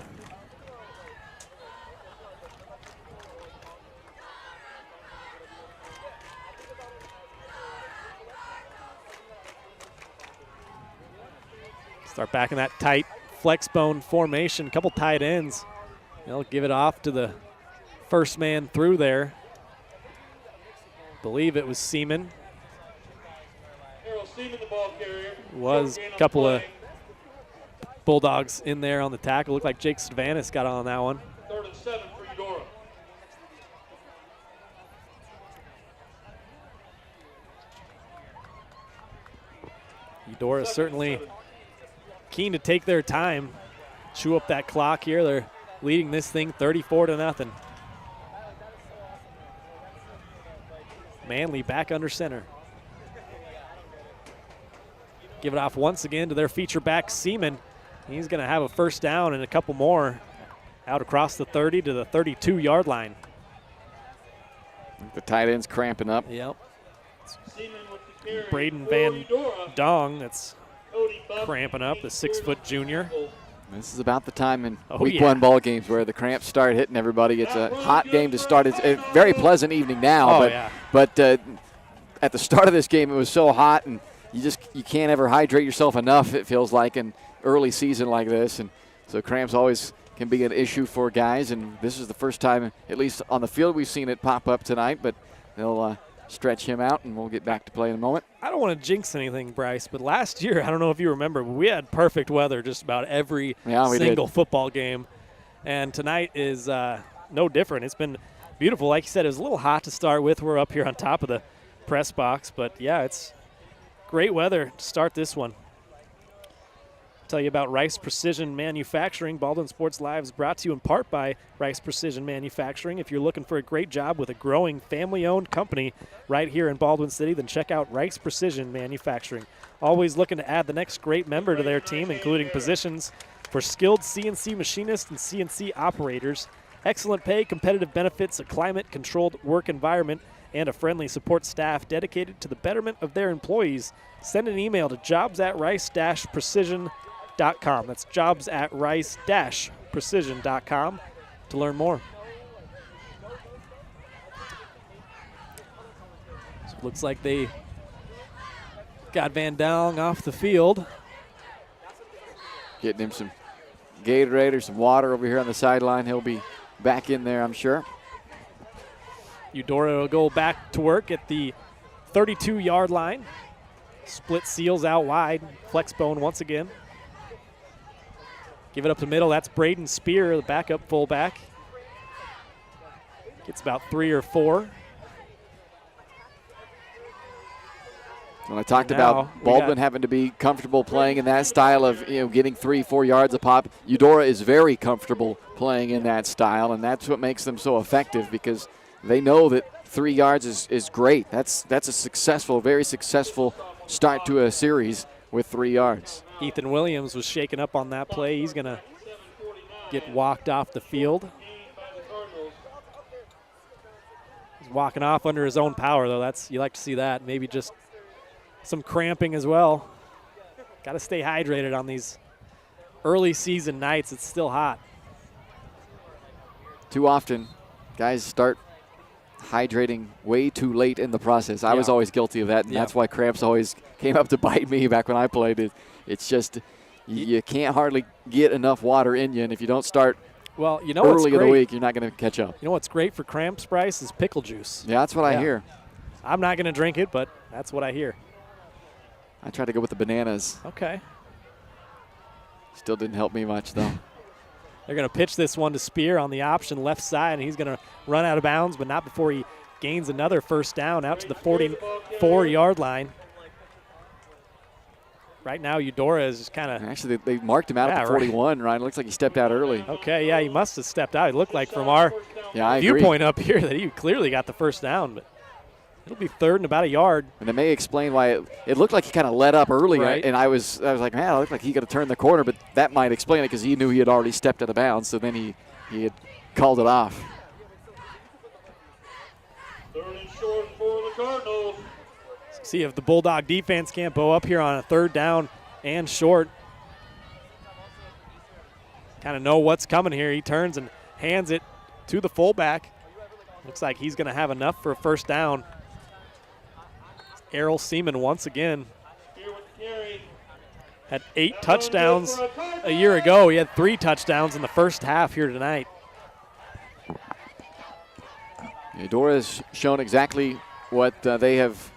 Start back in that tight flex bone formation. Couple tight ends. They'll give it off to the first man through there. Believe it was Seaman. Seaman, the ball carrier. Was a couple of Bulldogs in there on the tackle. Looked like Jake Stavanis got on that one. 3rd and 7 for Eudora. Eudora certainly keen to take their time, chew up that clock here. They're leading this thing 34-0. Manley back under center. Give it off once again to their feature back, Seaman. He's going to have a first down and a couple more out across the 30 to the 32-yard line. The tight end's cramping up. Yep. Braden Van Dong, that's cramping up, the 6-foot junior. This is about the time in week one ball games where the cramps start hitting everybody. It's a hot game to start. It's a very pleasant evening now, but at the start of this game it was so hot, and you can't ever hydrate yourself enough, it feels like, in early season like this. And so cramps always can be an issue for guys, and this is the first time, at least on the field, we've seen it pop up tonight, but they'll stretch him out, and we'll get back to play in a moment. I don't want to jinx anything, Bryce, but last year, I don't know if you remember, but we had perfect weather just about every single football game. And tonight is no different. It's been beautiful. Like you said, it was a little hot to start with. We're up here on top of the press box, but yeah, it's great weather to start this one. Tell you about Rice Precision Manufacturing. Baldwin Sports Live is brought to you in part by Rice Precision Manufacturing. If you're looking for a great job with a growing family-owned company right here in Baldwin City, then check out Rice Precision Manufacturing. Always looking to add the next great member to their team, including positions for skilled CNC machinists and CNC operators. Excellent pay, competitive benefits, a climate-controlled work environment, and a friendly support staff dedicated to the betterment of their employees. Send an email to jobs@rice-precision.com. That's jobs@rice-precision.com to learn more. So it looks like they got Van Dong off the field. Getting him some Gatorade or some water over here on the sideline. He'll be back in there, I'm sure. Eudora will go back to work at the 32-yard line. Split seals out wide. Flex bone once again. Give it up the middle. That's Braden Spear, the backup fullback. Gets about 3 or 4. When I talked about Baldwin having to be comfortable playing in that style of getting 3-4 yards a pop, Eudora is very comfortable playing in that style, and that's what makes them so effective, because they know that 3 yards is great. That's a successful, very successful start to a series with 3 yards. Ethan Williams was shaken up on that play. He's going to get walked off the field. He's walking off under his own power, though. You like to see that. Maybe just some cramping as well. Got to stay hydrated on these early season nights. It's still hot. Too often, guys start hydrating way too late in the process. I was always guilty of that, and that's why cramps always came up to bite me back when I played. It's just you can't hardly get enough water in you, and if you don't start early in the week, you're not going to catch up. You know what's great for cramps, Bryce, is pickle juice. Yeah, that's what I hear. I'm not going to drink it, but that's what I hear. I try to go with the bananas. Okay. Still didn't help me much, though. They're going to pitch this one to Spear on the option left side, and he's going to run out of bounds, but not before he gains another first down out to the 44-yard line. Right now, Eudora is kind of... Actually, they marked him out at the 41, right. Ryan. It looks like he stepped out early. Okay, yeah, he must have stepped out. It looked like from our viewpoint up here that he clearly got the first down, but it'll be third and about a yard. And it may explain why it looked like he kind of let up early, right. And I was like, man, it looked like he could have turned the corner, but that might explain it because he knew he had already stepped out of bounds, so then he had called it off. Third and short for the Cardinals. See if the Bulldog defense can't bow up here on a third down and short. Kind of know what's coming here. He turns and hands it to the fullback. Looks like he's going to have enough for a first down. Errol Seaman once again. Had 8 touchdowns a year ago. He had 3 touchdowns in the first half here tonight. Eudora has shown exactly what they have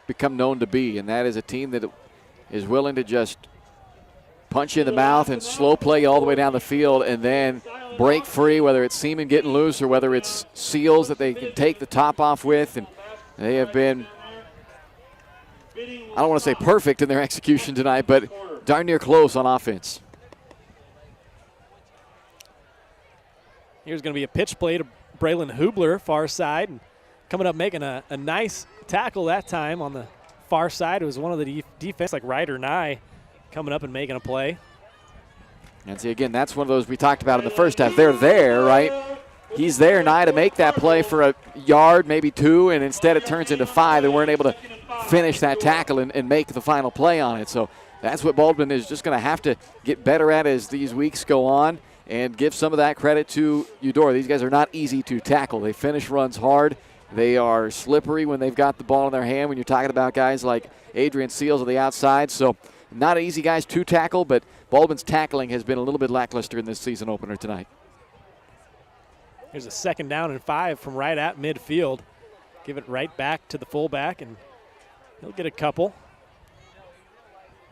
become known to be, and that is a team that is willing to just punch you in the mouth and slow play all the way down the field and then break free, whether it's Seaman getting loose or whether it's Seals that they can take the top off with. And they have been, I don't want to say perfect in their execution tonight, but darn near close on offense. Here's going to be a pitch play to Braylon Hubler, far side, and coming up making a nice tackle that time on the far side. It was one of the defense, like Ryder Nye, coming up and making a play. And see, again, that's one of those we talked about in the first half. They're there, right? He's there, Nye, to make that play for a yard, maybe 2, and instead it turns into 5. They weren't able to finish that tackle and make the final play on it. So that's what Baldwin is just going to have to get better at as these weeks go on, and give some of that credit to Eudora. These guys are not easy to tackle. They finish runs hard. They are slippery when they've got the ball in their hand, when you're talking about guys like Adrian Seals on the outside. So not easy guys to tackle, but Baldwin's tackling has been a little bit lackluster in this season opener tonight. Here's a 2nd down and 5 from right at midfield. Give it right back to the fullback, and he'll get a couple.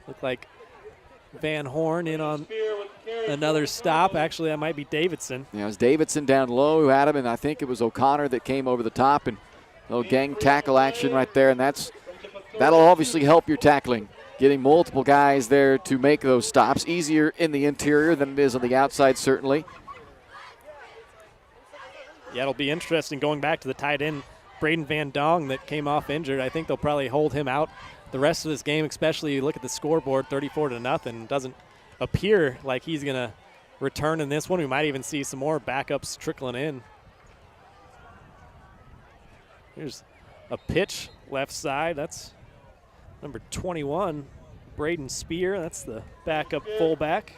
Look like Van Horn in on another stop. Actually, that might be Davidson. Yeah, it was Davidson down low who had him, and I think it was O'Connor that came over the top, and a little gang tackle action right there, and that'll obviously help your tackling. Getting multiple guys there to make those stops. Easier in the interior than it is on the outside, certainly. Yeah, it'll be interesting going back to the tight end, Braden Van Dong, that came off injured. I think they'll probably hold him out the rest of this game, especially you look at the scoreboard, 34-0. Doesn't appear like he's going to return in this one. We might even see some more backups trickling in. Here's a pitch left side. That's number 21, Braden Spear. That's the backup fullback.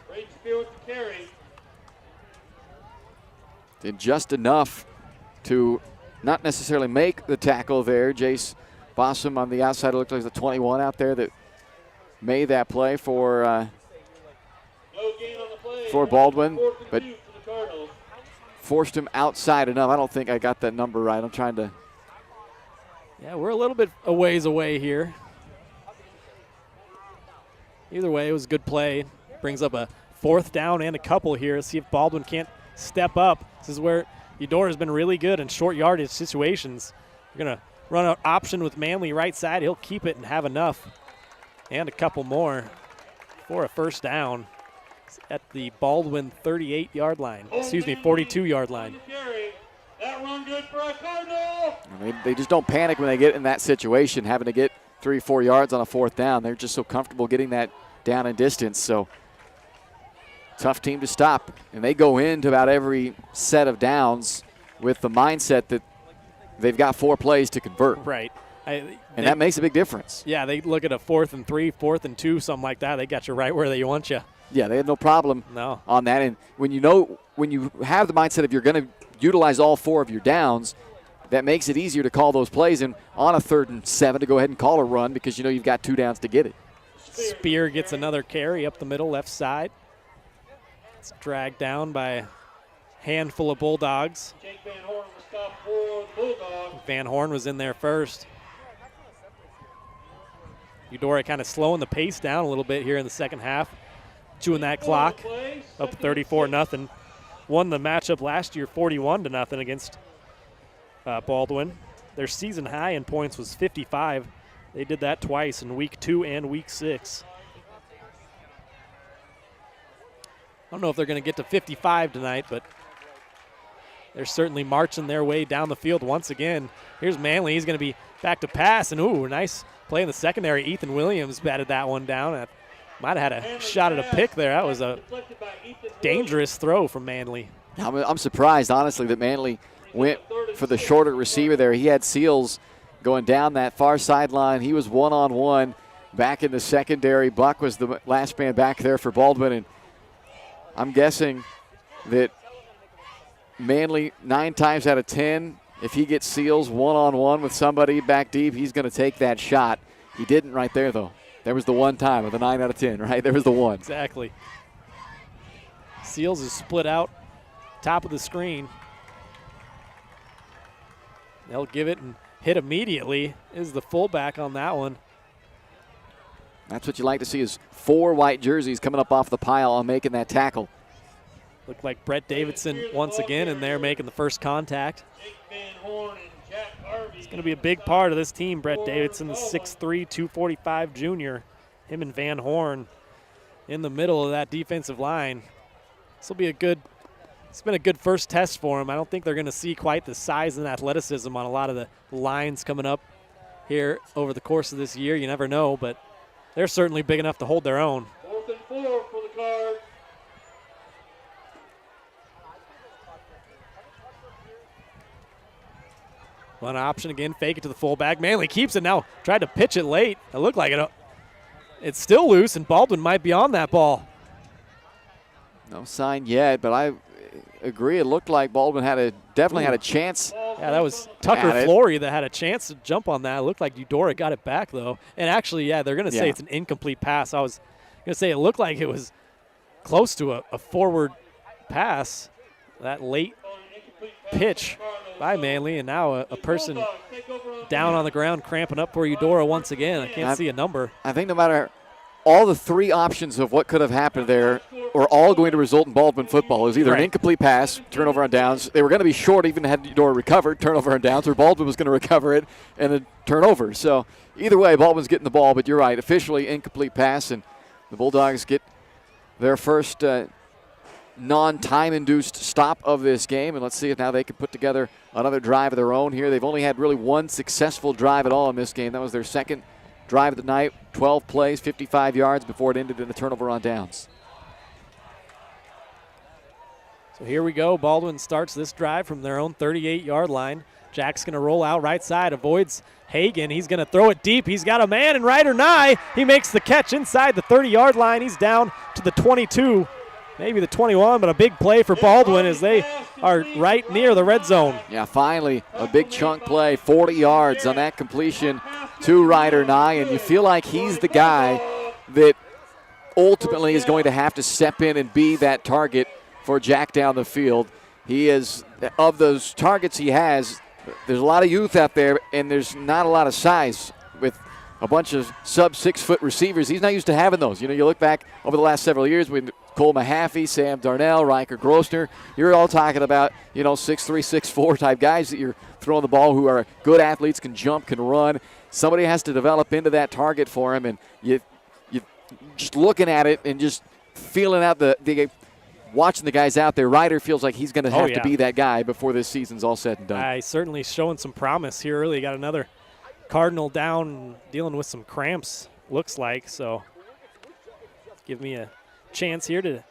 Did just enough to not necessarily make the tackle there. Jace Bossum on the outside, it looked like the 21 out there that made that play for Baldwin, but forced him outside enough. I don't think I got that number right. I'm trying to. Yeah, we're a little bit a ways away here. Either way, it was a good play. Brings up a 4th down and a couple here. See if Baldwin can't step up. This is where Eudora has been really good in short yardage situations. We're going to run an option with Manley right side. He'll keep it and have enough. And a couple more for a first down at the Baldwin 38-yard line. Excuse me, 42-yard line. That run good for a Cardinal. They just don't panic when they get in that situation, having to get 3 or 4 yards on a 4th down. They're just so comfortable getting that down in distance. So tough team to stop. And they go into about every set of downs with the mindset that they've got 4 plays to convert. Right. And that makes a big difference. Yeah, they look at a 4th and 3, 4th and 2, something like that. They got you right where they want you. Yeah, they had no problem on that. And when you have the mindset of you're going to utilize all 4 of your downs, that makes it easier to call those plays and on a 3rd and 7 to go ahead and call a run because you know you've got 2 downs to get it. Spear gets another carry up the middle left side. It's dragged down by a handful of Bulldogs. Van Horn was in there first. Eudora kind of slowing the pace down a little bit here in the second half. chewing that clock, up 34-0. Won the matchup last year 41-0 against Baldwin. Their season high in points was 55. They did that twice in week 2 and week 6. I don't know if they're going to get to 55 tonight, but they're certainly marching their way down the field once again. Here's Manley. He's going to be back to pass, and ooh, nice play in the secondary. Ethan Williams batted that one down. Might have had a shot at a pick there. That was a dangerous throw from Manley. I'm surprised, honestly, that Manley went for the shorter receiver there. He had Seals going down that far sideline. He was one-on-one back in the secondary. Buck was the last man back there for Baldwin, and I'm guessing that Manley, 9 times out of 10, if he gets Seals one-on-one with somebody back deep, he's going to take that shot. He didn't right there, though. There was the one time of the 9 out of 10, right? There was the one. Exactly. Seals is split out, top of the screen. They'll give it and hit immediately. Is the fullback on that one. That's what you like to see, is 4 white jerseys coming up off the pile and making that tackle. Looked like Brett Davidson once again in there making the first contact. It's going to be a big part of this team. Brett Davidson, the 6'3", 245 junior. Him and Van Horn in the middle of that defensive line. This will be it's been a good first test for him. I don't think they're going to see quite the size and athleticism on a lot of the lines coming up here over the course of this year. You never know, but they're certainly big enough to hold their own. 4th and 4 for the Cards. One option again, fake it to the fullback. Manley keeps it now. Tried to pitch it late. It looked like it's still loose, and Baldwin might be on that ball. No sign yet, but I agree. It looked like Baldwin definitely had a chance. Yeah, that was Tucker Flory that had a chance to jump on that. It looked like Eudora got it back, though. And actually, yeah, they're going to say it's an incomplete pass. I was going to say it looked like it was close to a forward pass, that late pitch by Manley, and now a person down on the ground cramping up for Eudora once again. I can't see a number. I think no matter all the 3 options of what could have happened there are all going to result in Baldwin football. It was either an incomplete pass, turnover on downs. They were going to be short even had Eudora recovered, turnover on downs, or Baldwin was going to recover it and a turnover. So either way, Baldwin's getting the ball, but you're right, officially incomplete pass, and the Bulldogs get their first non-time-induced stop of this game, and let's see if now they can put together another drive of their own here. They've only had really 1 successful drive at all in this game. That was their second drive of the night, 12 plays, 55 yards before it ended in a turnover on downs. So here we go. Baldwin starts this drive from their own 38-yard line. Jack's going to roll out right side, avoids Hagan. He's going to throw it deep. He's got a man, and right or nigh, he makes the catch inside the 30-yard line. He's down to the 22. Maybe the 21, but a big play for Baldwin as they are right near the red zone. Yeah, finally a big chunk play, 40 yards on that completion to Ryder Nye, and you feel like he's the guy that ultimately is going to have to step in and be that target for Jack down the field. He is, of those targets he has, there's a lot of youth out there, and there's not a lot of size with a bunch of sub-6-foot receivers. He's not used to having those. You know, you look back over the last several years with Cole Mahaffey, Sam Darnell, Riker Grossner. You're all talking about, 6'3", 6'4" type guys that you're throwing the ball who are good athletes, can jump, can run. Somebody has to develop into that target for him, and you just looking at it and just feeling out watching the guys out there. Ryder feels like he's going to have to be that guy before this season's all said and done. Certainly showing some promise here early. Got another Cardinal down, dealing with some cramps, looks like. So give me a chance here to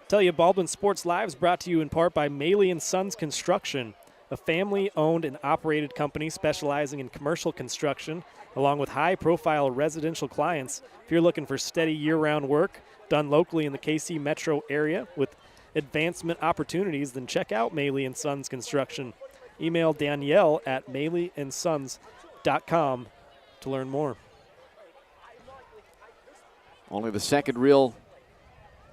tell you Baldwin Sports Live is brought to you in part by Maley & Sons Construction, a family-owned and operated company specializing in commercial construction, along with high-profile residential clients. If you're looking for steady year-round work done locally in the KC metro area with advancement opportunities, then check out Maley & Sons Construction. Email Danielle at maleyandsons.com to learn more. Only the second real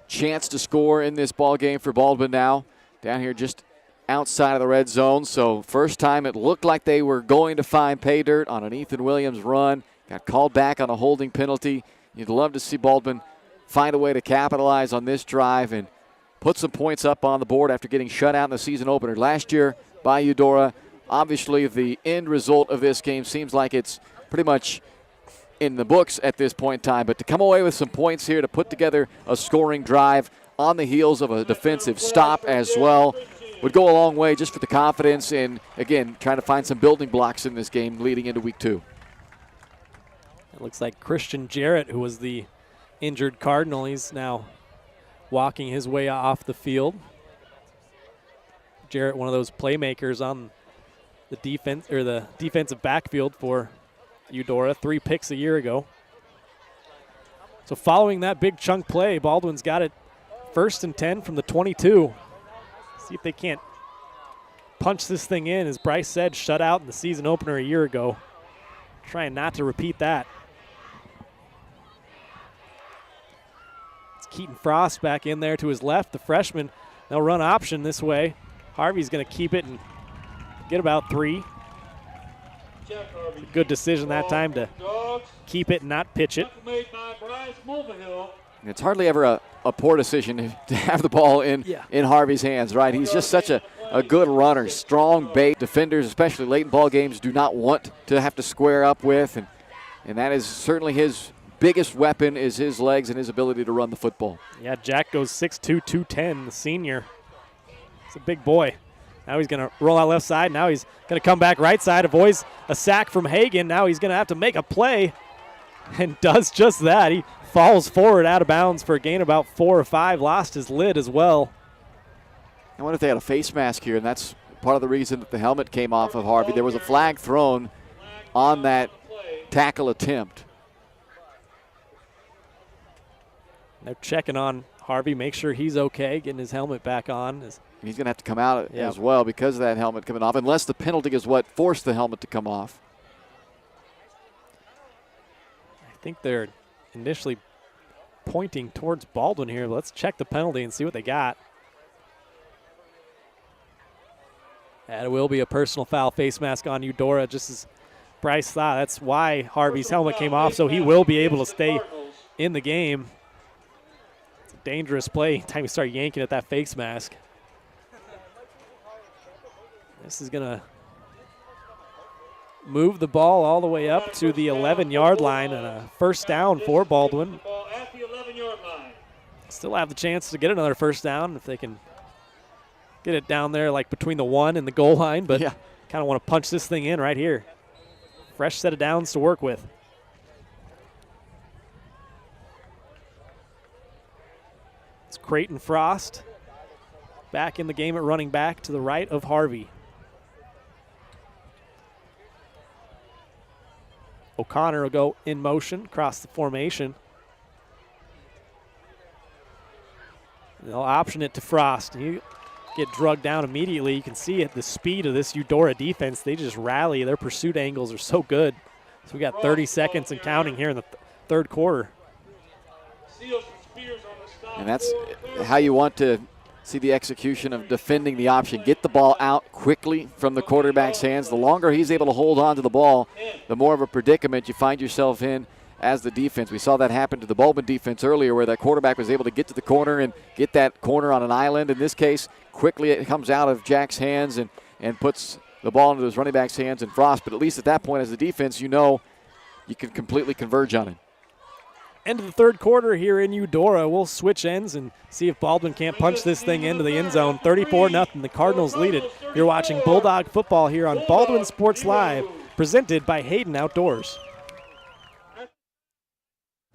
chance to score in this ball game for Baldwin now. Down here just outside of the red zone. So first time it looked like they were going to find pay dirt on an Ethan Williams run. Got called back on a holding penalty. You'd love to see Baldwin find a way to capitalize on this drive and put some points up on the board after getting shut out in the season opener last year by Eudora. Obviously, the end result of this game seems like it's pretty much in the books at this point in time, but to come away with some points here, to put together a scoring drive on the heels of a defensive stop as well, would go a long way just for the confidence and, again, trying to find some building blocks in this game leading into week 2. It looks like Christian Jarrett, who was the injured Cardinal, he's now walking his way off the field. Jarrett, one of those playmakers on the defense or the defensive backfield for Eudora, 3 picks a year ago. So following that big chunk play, Baldwin's got it 1st and 10 from the 22. See if they can't punch this thing in. As Bryce said, shut out in the season opener a year ago. Trying not to repeat that. It's Keaton Frost back in there to his left. The freshman, they'll run option this way. Harvey's going to keep it and get about 3. It's a good decision that time to keep it and not pitch it. It's hardly ever a poor decision to have the ball in Harvey's hands, right? He's just such a good runner, strong bait. Defenders, especially late in ball games, do not want to have to square up with, and that is certainly his biggest weapon, is his legs and his ability to run the football. Yeah, Jack goes 6'2", 210, the senior. He's a big boy. Now he's going to roll out left side. Now he's going to come back right side, avoids a sack from Hagan. Now he's going to have to make a play and does just that. He falls forward out of bounds for a gain about 4 or 5, lost his lid as well. I wonder if they had a face mask here, and that's part of the reason that the helmet came off of Harvey. There was a flag thrown on that tackle attempt. They're checking on Harvey, make sure he's okay, getting his helmet back on. He's going to have to come out as well because of that helmet coming off, unless the penalty is what forced the helmet to come off. I think they're initially pointing towards Baldwin here. Let's check the penalty and see what they got. That will be a personal foul, face mask on Eudora, just as Bryce thought. That's why Harvey's helmet came off, so he will be able to stay in the game. It's a dangerous play anytime you start yanking at that face mask. This is going to move the ball all the way up to the 11-yard line, and a first down for Baldwin. Still have the chance to get another first down if they can get it down there like between the 1 and the goal line, but kind of want to punch this thing in right here. Fresh set of downs to work with. It's Creighton Frost back in the game at running back to the right of Harvey. O'Connor will go in motion across the formation. They'll option it to Frost. You get drugged down immediately. You can see it, the speed of this Eudora defense. They just rally. Their pursuit angles are so good. So we got 30 seconds and counting here in the third quarter. And that's how you want to see the execution of defending the option. Get the ball out quickly from the quarterback's hands. The longer he's able to hold on to the ball, the more of a predicament you find yourself in as the defense. We saw that happen to the Baldwin defense earlier, where that quarterback was able to get to the corner and get that corner on an island. In this case, quickly it comes out of Jack's hands and puts the ball into his running back's hands and Frost. But at least at that point as the defense, you know you can completely converge on him. End of the third quarter here in Eudora. We'll switch ends and see if Baldwin can't punch this thing into the end zone. 34-0, the Cardinals lead it. You're watching Bulldog football here on Baldwin Sports Live, presented by Hayden Outdoors.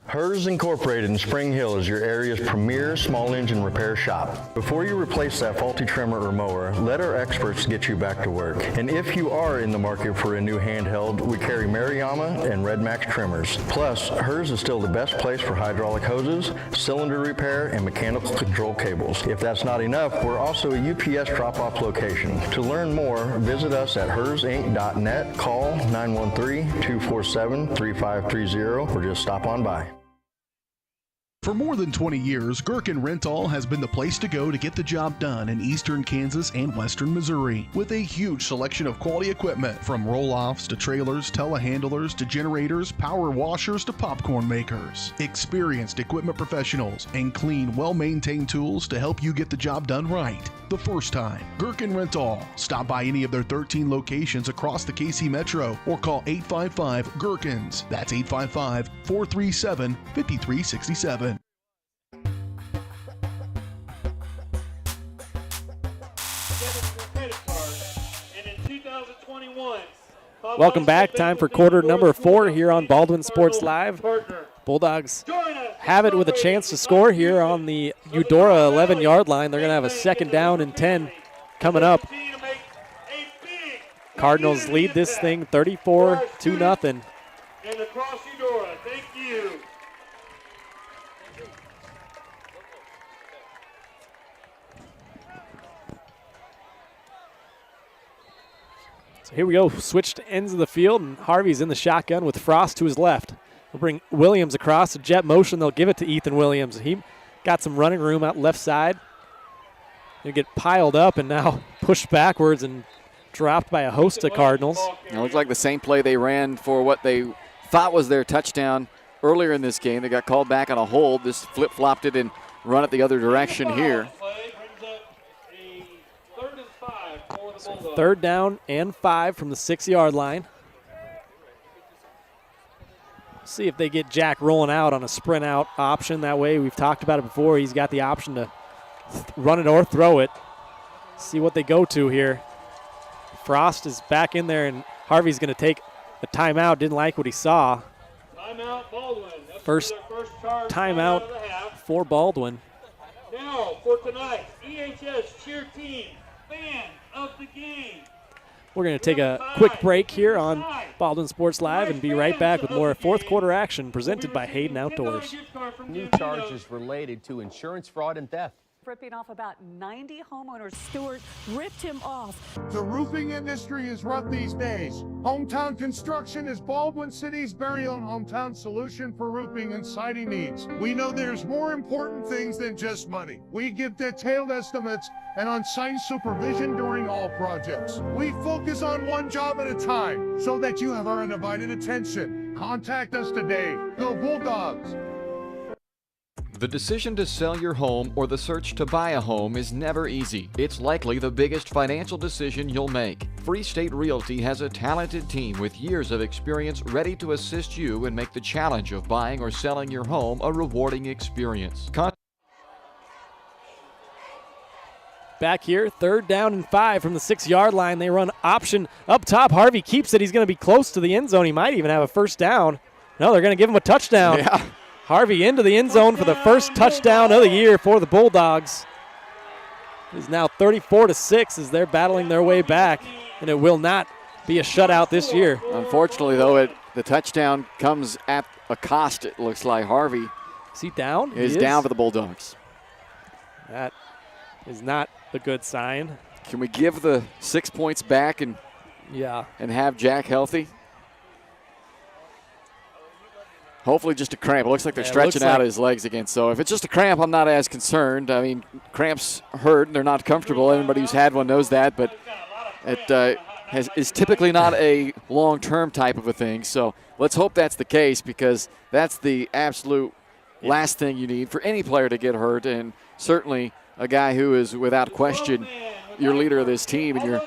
Hers Incorporated in Spring Hill is your area's premier small engine repair shop. Before you replace that faulty trimmer or mower, let our experts get you back to work. And if you are in the market for a new handheld, we carry Maruyama and Red Max trimmers. Plus, Hers is still the best place for hydraulic hoses, cylinder repair, and mechanical control cables. If that's not enough, we're also a UPS drop-off location. To learn more, visit us at hersinc.net, call 913-247-3530, or just stop on by. For more than 20 years, Gherkin Rental has been the place to go to get the job done in eastern Kansas and western Missouri. With a huge selection of quality equipment, from roll-offs to trailers, telehandlers to generators, power washers to popcorn makers. Experienced equipment professionals and clean, well-maintained tools to help you get the job done right. The first time. Gherkin Rental. Stop by any of their 13 locations across the KC Metro or call 855-GHERKINS. That's 855-437-5367. Welcome back. Time for quarter number 4 here on Baldwin Sports Live. Bulldogs have it with a chance to score here on the Eudora 11-yard line. They're going to have a second down and 10 coming up. Cardinals lead this thing 34-0. And across Eudora, thank you. So here we go, switched ends of the field, and Harvey's in the shotgun with Frost to his left. We'll bring Williams across, a jet motion. They'll give it to Ethan Williams. He got some running room out left side. He'll get piled up and now pushed backwards and dropped by a host of Cardinals. It looks like the same play they ran for what they thought was their touchdown earlier in this game. They got called back on a hold. This flip-flopped it and run it the other direction here. So 3rd down and 5 from the 6-yard line. See if they get Jack rolling out on a sprint out option. That way, we've talked about it before. He's got the option to run it or throw it. See what they go to here. Frost is back in there, and Harvey's going to take a timeout. Didn't like what he saw. Timeout, Baldwin. First timeout for Baldwin. Now for tonight, EHS cheer team, fan of the game. We're going to take a quick break here on Baldwin Sports Live and be right back with more 4th quarter action presented by Hayden Outdoors. New charges related to insurance fraud and theft. Ripping off about 90 homeowners. Stewart ripped him off. The roofing industry is rough these days. Hometown Construction is Baldwin City's very own hometown solution for roofing and siding needs. We know there's more important things than just money. We give detailed estimates and on-site supervision during all projects. We focus on one job at a time so that you have our undivided attention. Contact us today. Go Bulldogs! The decision to sell your home or the search to buy a home is never easy. It's likely the biggest financial decision you'll make. Free State Realty has a talented team with years of experience ready to assist you and make the challenge of buying or selling your home a rewarding experience. Back here, 3rd down and 5 from the 6-yard line. They run option up top. Harvey keeps it. He's going to be close to the end zone. He might even have a first down. No, they're going to give him a touchdown. Yeah. Harvey into the end zone for the first touchdown of the year for the Bulldogs. It's now 34-6 as they're battling their way back, and it will not be a shutout this year. Unfortunately, though, the touchdown comes at a cost, it looks like. Harvey is he down? Is down for the Bulldogs. That is not a good sign. Can we give the 6 points back and have Jack healthy? Hopefully just a cramp. It looks like they're stretching out his legs again. So if it's just a cramp, I'm not as concerned. I mean, cramps hurt and they're not comfortable. Anybody who's had one knows that. But it is typically not a long-term type of a thing. So let's hope that's the case, because that's the absolute last thing you need for any player to get hurt. And certainly a guy who is without question your leader of this team and your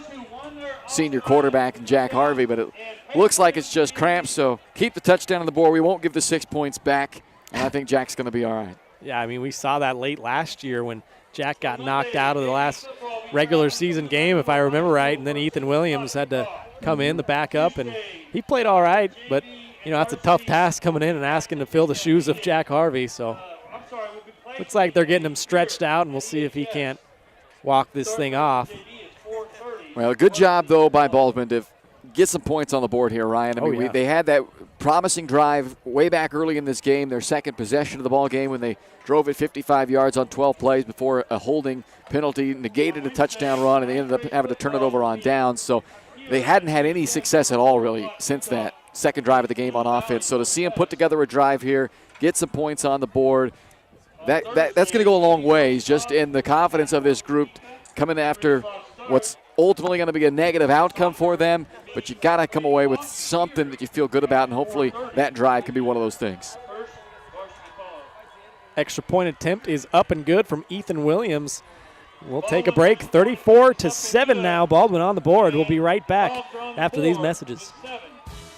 senior quarterback, Jack Harvey. But it looks like it's just cramps, so keep the touchdown on the board. We won't give the 6 points back, and I think Jack's going to be all right. Yeah, I mean, we saw that late last year when Jack got knocked out of the last regular season game, if I remember right, and then Ethan Williams had to come in, the backup, and he played all right, but, you know, that's a tough task coming in and asking to fill the shoes of Jack Harvey. So looks like they're getting him stretched out, and we'll see if he can't walk this thing off. Well, good job, though, by Baldwin to get some points on the board here, Ryan. I mean, they had that promising drive way back early in this game, their second possession of the ball game, when they drove it 55 yards on 12 plays before a holding penalty negated a touchdown run, and they ended up having to turn it over on downs. So they hadn't had any success at all, really, since that second drive of the game on offense. So to see them put together a drive here, get some points on the board, that's going to go a long ways just in the confidence of this group coming after what's ultimately going to be a negative outcome for them. But you got to come away with something that you feel good about, and hopefully that drive can be one of those things. Extra point attempt is up and good from Ethan Williams. We'll take a break. 34-7 now. Baldwin on the board. We'll be right back after these messages.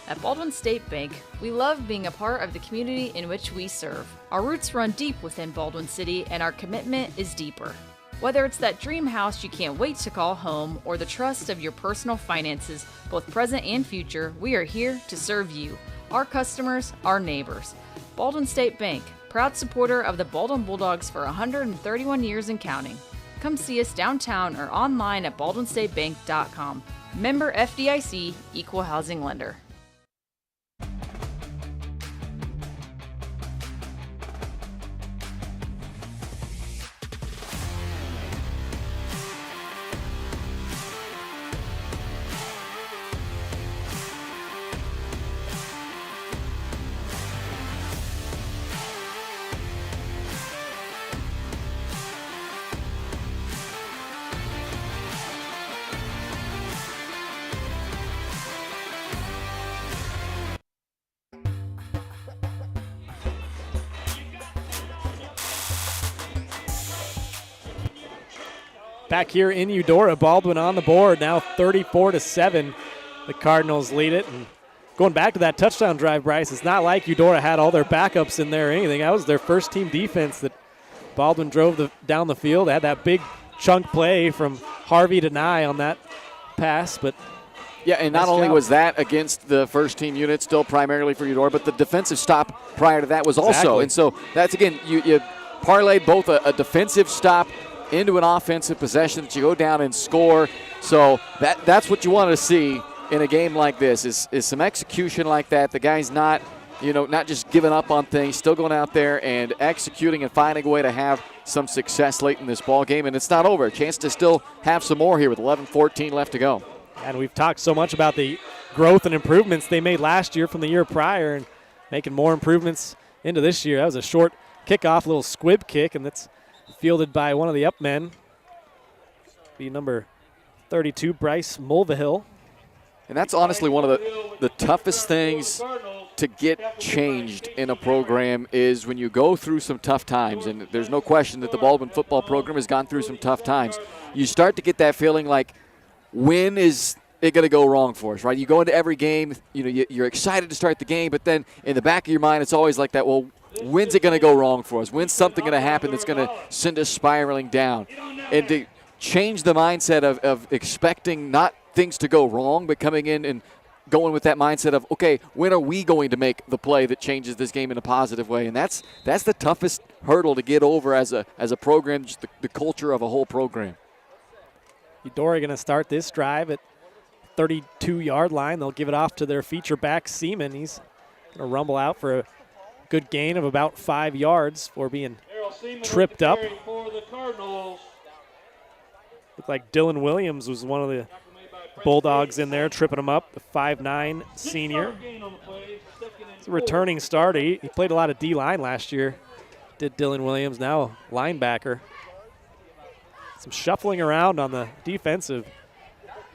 At Baldwin State Bank, we love being a part of the community in which we serve. Our roots run deep within Baldwin City, and our commitment is deeper. Whether it's that dream house you can't wait to call home or the trust of your personal finances, both present and future, we are here to serve you, our customers, our neighbors. Baldwin State Bank, proud supporter of the Baldwin Bulldogs for 131 years and counting. Come see us downtown or online at baldwinstatebank.com. Member FDIC, Equal Housing Lender. Back here in Eudora, Baldwin on the board, now 34-7. The Cardinals lead it. And going back to that touchdown drive, Bryce, it's not like Eudora had all their backups in there or anything. That was their first team defense that Baldwin drove down the field. They had that big chunk play from Harvey to Nye on that pass. But yeah, and not only was that against the first team unit, still primarily for Eudora, but the defensive stop prior to that was also. Exactly. And so that's, again, you parlayed both a defensive stop into an offensive possession that you go down and score. So that's what you want to see in a game like this is some execution like that. The guy's not just giving up on things, still going out there and executing and finding a way to have some success late in this ball game. And it's not over. A chance to still have some more here with 11-14 left to go. And we've talked so much about the growth and improvements they made last year from the year prior and making more improvements into this year. That was a short kickoff, little squib kick, and that's fielded by one of the up men, be number 32, Bryce Mulvihill. And that's honestly one of the toughest things to get changed in a program is when you go through some tough times, and there's no question that the Baldwin football program has gone through some tough times. You start to get that feeling like, when is it going to go wrong for us, right? You go into every game, you're excited to start the game, but then in the back of your mind, it's always like that, well, when's it going to go wrong for us? When's something going to happen that's going to send us spiraling down? And to change the mindset of expecting not things to go wrong, but coming in and going with that mindset of, okay, when are we going to make the play that changes this game in a positive way? And that's the toughest hurdle to get over as a program, just the culture of a whole program. Eudora going to start this drive at 32-yard line. They'll give it off to their feature back, Seaman. He's going to rumble out for a good gain of about 5 yards for being tripped up. Looked like Dylan Williams was one of the Bulldogs in there, tripping him up, the 5'9 senior. It's a returning starter. He played a lot of D-line last year, did Dylan Williams, now a linebacker. Some shuffling around on the defensive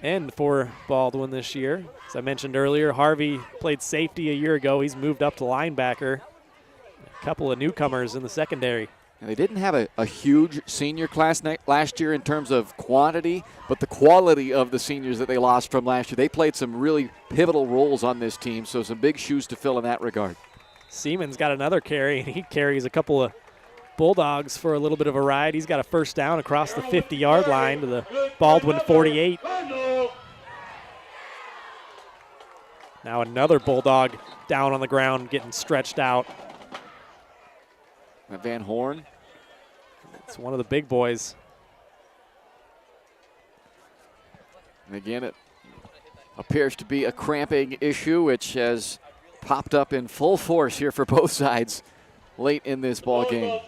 end for Baldwin this year. As I mentioned earlier, Harvey played safety a year ago. He's moved up to linebacker. A couple of newcomers in the secondary. And they didn't have a huge senior class last year in terms of quantity, but the quality of the seniors that they lost from last year, they played some really pivotal roles on this team, so some big shoes to fill in that regard. Seaman's got another carry, and he carries a couple of Bulldogs for a little bit of a ride. He's got a first down across the 50-yard line to the Baldwin 48. Now another Bulldog down on the ground, getting stretched out. Van Horn. It's one of the big boys. And again, it appears to be a cramping issue, which has popped up in full force here for both sides late in this ball game.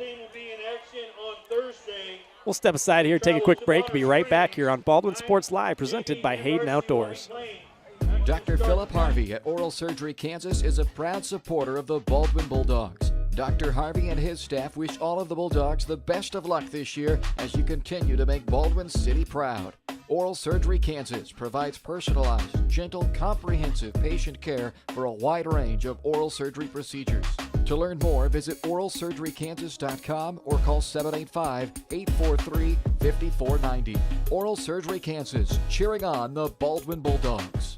We'll step aside here, take a quick break. Be right back here on Baldwin Sports Live, presented by Hayden Outdoors. Dr. Philip Harvey at Oral Surgery Kansas is a proud supporter of the Baldwin Bulldogs. Dr. Harvey and his staff wish all of the Bulldogs the best of luck this year as you continue to make Baldwin City proud. Oral Surgery Kansas provides personalized, gentle, comprehensive patient care for a wide range of oral surgery procedures. To learn more, visit oralsurgerykansas.com or call 785-843-5490. Oral Surgery Kansas, cheering on the Baldwin Bulldogs.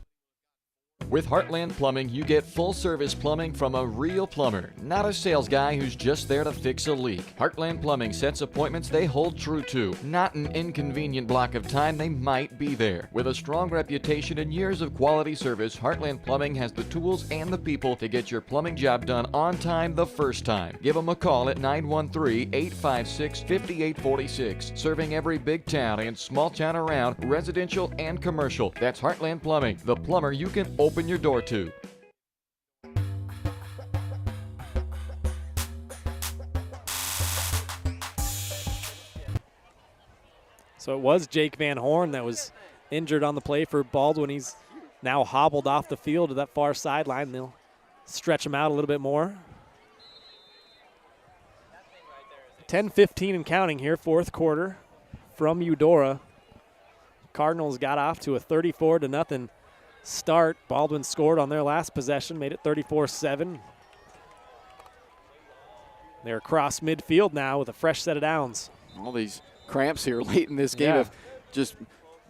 With Heartland Plumbing, you get full-service plumbing from a real plumber, not a sales guy who's just there to fix a leak. Heartland Plumbing sets appointments they hold true to, not an inconvenient block of time they might be there. With a strong reputation and years of quality service, Heartland Plumbing has the tools and the people to get your plumbing job done on time the first time. Give them a call at 913-856-5846, serving every big town and small town around, residential and commercial. That's Heartland Plumbing, the plumber you can open your door to. So it was Jake Van Horn that was injured on the play for Baldwin. He's now hobbled off the field to that far sideline. They'll stretch him out a little bit more. 10-15 and counting here, fourth quarter from Eudora. Cardinals got off to a 34-0 start. Baldwin scored on their last possession, made it 34-7. They're across midfield now with a fresh set of downs. All these cramps here late in this game have just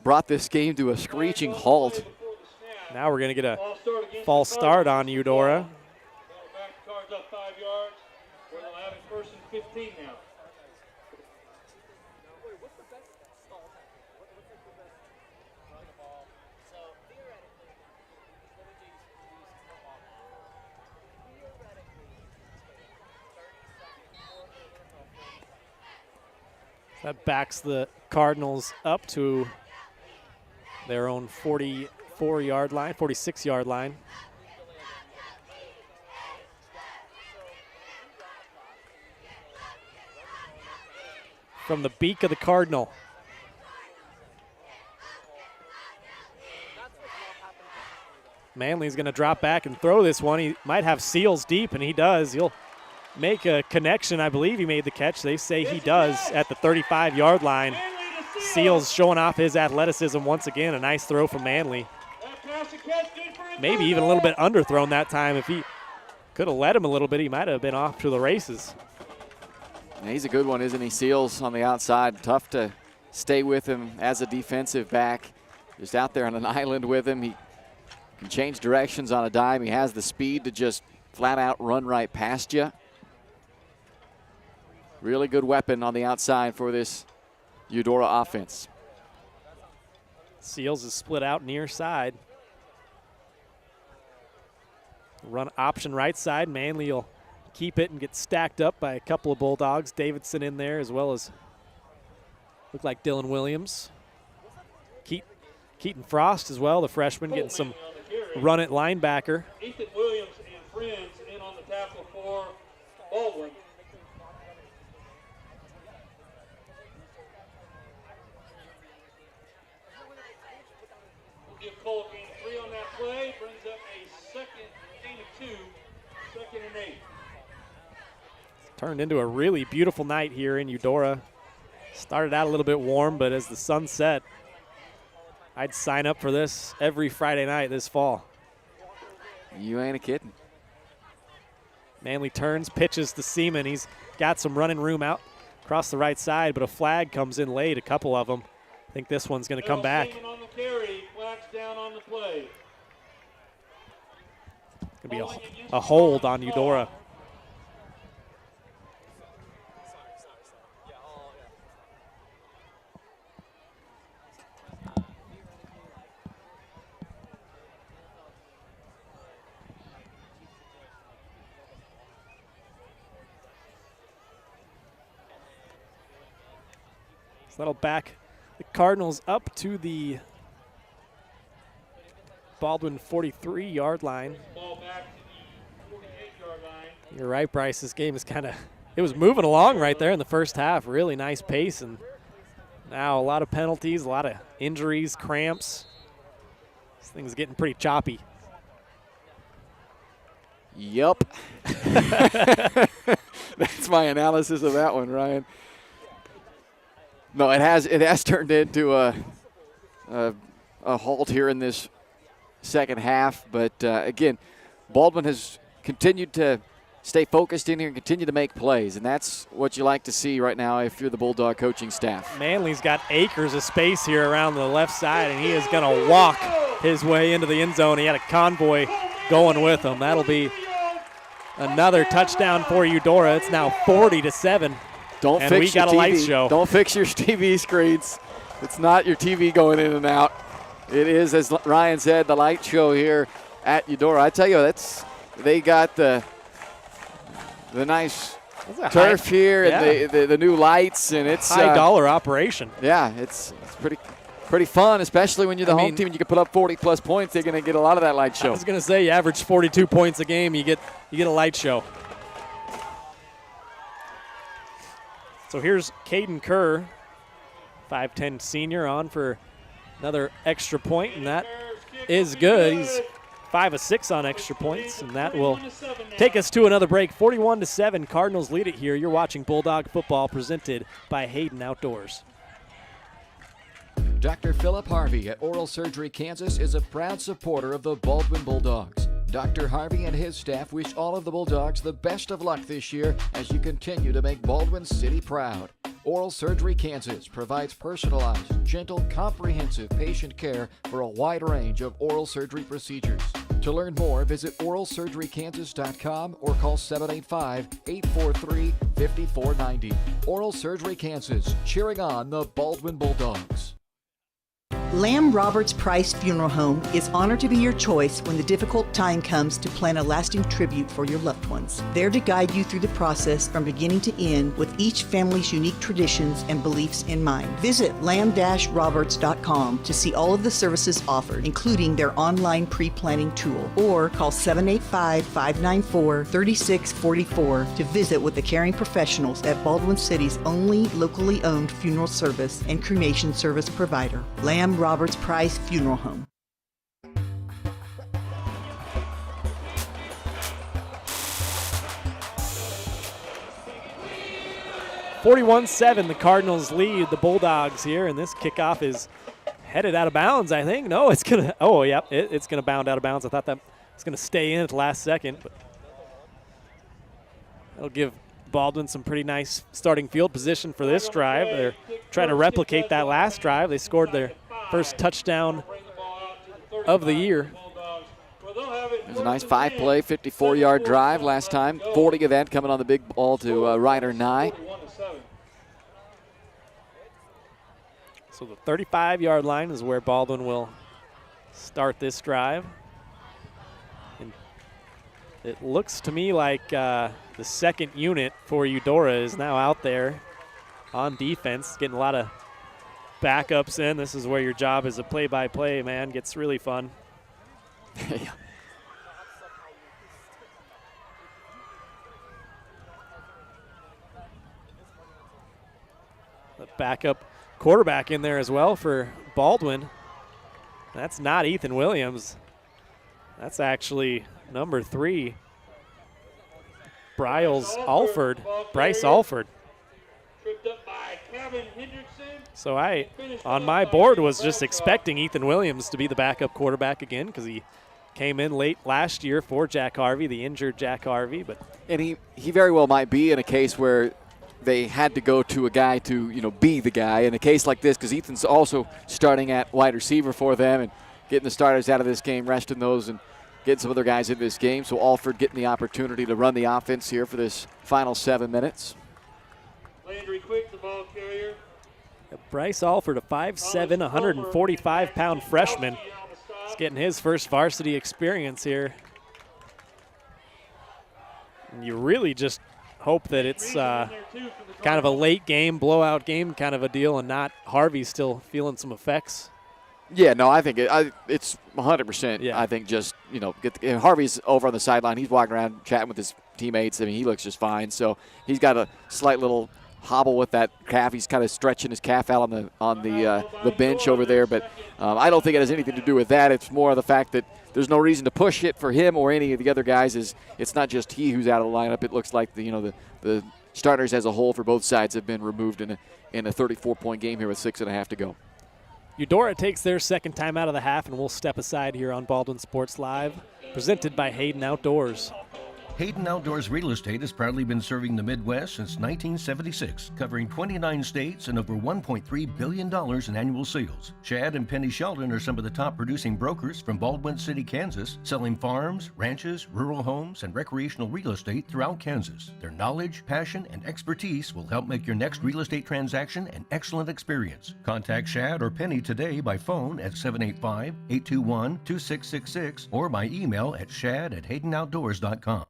brought this game to a screeching halt. Now we're going to get a false start on Eudora. Cards up 5 yards. We're going to have it first and 15 now. That backs the Cardinals up to their own 44-yard line, 46-yard line. From the beak of the Cardinal. Manley's going to drop back and throw this one. He might have Seals deep, and he does. He'll make a connection. I believe he made the catch. They say he does at the 35-yard line. Seals showing off his athleticism once again. A nice throw from Manley. Maybe even a little bit underthrown that time. If he could have led him a little bit, he might have been off to the races. Yeah, he's a good one, isn't he? Seals on the outside. Tough to stay with him as a defensive back. Just out there on an island with him. He can change directions on a dime. He has the speed to just flat out run right past you. Really good weapon on the outside for this Eudora offense. Seals is split out near side. Run option right side. Manley will keep it and get stacked up by a couple of Bulldogs. Davidson in there as well as look like Dylan Williams. Keaton Frost as well, the freshman, getting some run at linebacker. Ethan Williams and friends in on the tackle for Baldwin. Give Cole gain 3 on that play, brings up a gain of 2, 2nd and 8. Turned into a really beautiful night here in Eudora. Started out a little bit warm, but as the sun set, I'd sign up for this every Friday night this fall. You ain't a kidding. Manley turns, pitches to Seaman. He's got some running room out across the right side, but a flag comes in late, a couple of them. I think this one's going to come back. On the carry, flags down on the play. It's going to be a hold on Eudora. So that'll back the Cardinals up to the Baldwin 43-yard line. Ball back to the 48-yard line. You're right, Bryce. This game is it was moving along right there in the first half. Really nice pace, and now a lot of penalties, a lot of injuries, cramps. This thing's getting pretty choppy. Yup. That's my analysis of that one, Ryan. No, it has turned into a halt here in this second half. But, again, Baldwin has continued to stay focused in here and continue to make plays. And that's what you like to see right now if you're the Bulldog coaching staff. Manley's got acres of space here around the left side, and he is going to walk his way into the end zone. He had a convoy going with him. That'll be another touchdown for Eudora. It's now 40-7. And we got a light show. Don't fix your TV screens. It's not your TV going in and out. It is, as Ryan said, the light show here at Eudora. I tell you, they got the nice turf here and the new lights, and it's high-dollar operation. Yeah, it's pretty fun, especially when you're the home team and you can put up 40-plus points. They're going to get a lot of that light show. I was going to say, you average 42 points a game, you get a light show. So here's Caden Kerr, 5'10 senior, on for another extra point, and that is good. He's 5 of 6 on extra points, and that will take us to another break. 41-7, Cardinals lead it here. You're watching Bulldog football presented by Hayden Outdoors. Dr. Philip Harvey at Oral Surgery Kansas is a proud supporter of the Baldwin Bulldogs. Dr. Harvey and his staff wish all of the Bulldogs the best of luck this year as you continue to make Baldwin City proud. Oral Surgery Kansas provides personalized, gentle, comprehensive patient care for a wide range of oral surgery procedures. To learn more, visit oralsurgerykansas.com or call 785-843-5490. Oral Surgery Kansas, cheering on the Baldwin Bulldogs. Lamb Roberts Price Funeral Home is honored to be your choice when the difficult time comes to plan a lasting tribute for your loved ones. There to guide you through the process from beginning to end with each family's unique traditions and beliefs in mind. Visit lamb-roberts.com to see all of the services offered, including their online pre-planning tool, or call 785-594-3644 to visit with the caring professionals at Baldwin City's only locally owned funeral service and cremation service provider, Lamb Roberts Price Funeral Home. (41-7), the Cardinals lead the Bulldogs here, and this kickoff is headed out of bounds, I think. No, it's going to – oh, yeah, it's going to bound out of bounds. I thought that was going to stay in at the last second, but that'll give Baldwin some pretty nice starting field position for this drive. They're trying to replicate that last drive. They scored their first touchdown of the year. It was a nice 5-play, 54-yard drive last time. 40 of that coming on the big ball to Ryder Nye. So the 35-yard line is where Baldwin will start this drive. And it looks to me like the second unit for Eudora is now out there on defense, getting a lot of backups in. This is where your job as a play-by-play man gets really fun. The backup quarterback in there as well for Baldwin. That's not Ethan Williams. That's actually number 3, Bryce Alford. So I, on my board, was just expecting Ethan Williams to be the backup quarterback again because he came in late last year for Jack Harvey, the injured Jack Harvey. And he very well might be in a case where they had to go to a guy to, be the guy in a case like this, because Ethan's also starting at wide receiver for them and getting the starters out of this game, resting those and getting some other guys in this game. So Alford getting the opportunity to run the offense here for this final 7 minutes. Landry Quick, the ball carrier. Bryce Alford, a 5'7", 145-pound freshman. He's getting his first varsity experience here. And you really just hope that it's kind of a late game, blowout game kind of a deal, and not Harvey still feeling some effects. Yeah, no, I think it's 100%. Yeah. I think just, Harvey's over on the sideline. He's walking around chatting with his teammates. I mean, he looks just fine. So he's got a slight little hobble with that calf. He's kind of stretching his calf out on the bench over there, but I don't think it has anything to do with that. It's more of the fact that there's no reason to push it for him or any of the other guys. It's not just he who's out of the lineup. It looks like the starters as a whole for both sides have been removed in a 34-point game here with 6.5 to go. Eudora takes their second time out of the half, and we'll step aside here on Baldwin Sports Live, presented by Hayden Outdoors. Hayden Outdoors Real Estate has proudly been serving the Midwest since 1976, covering 29 states and over $1.3 billion in annual sales. Chad and Penny Sheldon are some of the top producing brokers from Baldwin City, Kansas, selling farms, ranches, rural homes, and recreational real estate throughout Kansas. Their knowledge, passion, and expertise will help make your next real estate transaction an excellent experience. Contact Chad or Penny today by phone at 785-821-2666 or by email at shad@haydenoutdoors.com.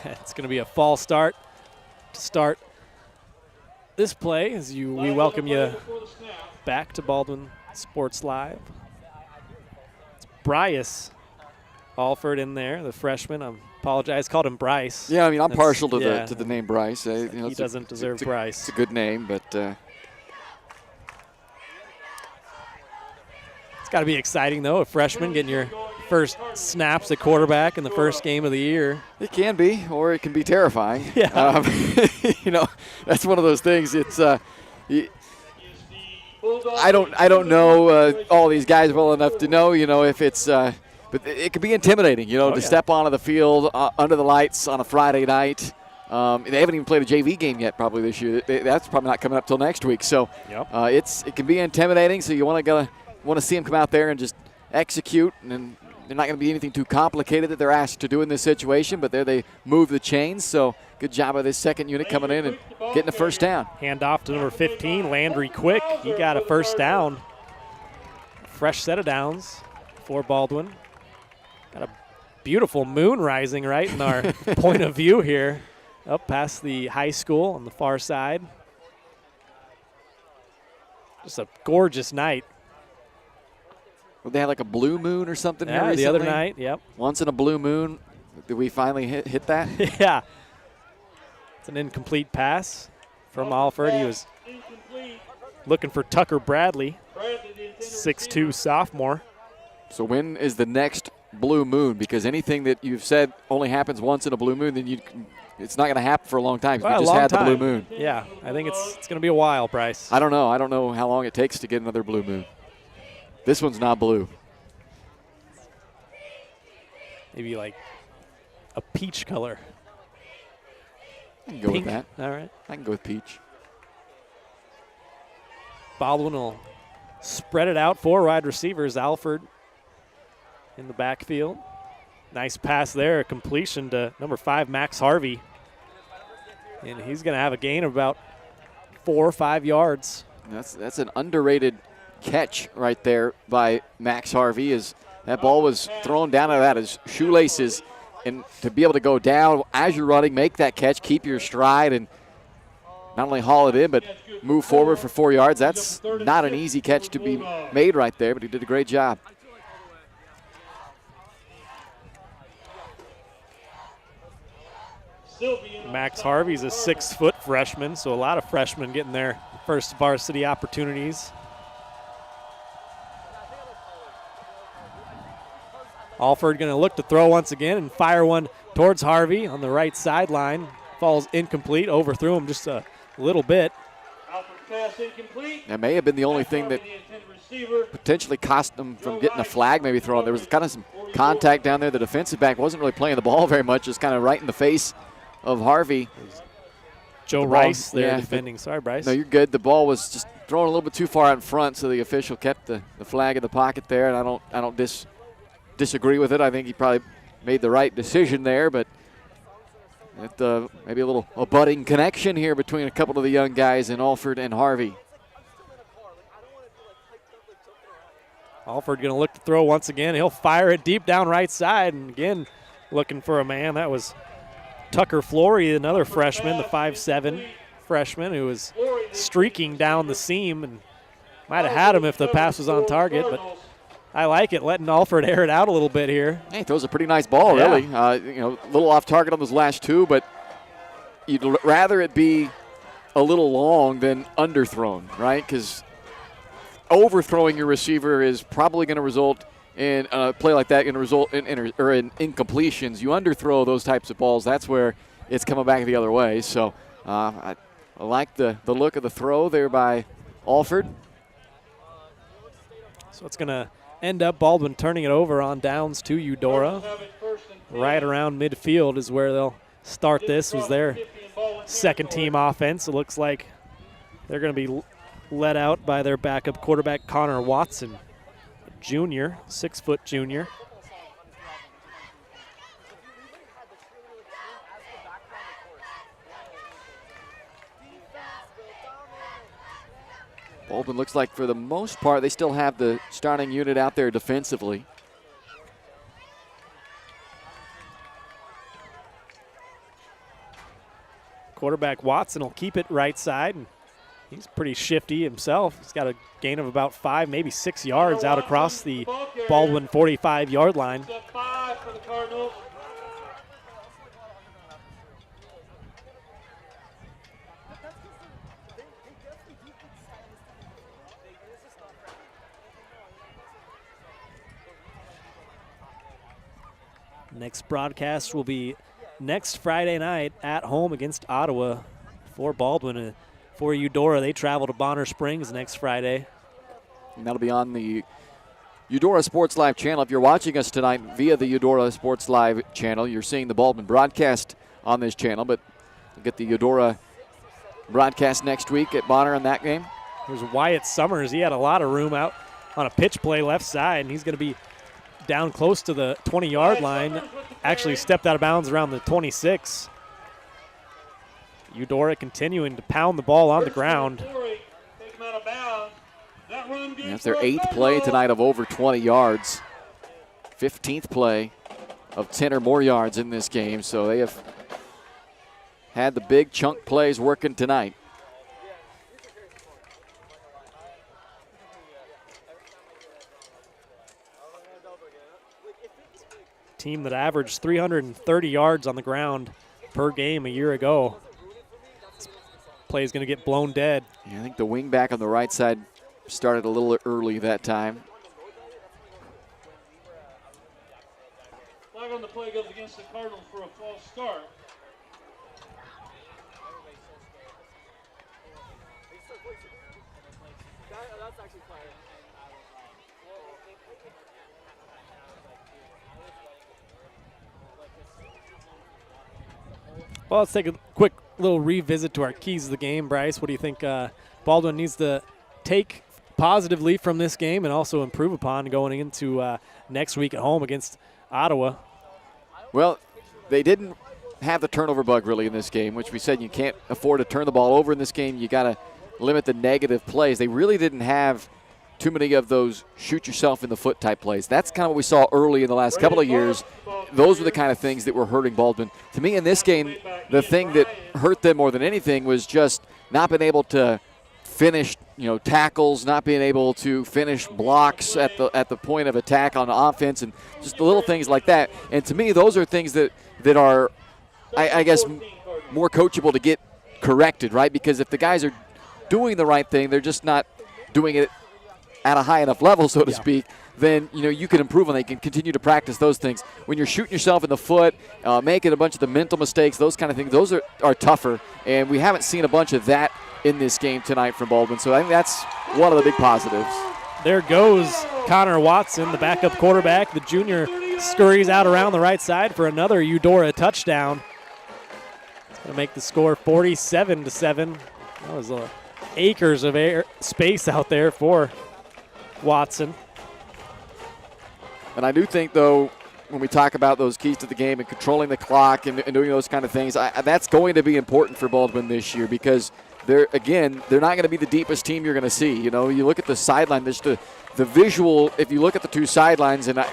It's going to be a fall start to start this play as we welcome you back to Baldwin Sports Live. It's Bryce Alford in there, the freshman. I apologize, called him Bryce. Yeah, I mean, I'm partial to the name Bryce. He doesn't deserve Bryce. It's a good name, but it's got to be exciting, though, a freshman getting your first snaps at quarterback in the first game of the year. It can be, or it can be terrifying. Yeah. That's one of those things. It's I don't know all these guys well enough to know, if it's but it can be intimidating, to step onto the field under the lights on a Friday night. They haven't even played a JV game yet probably this year. That's probably not coming up till next week. So it can be intimidating, so you want to see them come out there and just execute, and they're not going to be anything too complicated that they're asked to do in this situation, but there they move the chains. So good job of this second unit coming in and getting the first down. Hand off to number 15, Landry Quick. He got a first down. Fresh set of downs for Baldwin. Got a beautiful moon rising right in our point of view here, up past the high school on the far side. Just a gorgeous night. They had like a blue moon or something here recently? The other night, yep. Once in a blue moon. Did we finally hit that? Yeah. It's an incomplete pass from Alford. He was looking for Tucker Bradley, 6'2" sophomore. So when is the next blue moon? Because anything that you've said only happens once in a blue moon, then it's not going to happen for a long time. Well, you just had the blue moon. Yeah, I think it's going to be a while, Bryce. I don't know. I don't know how long it takes to get another blue moon. This one's not blue. Maybe like a peach color. I can go Pink. with that. All right. I can go with peach. Baldwin will spread it out. 4 wide receivers. Alford in the backfield. Nice pass there. A completion to number 5, Max Harvey. And he's going to have a gain of about 4 or 5 yards. That's an underrated catch right there by Max Harvey. As that ball was thrown down at his shoelaces, and to be able to go down as you're running, make that catch, keep your stride, and not only haul it in but move forward for 4 yards. That's not an easy catch to be made right there, but he did a great job. Max Harvey's a 6-foot freshman, so a lot of freshmen getting their first varsity opportunities. Alford going to look to throw once again and fire one towards Harvey on the right sideline. Falls incomplete, overthrew him just a little bit. That may have been the only thing that potentially cost them from getting a flag maybe thrown. There was kind of some contact down there. The defensive back wasn't really playing the ball very much, just kind of right in the face of Harvey. Joe Rice there defending. Sorry, Bryce. No, you're good. The ball was just thrown a little bit too far out in front, so the official kept the flag in the pocket there, and I don't disagree with it. I think he probably made the right decision there, but maybe a budding connection here between a couple of the young guys in Alford and Harvey. Alford going to look to throw once again. He'll fire it deep down right side, and again looking for a man. That was Tucker Flory, another freshman, the 5'7" freshman who was streaking down the seam and might have had him if the pass was on target, but I like it, letting Alford air it out a little bit here. Hey, he throws a pretty nice ball, Yeah. really. A little off target on those last two, but you'd rather it be a little long than underthrown, right? Because overthrowing your receiver is probably going to result in a play like that, going to result in incompletions. You underthrow those types of balls, that's where it's coming back the other way. So I like the look of the throw there by Alford. So it's going to end up Baldwin turning it over on downs to Eudora. Right around midfield is where they'll start this. Was their second team offense. It looks like they're going to be led out by their backup quarterback Connor Watson, junior, 6-foot junior. Baldwin looks like for the most part they still have the starting unit out there defensively. Quarterback Watson will keep it right side. And he's pretty shifty himself. He's got a gain of about 5, maybe 6 yards out across the Baldwin 45-yard line. Step 5 for the Cardinals. Next broadcast will be next Friday night at home against Ottawa for Baldwin. For Eudora, they travel to Bonner Springs next Friday. And that'll be on the Eudora Sports Live channel. If you're watching us tonight via the Eudora Sports Live channel, you're seeing the Baldwin broadcast on this channel, but you'll get the Eudora broadcast next week at Bonner on that game. There's Wyatt Summers. He had a lot of room out on a pitch play left side, and he's going to be down close to the 20-yard line. Actually stepped out of bounds around the 26. Eudora continuing to pound the ball on the ground. That's their 8th play tonight of over 20 yards. 15th play of 10 or more yards in this game. So they have had the big chunk plays working tonight. Team that averaged 330 yards on the ground per game a year ago. This play is going to get blown dead. Yeah, I think the wing back on the right side started a little early that time. Flag on the play goes against the Cardinals for a false start. Well, let's take a quick little revisit to our keys of the game. Bryce, what do you think Baldwin needs to take positively from this game and also improve upon going into next week at home against Ottawa? Well, they didn't have the turnover bug really in this game, which we said you can't afford to turn the ball over in this game. You got to limit the negative plays. They really didn't have too many of those shoot yourself in the foot type plays. That's kind of what we saw early in the last couple of years. Those were the kind of things that were hurting Baldwin. To me, in this game, the thing that hurt them more than anything was just not being able to finish, tackles, not being able to finish blocks at the point of attack on offense, and just the little things like that. And to me, those are things that are, I guess, more coachable to get corrected, right? Because if the guys are doing the right thing, they're just not doing it at a high enough level, so to speak, then you can improve and they can continue to practice those things. When you're shooting yourself in the foot, making a bunch of the mental mistakes, those kind of things, those are tougher, and we haven't seen a bunch of that in this game tonight from Baldwin, so I think that's one of the big positives. There goes Connor Watson, the backup quarterback. The junior scurries out around the right side for another Eudora touchdown. It's going to make the score 47-7. That was acres of space out there for Watson. And I do think, though, when we talk about those keys to the game and controlling the clock and doing those kind of things, that's going to be important for Baldwin this year because they're not going to be the deepest team you're going to see. You look at the sideline, there's the visual. If you look at the two sidelines, and I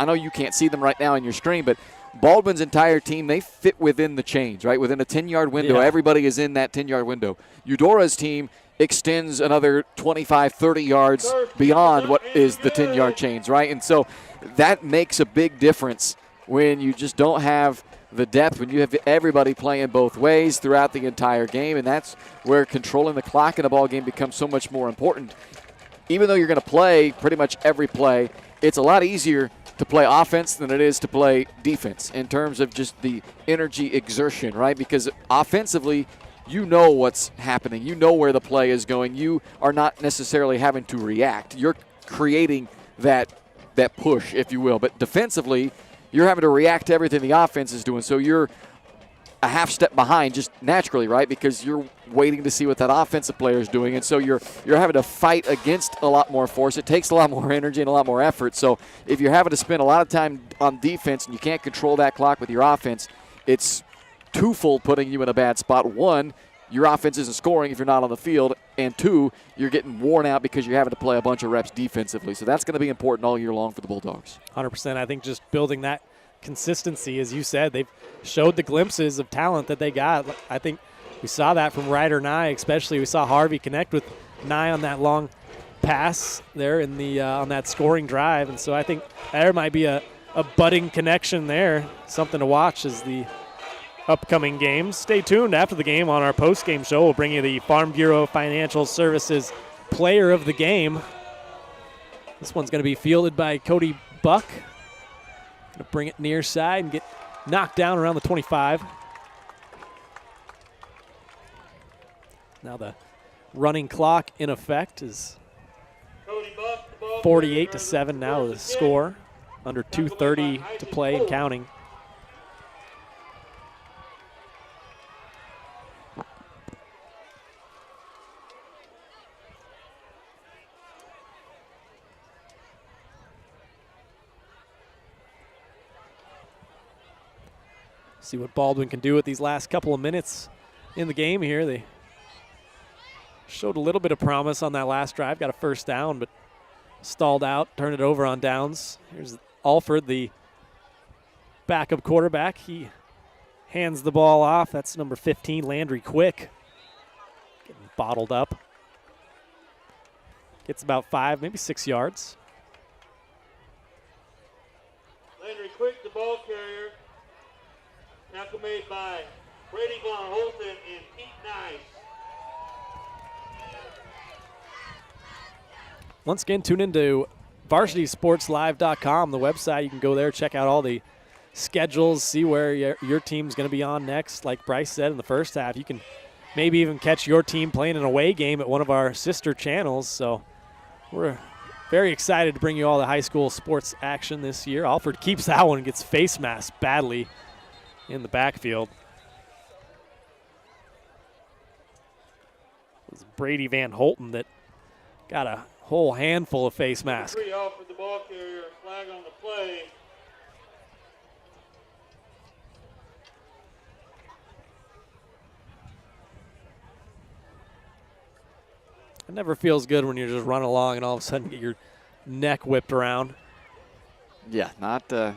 know you can't see them right now on your screen, but Baldwin's entire team, they fit within the chains, right? Within a 10-yard window. Yeah. Everybody is in that 10-yard window. Eudora's team extends another 25, 30 yards beyond what is the 10-yard chains, right? And so that makes a big difference when you just don't have the depth, when you have everybody playing both ways throughout the entire game, and that's where controlling the clock in a ball game becomes so much more important. Even though you're going to play pretty much every play, it's a lot easier to play offense than it is to play defense in terms of just the energy exertion, right? Because offensively, you know what's happening. You know where the play is going. You are not necessarily having to react. You're creating that push, if you will. But defensively, you're having to react to everything the offense is doing. So you're a half step behind just naturally, right? Because you're waiting to see what that offensive player is doing. And so you're having to fight against a lot more force. It takes a lot more energy and a lot more effort. So if you're having to spend a lot of time on defense and you can't control that clock with your offense, it's twofold putting you in a bad spot. One, your offense isn't scoring if you're not on the field. And two, you're getting worn out because you're having to play a bunch of reps defensively. So that's going to be important all year long for the Bulldogs. 100%. I think just building that consistency, as you said, they've showed the glimpses of talent that they got. I think we saw that from Ryder Nye, especially. We saw Harvey connect with Nye on that long pass there in the on that scoring drive. And so I think there might be a budding connection there, something to watch as the upcoming games. Stay tuned after the game on our post-game show. We'll bring you the Farm Bureau Financial Services Player of the Game. This one's going to be fielded by Cody Buck. Going to bring it near side and get knocked down around the 25. Now the running clock in effect is 48-7 now the score. Under 2:30 to play and counting. See what Baldwin can do with these last couple of minutes in the game here. They showed a little bit of promise on that last drive, got a first down, but stalled out, turned it over on downs. Here's Alford, the backup quarterback. He hands the ball off. That's number 15, Landry Quick. Getting bottled up. Gets about 5, maybe 6 yards. Landry Quick, the ball carrier. Tackle made by Brady Von Holton and Pete Nice. Once again, tune into VarsitySportsLive.com, the website. You can go there, check out all the schedules, see where your team's going to be on next. Like Bryce said in the first half, you can maybe even catch your team playing an away game at one of our sister channels. So we're very excited to bring you all the high school sports action this year. Alford keeps that one, gets face masked badly in the backfield. It was Brady Van Holten that got a whole handful of face masks. 3 off with the ball carrier, flag on the play. It never feels good when you're just running along and all of a sudden get your neck whipped around. Yeah, not of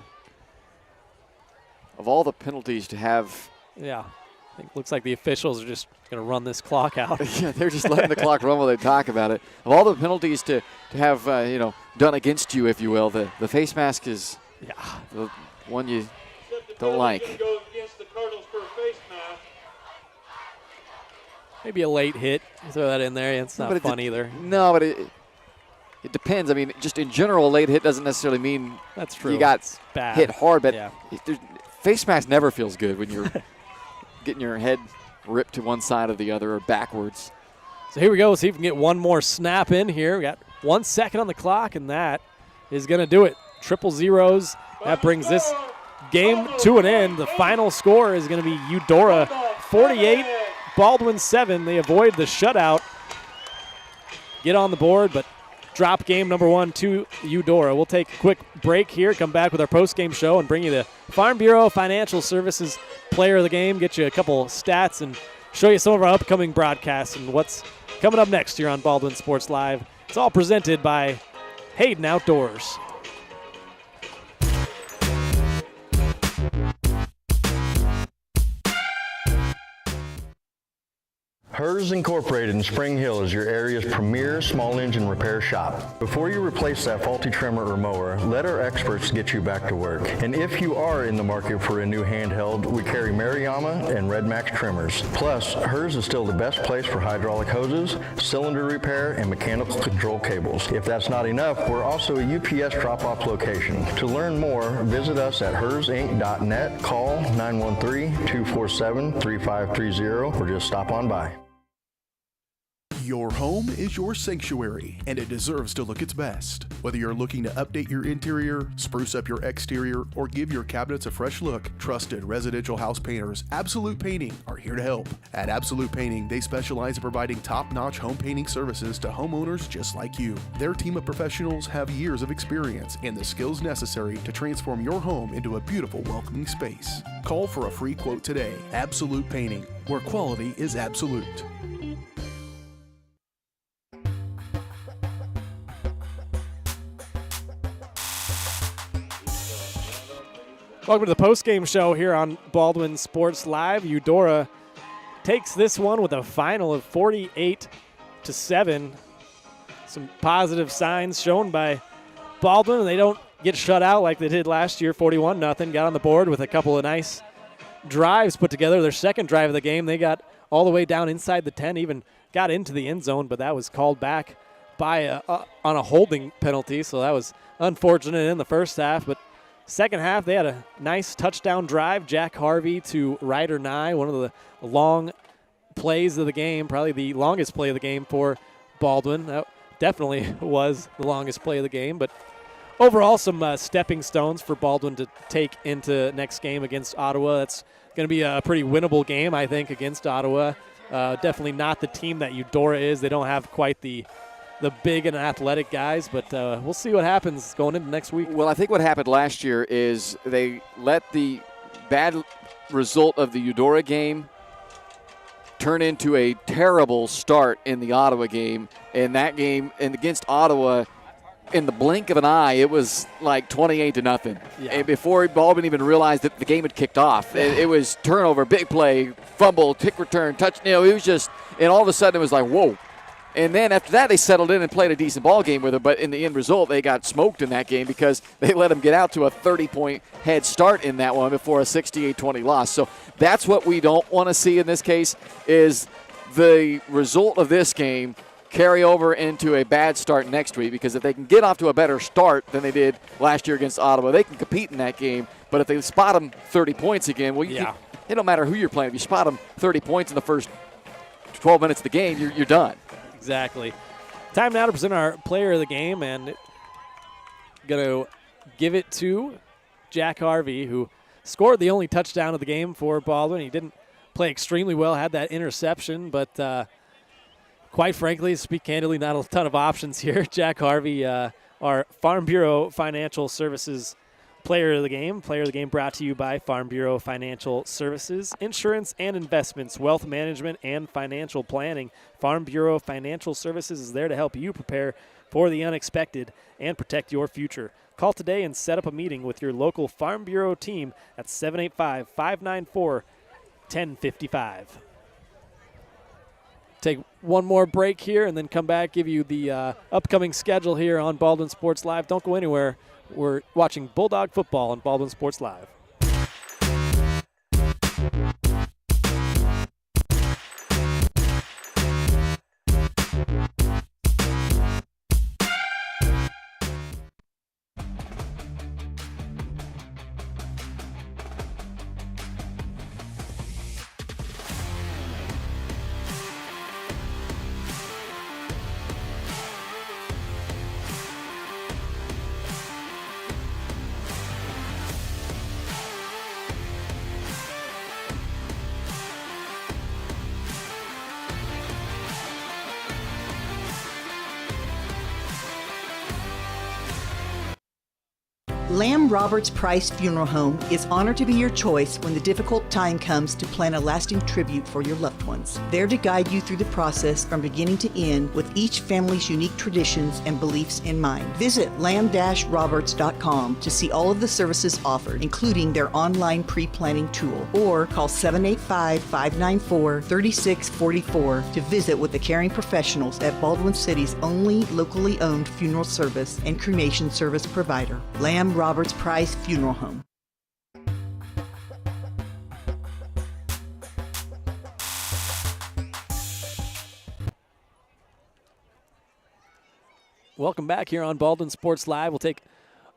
all the penalties to have. Yeah, I think it looks like the officials are just going to run this clock out. Yeah, they're just letting the clock run while they talk about it. Of all the penalties to have, done against you, if you will, the face mask is the one you don't like. Goes against the Cardinals for a face mask. Maybe a late hit. Throw that in there. It's not fun either. No, but it depends. I mean, just in general, a late hit doesn't necessarily mean that's true. You got bad. Hit hard, but yeah. Face mask never feels good when you're getting your head ripped to one side or the other or backwards. So here we go. See if we can get one more snap in here. We got 1 second on the clock, and that is going to do it. Triple zeros. That brings this game to an end. The final score is going to be Eudora 48, Baldwin 7. They avoid the shutout. Get on the board, but drop game number 1 to Eudora. We'll take a quick break here, come back with our post-game show, and bring you the Farm Bureau Financial Services Player of the Game, get you a couple stats, and show you some of our upcoming broadcasts and what's coming up next here on Baldwin Sports Live. It's all presented by Hayden Outdoors. Hers Incorporated in Spring Hill is your area's premier small engine repair shop. Before you replace that faulty trimmer or mower, let our experts get you back to work. And if you are in the market for a new handheld, we carry Maruyama and Red Max trimmers. Plus, Hers is still the best place for hydraulic hoses, cylinder repair, and mechanical control cables. If that's not enough, we're also a UPS drop-off location. To learn more, visit us at hersinc.net, call 913-247-3530, or just stop on by. Your home is your sanctuary, and it deserves to look its best. Whether you're looking to update your interior, spruce up your exterior, or give your cabinets a fresh look, trusted residential house painters Absolute Painting are here to help. At Absolute Painting, they specialize in providing top-notch home painting services to homeowners just like you. Their team of professionals have years of experience and the skills necessary to transform your home into a beautiful, welcoming space. Call for a free quote today. Absolute Painting, where quality is absolute. Welcome to the postgame show here on Baldwin Sports Live. Eudora takes this one with a final of 48-7. Some positive signs shown by Baldwin. They don't get shut out like they did last year, 41-0. Got on the board with a couple of nice drives put together. Their second drive of the game, they got all the way down inside the 10, even got into the end zone, but that was called back by on a holding penalty, so that was unfortunate in the first half. But second half, they had a nice touchdown drive. Jack Harvey to Ryder Nye, one of the long plays of the game, probably the longest play of the game for Baldwin. That definitely was the longest play of the game. But overall, some stepping stones for Baldwin to take into next game against Ottawa. That's going to be a pretty winnable game, I think, against Ottawa. Definitely not the team that Eudora is. They don't have quite the big and athletic guys, but we'll see what happens going into next week. Well, I think what happened last year is they let the bad result of the Eudora game turn into a terrible start in the Ottawa game. And that game, and against Ottawa, in the blink of an eye, it was like 28-0. Yeah. And before Baldwin even realized that the game had kicked off, it was turnover, big play, fumble, kick return, touch. It was just, and all of a sudden it was like, whoa. And then after that, they settled in and played a decent ball game with it. But in the end result, they got smoked in that game because they let them get out to a 30-point head start in that one before a 68-20 loss. So that's what we don't want to see in this case, is the result of this game carry over into a bad start next week, because if they can get off to a better start than they did last year against Ottawa, they can compete in that game. But if they spot them 30 points again, well, it don't matter who you're playing. If you spot them 30 points in the first 12 minutes of the game, you're done. Exactly. Time now to present our player of the game, and going to give it to Jack Harvey, who scored the only touchdown of the game for Baldwin. He didn't play extremely well, had that interception, but quite frankly, to speak candidly, not a ton of options here. Jack Harvey, our Farm Bureau Financial Services Player of the Game. Player of the Game brought to you by Farm Bureau Financial Services, insurance and investments, wealth management, and financial planning. Farm Bureau Financial Services is there to help you prepare for the unexpected and protect your future. Call today and set up a meeting with your local Farm Bureau team at 785-594-1055. Take one more break here and then come back, give you the upcoming schedule here on Baldwin Sports Live. Don't go anywhere. We're watching Bulldog football on Baldwin Sports Live. Lamb Roberts Price Funeral Home is honored to be your choice when the difficult time comes to plan a lasting tribute for your loved ones. There to guide you through the process from beginning to end with each family's unique traditions and beliefs in mind. Visit lamb-roberts.com to see all of the services offered, including their online pre-planning tool, or call 785-594-3644 to visit with the caring professionals at Baldwin City's only locally owned funeral service and cremation service provider, Lamb Roberts Price Funeral Home. Welcome back here on Baldwin Sports Live. We'll take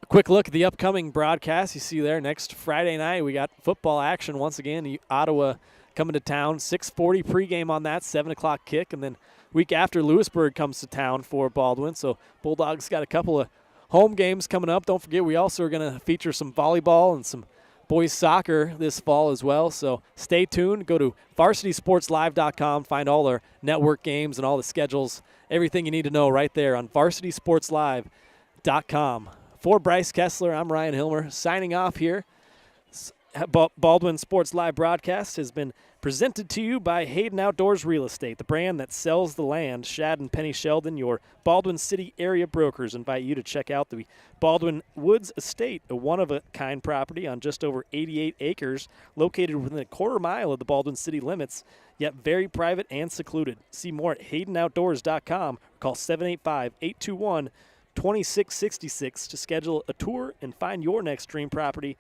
a quick look at the upcoming broadcast. You see there next Friday night we got football action once again. Ottawa coming to town, 6:40 pregame on that, 7 o'clock kick, and then week after Lewisburg comes to town for Baldwin. So Bulldogs got a couple of home games coming up. Don't forget, we also are going to feature some volleyball and some boys soccer this fall as well. So stay tuned. Go to varsitysportslive.com. Find all our network games and all the schedules, everything you need to know right there on varsitysportslive.com. For Bryce Kessler, I'm Ryan Hilmer signing off here. Baldwin Sports Live broadcast has been presented to you by Hayden Outdoors Real Estate, the brand that sells the land. Shad and Penny Sheldon, your Baldwin City area brokers, invite you to check out the Baldwin Woods Estate, a one-of-a-kind property on just over 88 acres, located within a quarter mile of the Baldwin City limits, yet very private and secluded. See more at HaydenOutdoors.com or call 785-821-2666 to schedule a tour and find your next dream property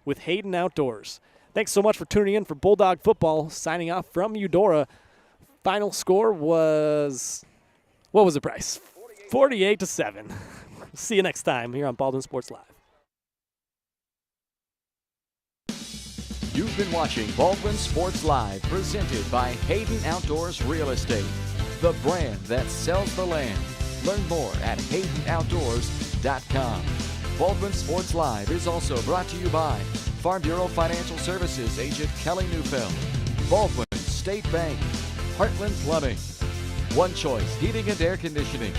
with Hayden Outdoors. Thanks so much for tuning in for Bulldog Football. Signing off from Eudora. Final score was, what was the price? 48-7. See you next time here on Baldwin Sports Live. You've been watching Baldwin Sports Live, presented by Hayden Outdoors Real Estate, the brand that sells the land. Learn more at HaydenOutdoors.com. Baldwin Sports Live is also brought to you by Farm Bureau Financial Services agent Kelly Neufeld, Baldwin State Bank, Heartland Plumbing, One Choice Heating and Air Conditioning,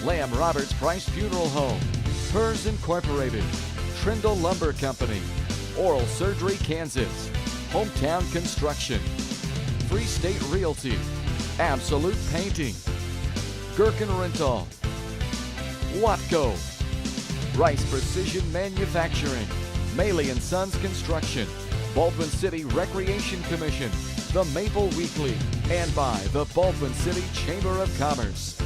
Lamb Roberts Price Funeral Home, Hers Incorporated, Trindle Lumber Company, Oral Surgery Kansas, Hometown Construction, Free State Realty, Absolute Painting, Gherkin Rental, Watco, Rice Precision Manufacturing, Maley & Sons Construction, Baldwin City Recreation Commission, the Maple Weekly, and by the Baldwin City Chamber of Commerce.